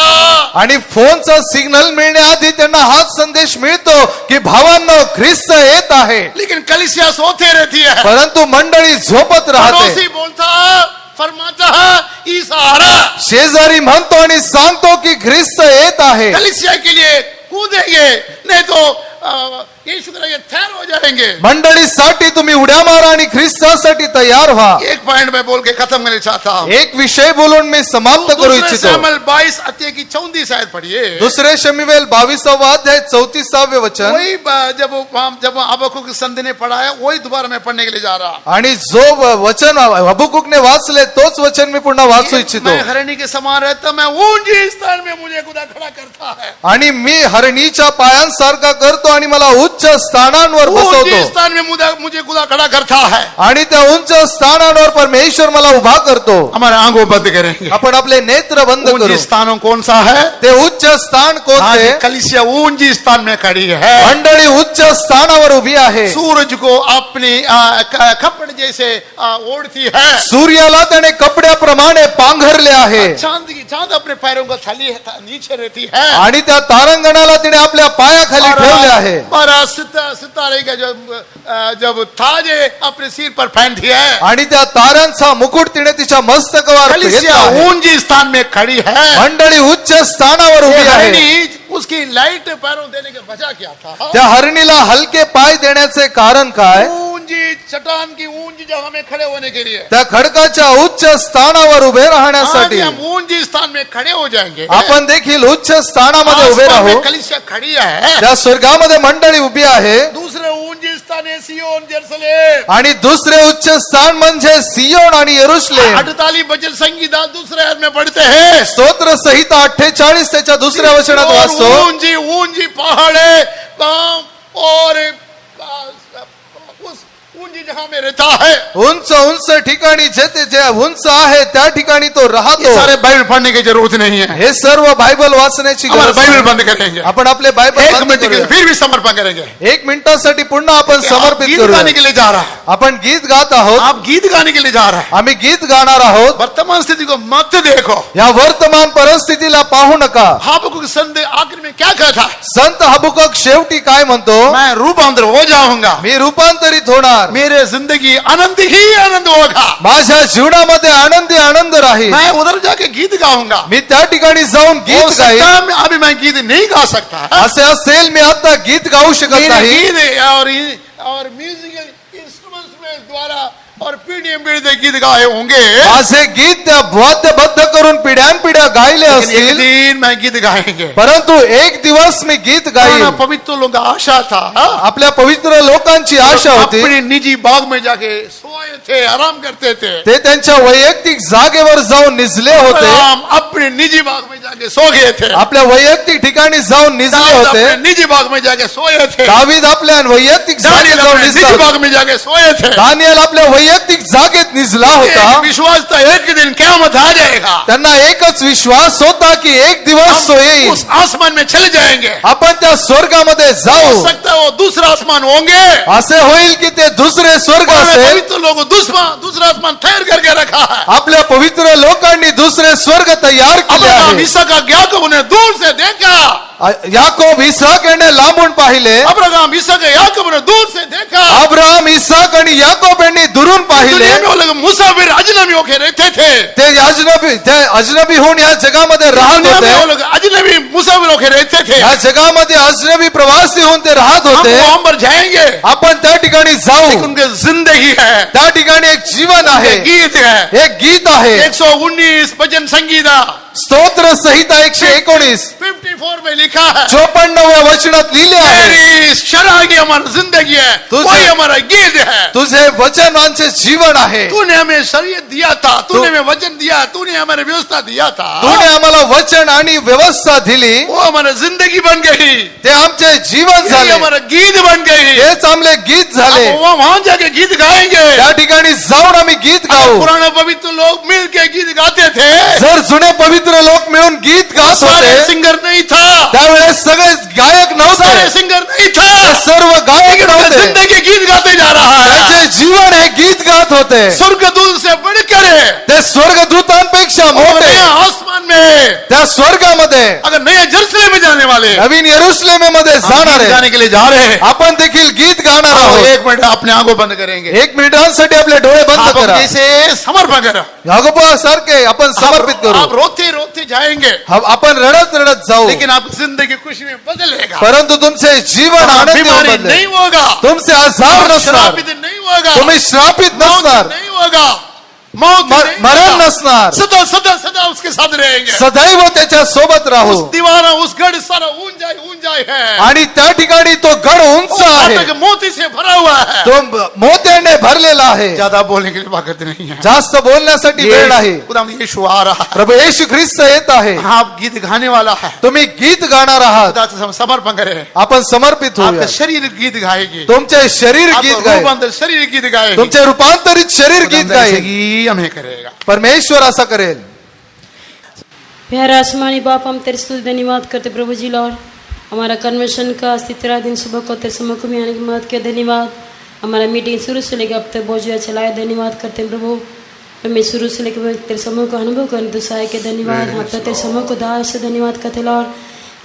[SPEAKER 2] आणि फोनचा सिग्नल मिळण्याआधी त्यांना हाच संदेश मिळतो की भावांनो ख्रिस्त येत आहे.
[SPEAKER 5] लेकिन कलीसिया सोते रहती है.
[SPEAKER 2] परंतु मंडळी झोपत राहते.
[SPEAKER 5] पड़ोसी बोलता फरमाता है ईसा आ रहा.
[SPEAKER 2] शेजारी म्हणतो आणि सांगतो की ख्रिस्त येत आहे.
[SPEAKER 5] कलीसिया के लिए कूदेंगे, नहीं तो यीशु के लिए तैयार हो जाएंगे.
[SPEAKER 2] मंडळीसाठी तुम्ही उड्या मारा आणि ख्रिस्तासाठी तयार व्हा.
[SPEAKER 5] एक पॉइंट में बोल के खत्म करना चाहता हूं.
[SPEAKER 2] एक विषय बोलून मी समाप्त करू इच्छितो.
[SPEAKER 5] 22 अध्याय की 34 आयत पढ़िए.
[SPEAKER 2] दुसरे शमूएल 22 अध्याय 34 वचन.
[SPEAKER 5] वही जब हबक्कुक की संधि ने पढ़ा है वही दोबारा मैं पढ़ने के लिए जा रहा.
[SPEAKER 2] आणि जो वचन हबक्कुकने वाचले तोच वचन मी पुन्हा वाचू इच्छितो.
[SPEAKER 5] मैं हरणी के समान रहता, मैं ऊंचे स्थान में मुझे खुदा खड़ा करता है.
[SPEAKER 2] आणि मी हरणीच्या पायांसारखा करतो आणि मला उच्च स्थानांवर
[SPEAKER 5] ऊंचे
[SPEAKER 2] बसवतो.
[SPEAKER 5] स्थान में मुझे खुदा खड़ा करता है.
[SPEAKER 2] आणि त्या उंच स्थानांवर परमेश्वर मला उभा करतो.
[SPEAKER 5] हमारे आंखों बंद करेंगे.
[SPEAKER 2] आपण आपले नेत्र बंद करू.
[SPEAKER 5] ऊंचे स्थानों कौन सा है?
[SPEAKER 2] ते उच्च स्थान कोणते?
[SPEAKER 5] कलीसिया ऊंची स्थान में खड़ी है.
[SPEAKER 2] मंडळी उच्च स्थानावर उभी आहे.
[SPEAKER 5] सूरज को अपनी कपड़े जैसे ओढ़ती है.
[SPEAKER 2] सूर्याला त्याने कपड्याप्रमाणे पांघरले आहे.
[SPEAKER 5] चांद अपने पैरों को थली नीचे रहती है.
[SPEAKER 2] आणि त्या तारांगणाला तिने आपल्या पायाखाली ठेवले आहे.
[SPEAKER 5] और सितारे का जब ताजे अपने सिर पर पहनती है.
[SPEAKER 2] आणि त्या ताऱ्यांचा मुकुट तिने तिच्या मस्तकावर घेतला
[SPEAKER 5] कलीसिया
[SPEAKER 2] आहे.
[SPEAKER 5] ऊंची स्थान में खड़ी है.
[SPEAKER 2] मंडळी उच्च स्थानावर उभी आहे.
[SPEAKER 5] उसकी लाइट पैरों देने के वजह क्या था?
[SPEAKER 2] त्या हरणीला हलके पाय देण्याचे कारण काय?
[SPEAKER 5] ऊंची चट्टान की ऊंची जगह में खड़े होने के लिए.
[SPEAKER 2] त्या खडकाच्या उच्च स्थानावर उभे राहण्यासाठी
[SPEAKER 5] आज हम ऊंची स्थान में खड़े हो जाएंगे.
[SPEAKER 2] आपण देखील उच्च स्थानामध्ये उभे
[SPEAKER 5] आसमान
[SPEAKER 2] राहू.
[SPEAKER 5] में कलीसिया खड़ी है.
[SPEAKER 2] त्या स्वर्गामध्ये मंडळी उभी आहे.
[SPEAKER 5] दूसरे ऊंची स्थान है सियोन यरूशलेम.
[SPEAKER 2] आणि दुसरे उच्च स्थान म्हणजे सियोन आणि यरुशलेम.
[SPEAKER 5] 48 भजन संगीता दूसरे आयत में पढ़ते हैं.
[SPEAKER 2] स्तोत्र संहिता 48 त्याच्या दुसऱ्या वचनात वाचतो.
[SPEAKER 5] ऊंची ऊंची पहाड़े और उस ऊंची जगह में रहता है.
[SPEAKER 2] उंच उंच ठिकाणी जे उंच आहे त्या ठिकाणी तो
[SPEAKER 5] ये
[SPEAKER 2] राहतो.
[SPEAKER 5] सारे बाइबल पढ़ने की जरूरत नहीं है.
[SPEAKER 2] हे सर्व बायबल वाचण्याची
[SPEAKER 5] हमारा
[SPEAKER 2] गरज
[SPEAKER 5] बाइबल
[SPEAKER 2] नाही.
[SPEAKER 5] बंद करेंगे.
[SPEAKER 2] आपण आपले बायबल
[SPEAKER 5] एक
[SPEAKER 2] बंद
[SPEAKER 5] मिनट के लिए
[SPEAKER 2] करूया.
[SPEAKER 5] फिर भी समर्पण करेंगे.
[SPEAKER 2] 1 मिनिटासाठी पुन्हा आपण समर्पित
[SPEAKER 5] गीत
[SPEAKER 2] करूया.
[SPEAKER 5] गाने के लिए जा रहा है.
[SPEAKER 2] आपण गीत गात आहोत,
[SPEAKER 5] आप गीत गाने के लिए जा रहे हैं।
[SPEAKER 2] आम्ही गीत गाणार आहोत.
[SPEAKER 5] वर्तमान स्थिति को मत देखो।
[SPEAKER 2] या वर्तमान परिस्थितीला पाहू नका.
[SPEAKER 5] हाबकुक संदेश आखिर में क्या कहता है?
[SPEAKER 2] संत हबकुक शेवटी काय म्हणतो?
[SPEAKER 5] मैं रूपांतर हो जाऊंगा,
[SPEAKER 2] मी रूपांतरित होणार,
[SPEAKER 5] मेरे जिंदगी आनंद ही आनंद होगा,
[SPEAKER 2] माझ्या जीवनामध्ये आनंदी आनंद राहील.
[SPEAKER 5] मैं उधर जाके गीत गाऊंगा।
[SPEAKER 2] मी त्या ठिकाणी जाऊन
[SPEAKER 5] हो
[SPEAKER 2] गीत
[SPEAKER 5] सकता
[SPEAKER 2] गाईन.
[SPEAKER 5] है अभी मैं गीत नहीं गा सकता,
[SPEAKER 2] असे असेल मी आता गीत गाऊ शकत
[SPEAKER 5] मेरे
[SPEAKER 2] नाही.
[SPEAKER 5] गीत और म्यूजिकल इंस्ट्रूमेंट्स में द्वारा और पीढ़ी गीत गाए होंगे,
[SPEAKER 2] माझे गीत त्या वाद्यबद्ध करून पिढ्यानपिढ्या गायले
[SPEAKER 5] लेकिन एक
[SPEAKER 2] असतील,
[SPEAKER 5] दिन मैं गीत गाएंगे।
[SPEAKER 2] परंतु एक दिवस मी गीत गाईन.
[SPEAKER 5] पवित्र लोगों का आशा था,
[SPEAKER 2] आपल्या पवित्र लोकांची आशा होती.
[SPEAKER 5] अपने निजी बाग में जाके सोए थे, आराम करते थे।
[SPEAKER 2] ते त्यांच्या वैयक्तिक जागेवर जाऊन निजले होते.
[SPEAKER 5] अब्राहम अपने निजी बाग में जाके सो गए थे।
[SPEAKER 2] आपल्या वैयक्तिक ठिकाणी जाऊन निजले
[SPEAKER 5] दाऊद
[SPEAKER 2] होते.
[SPEAKER 5] अपने निजी बाग में जाके सोए थे।
[SPEAKER 2] दावीद आपल्या वैयक्तिक जागेत
[SPEAKER 5] दानियल
[SPEAKER 2] जाऊन
[SPEAKER 5] अपने
[SPEAKER 2] निजला
[SPEAKER 5] निजी
[SPEAKER 2] होता.
[SPEAKER 5] बाग में जाके सोए थे।
[SPEAKER 2] दानियल आपल्या वैयक्तिक जागेत निजला होता.
[SPEAKER 5] एक विश्वास था एक दिन क़यामत आ जाएगा,
[SPEAKER 2] त्यांना एकच विश्वास होता की एक दिवस तो येईल,
[SPEAKER 5] उस आसमान में चले जाएंगे।
[SPEAKER 2] आपण त्या स्वर्गामध्ये
[SPEAKER 5] हो
[SPEAKER 2] जाऊ.
[SPEAKER 5] सकता है वो दूसरा आसमान होंगे,
[SPEAKER 2] असे होईल की ते दुसरे स्वर्ग असेल.
[SPEAKER 5] पवित्र लोग दूसरा आसमान तैयार करके रखा है।
[SPEAKER 2] आपल्या पवित्र लोकांनी दुसरे स्वर्ग तयार केले
[SPEAKER 5] अब्राहम
[SPEAKER 2] आहे.
[SPEAKER 5] इसहाक याकूब ने दूर से देखा,
[SPEAKER 2] याकोब इसाक याने लांबून पाहिले.
[SPEAKER 5] अब्राहम इसहाक याकूब ने दूर से देखा।
[SPEAKER 2] अब्राहम इसाक आणि याकोब यांनी दुरून पाहिले.
[SPEAKER 5] दुनिया में वो लोग मुसाफिर अजनबी होके रहते थे।
[SPEAKER 2] ते अजनबी होऊन या जगामध्ये राहत
[SPEAKER 5] दुनिया में वो
[SPEAKER 2] होते.
[SPEAKER 5] लोग अजनबी मुसाफिर होके रहते थे।
[SPEAKER 2] या जगामध्ये अजनबी प्रवासी होऊन ते राहत
[SPEAKER 5] हम
[SPEAKER 2] होते.
[SPEAKER 5] वहां पर जाएंगे,
[SPEAKER 2] आपण त्या ठिकाणी जाऊ.
[SPEAKER 5] लेकिन उनके जिंदगी है,
[SPEAKER 2] त्या ठिकाणी एक जीवन आहे,
[SPEAKER 5] गीत है।
[SPEAKER 2] एक गीत आहे.
[SPEAKER 5] 119 भजन संगीता
[SPEAKER 2] स्तोत्र संहिता 119
[SPEAKER 5] 54 में लिखा है,
[SPEAKER 2] 54व्या वचनात लिहिले आहे,
[SPEAKER 5] तेरी शरागी हमारी जिंदगी है, वही हमारा गीत है।
[SPEAKER 2] तुझे वचन आमचे जीवन आहे.
[SPEAKER 5] तूने हमें शरीयत दिया था, तूने हमें वचन दिया, तूने हमें व्यवस्था दिया था,
[SPEAKER 2] तूने आम्हाला वचन आणि व्यवस्था दिली.
[SPEAKER 5] वो हमारी जिंदगी बन गई,
[SPEAKER 2] ते आमचे जीवन
[SPEAKER 5] ये
[SPEAKER 2] झाले,
[SPEAKER 5] हमारा गीत बन गई।
[SPEAKER 2] हेच आमले गीत झाले.
[SPEAKER 5] अब वहां जाके गीत गाएंगे।
[SPEAKER 2] त्या ठिकाणी जाऊन आम्ही गीत गाऊ.
[SPEAKER 5] पुराने पवित्र लोग मिल के गीत गाते थे,
[SPEAKER 2] जर जुने पवित्र लोक मिळून गीत गात
[SPEAKER 5] सारे
[SPEAKER 2] होते,
[SPEAKER 5] सिंगर नहीं था,
[SPEAKER 2] त्यावेळेस सगळे गायक
[SPEAKER 5] सारे
[SPEAKER 2] नव्हते,
[SPEAKER 5] सिंगर नहीं था,
[SPEAKER 2] सर्व गायक
[SPEAKER 5] लेकिन उनकी
[SPEAKER 2] नव्हते.
[SPEAKER 5] जिंदगी गीत गाते जा रहा है।
[SPEAKER 2] त्यांचे जीवन हे गीत गात होते.
[SPEAKER 5] स्वर्गदूत से बढ़कर है,
[SPEAKER 2] ते स्वर्गदूतांपेक्षा
[SPEAKER 5] और
[SPEAKER 2] मोठे
[SPEAKER 5] नया आसमान में,
[SPEAKER 2] त्या स्वर्गामध्ये
[SPEAKER 5] अगर नए जरूसलेम में जाने वाले
[SPEAKER 2] नवीन यरुशलेमेमध्ये
[SPEAKER 5] हम
[SPEAKER 2] जाणार
[SPEAKER 5] गीत
[SPEAKER 2] आहे.
[SPEAKER 5] गाने के लिए जा रहे हैं।
[SPEAKER 2] आपण देखील गीत गाणार
[SPEAKER 5] आओ,
[SPEAKER 2] आहोत.
[SPEAKER 5] एक मिनट अपने आंखों बंद करेंगे।
[SPEAKER 2] एक मिनिटांसाठी आपले डोळे बंद
[SPEAKER 5] आप
[SPEAKER 2] करा.
[SPEAKER 5] जैसे समर्पण करा,
[SPEAKER 2] याकोबा सारखे आपण समर्पित
[SPEAKER 5] आप
[SPEAKER 2] करू.
[SPEAKER 5] रोते रोते जाएंगे,
[SPEAKER 2] आपण रडत रडत जाऊ,
[SPEAKER 5] लेकिन आप जिंदगी खुशी में बदलेगा।
[SPEAKER 2] परंतु तुमचे जीवन आनंदी
[SPEAKER 5] बीमारी
[SPEAKER 2] बदलेल.
[SPEAKER 5] नहीं होगा,
[SPEAKER 2] तुमचे आजार नसणार,
[SPEAKER 5] श्रापित नहीं होगा,
[SPEAKER 2] तुम्ही श्रापित
[SPEAKER 5] मौत
[SPEAKER 2] नसणार,
[SPEAKER 5] नहीं होगा, मौत नहीं
[SPEAKER 2] मरण
[SPEAKER 5] होगा।
[SPEAKER 2] नसणार,
[SPEAKER 5] सदा सदा सदा उसके साथ रहेंगे।
[SPEAKER 2] सदैव त्याच्या सोबत राहू.
[SPEAKER 5] उस दीवाना उस गढ़ सारा ऊंचाई है,
[SPEAKER 2] आणि त्या ठिकाणी तो गड उंच आहे,
[SPEAKER 5] फाटक मोती से भरा हुआ है।
[SPEAKER 2] तो मोत्याने भरलेला आहे.
[SPEAKER 5] ज्यादा बोलने के लिए वक्त नहीं है,
[SPEAKER 2] जास्त बोलण्यासाठी वेळ नाही.
[SPEAKER 5] खुदा यीशु आ रहा है,
[SPEAKER 2] प्रभू येशू ख्रिस्त येत आहे.
[SPEAKER 5] आप गीत गाने वाला है,
[SPEAKER 2] तुम्ही गीत गाणार आहात.
[SPEAKER 5] खुदा से समर्पण करें।
[SPEAKER 2] आपण समर्पित
[SPEAKER 5] आपका
[SPEAKER 2] होऊया.
[SPEAKER 5] शरीर गीत गाएगी,
[SPEAKER 2] तुमचे शरीर गीत
[SPEAKER 5] आपका
[SPEAKER 2] गाईल,
[SPEAKER 5] रूपांतर शरीर गीत गाएगी,
[SPEAKER 2] तुमचे रूपांतरित शरीर गीत
[SPEAKER 5] खुदा
[SPEAKER 2] गाईल.
[SPEAKER 5] ऐसे हमें करेगा।
[SPEAKER 2] परमेश्वर असा करेल.
[SPEAKER 6] प्यारा आसमानी बाप, हम तेरे स्तुति धन्यवाद करते प्रभु जी लॉर्ड। हमारा कन्वेंशन का अस्तित्व दिन सुबह को तेरे सम्मुख में आने की मदद के धन्यवाद। हमारा मीटिंग शुरू से लेकर अब तक बहुत जो चलाया धन्यवाद करते हैं प्रभु। मैं शुरू से लेकर तेरे समूह को अनुभव करने दुसाए के धन्यवाद। अब तक तेरे समूह को दास से धन्यवाद करते लॉर्ड।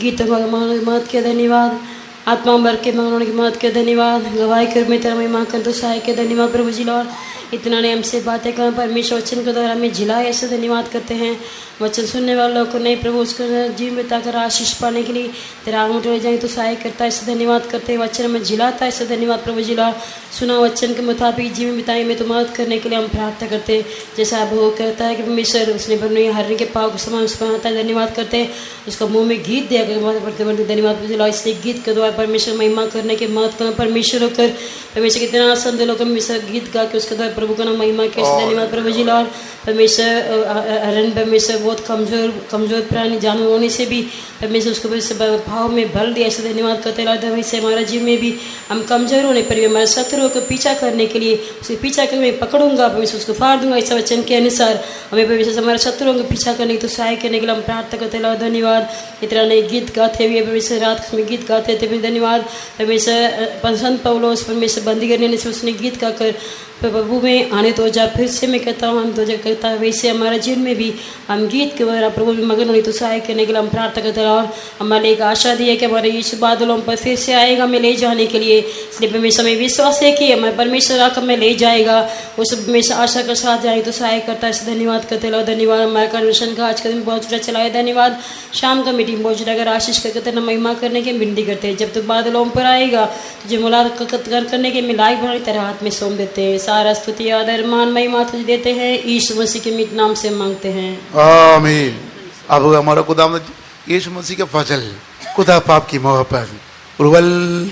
[SPEAKER 6] गीतों का मदद के धन्यवाद, आत्मा भर के मांगने की मदद के धन्यवाद, गवाही कर में तेरा महिमा कर दुसाए के धन्यवाद प्रभु जी लॉर्ड। इतना ने हमसे बातें कर परमेश्वर वचन के द्वारा हमें झिलाए, ऐसे धन्यवाद करते हैं। वचन सुनने वाले लोगों को नहीं प्रभु उसको जीवन बिताकर आशीष पाने के लिए तेरा आंगन ले जाएंगे तो सहाय करता है, ऐसे धन्यवाद करते हैं। वचन में झिलाता है, ऐसे धन्यवाद प्रभु जी लॉर्ड। सुना वचन के मुताबिक जीवन बिताने में तो मदद करने के लिए हम प्रार्थना करते हैं। जैसा अब वो कहता है कि परमेश्वर उसने बने हरने के पाव को समान उस पर आता है, धन्यवाद करते हैं। उसका मुंह में गीत दिया गया बढ़ते बढ़ते धन्यवाद प्रभु जी लॉर्ड। इसलिए गीत के द्वारा परमेश्वर महिमा करने के मदद करना परमेश्वर होकर परमेश्वर कितना आसन लोग गीत गा के उसके द्वारा प्रभु का नाम महिमा के धन्यवाद प्रभु जी लॉर्ड। परमेश्वर बहुत कमजोर प्राणी जानवर होने से भी परमेश्वर उसको भाव में भर दिया। ऐसे धन्यवाद करते रहते हैं। वैसे हमारा जीवन में भी हम कमजोर होने पर भी हमारे शत्रुओं को पीछा करने के लिए उसके पीछा करने में पकड़ूंगा, परमेश्वर उसको फाड़ दूंगा। इस वचन के अनुसार हमें परमेश्वर हमारे शत्रुओं को पीछा करने की तो सहाय करने के लिए हम प्रार्थना करते रहो। धन्यवाद। इतना नए गीत गाते हुए परमेश्वर रात में गीत गाते थे। धन्यवाद परमेश्वर संत पौलुस परमेश्वर बंदी करने से उसने गीत गाकर प्रभु में आने तो जा। फिर से मैं कहता हूँ हम तो जा कहता है वैसे हमारे जीवन में भी हम गीत के द्वारा प्रभु में मगन होने तो सहाय करने के लिए हम प्रार्थना करते रहो। और हमारे एक आशा दी है कि हमारे यीशु बादलों पर फिर से आएगा हमें ले जाने के लिए। इसलिए परमेश्वर में विश्वास है कि हमारे परमेश्वर आकर हमें ले जाएगा। वो सब हमेशा आशा के साथ जाए तो सहाय करता है। इसे धन्यवाद करते रहो। धन्यवाद हमारे कन्वेंशन का आज का दिन बहुत जुड़ा चलाए। धन्यवाद शाम का मीटिंग बहुत जुड़ा अगर आशीष करते न महिमा करने की विनती करते हैं। जब तक बादलों पर आएगा तो जो मुलाकात करने के मिलाइक बड़ी तरह हाथ में सौंप देते हैं। सारा स्तुति आदर मान महिमा तुझे देते हैं। यीशु मसीह के मीठ नाम से मांगते हैं,
[SPEAKER 5] आमीन। अब हमारा खुदावंद यीशु मसीह का फजल, खुदा पाप की मोहब्बत, रुवल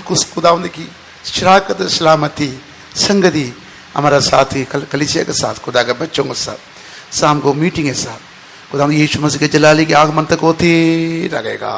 [SPEAKER 5] कुछ खुदावंद की शराकत, सलामती, संगति हमारा साथी कलीसिया के साथ, खुदा के बच्चों के साथ, शाम को मीटिंग के साथ खुदावंद यीशु मसीह के जलाली के आगमन तक होती रहेगा।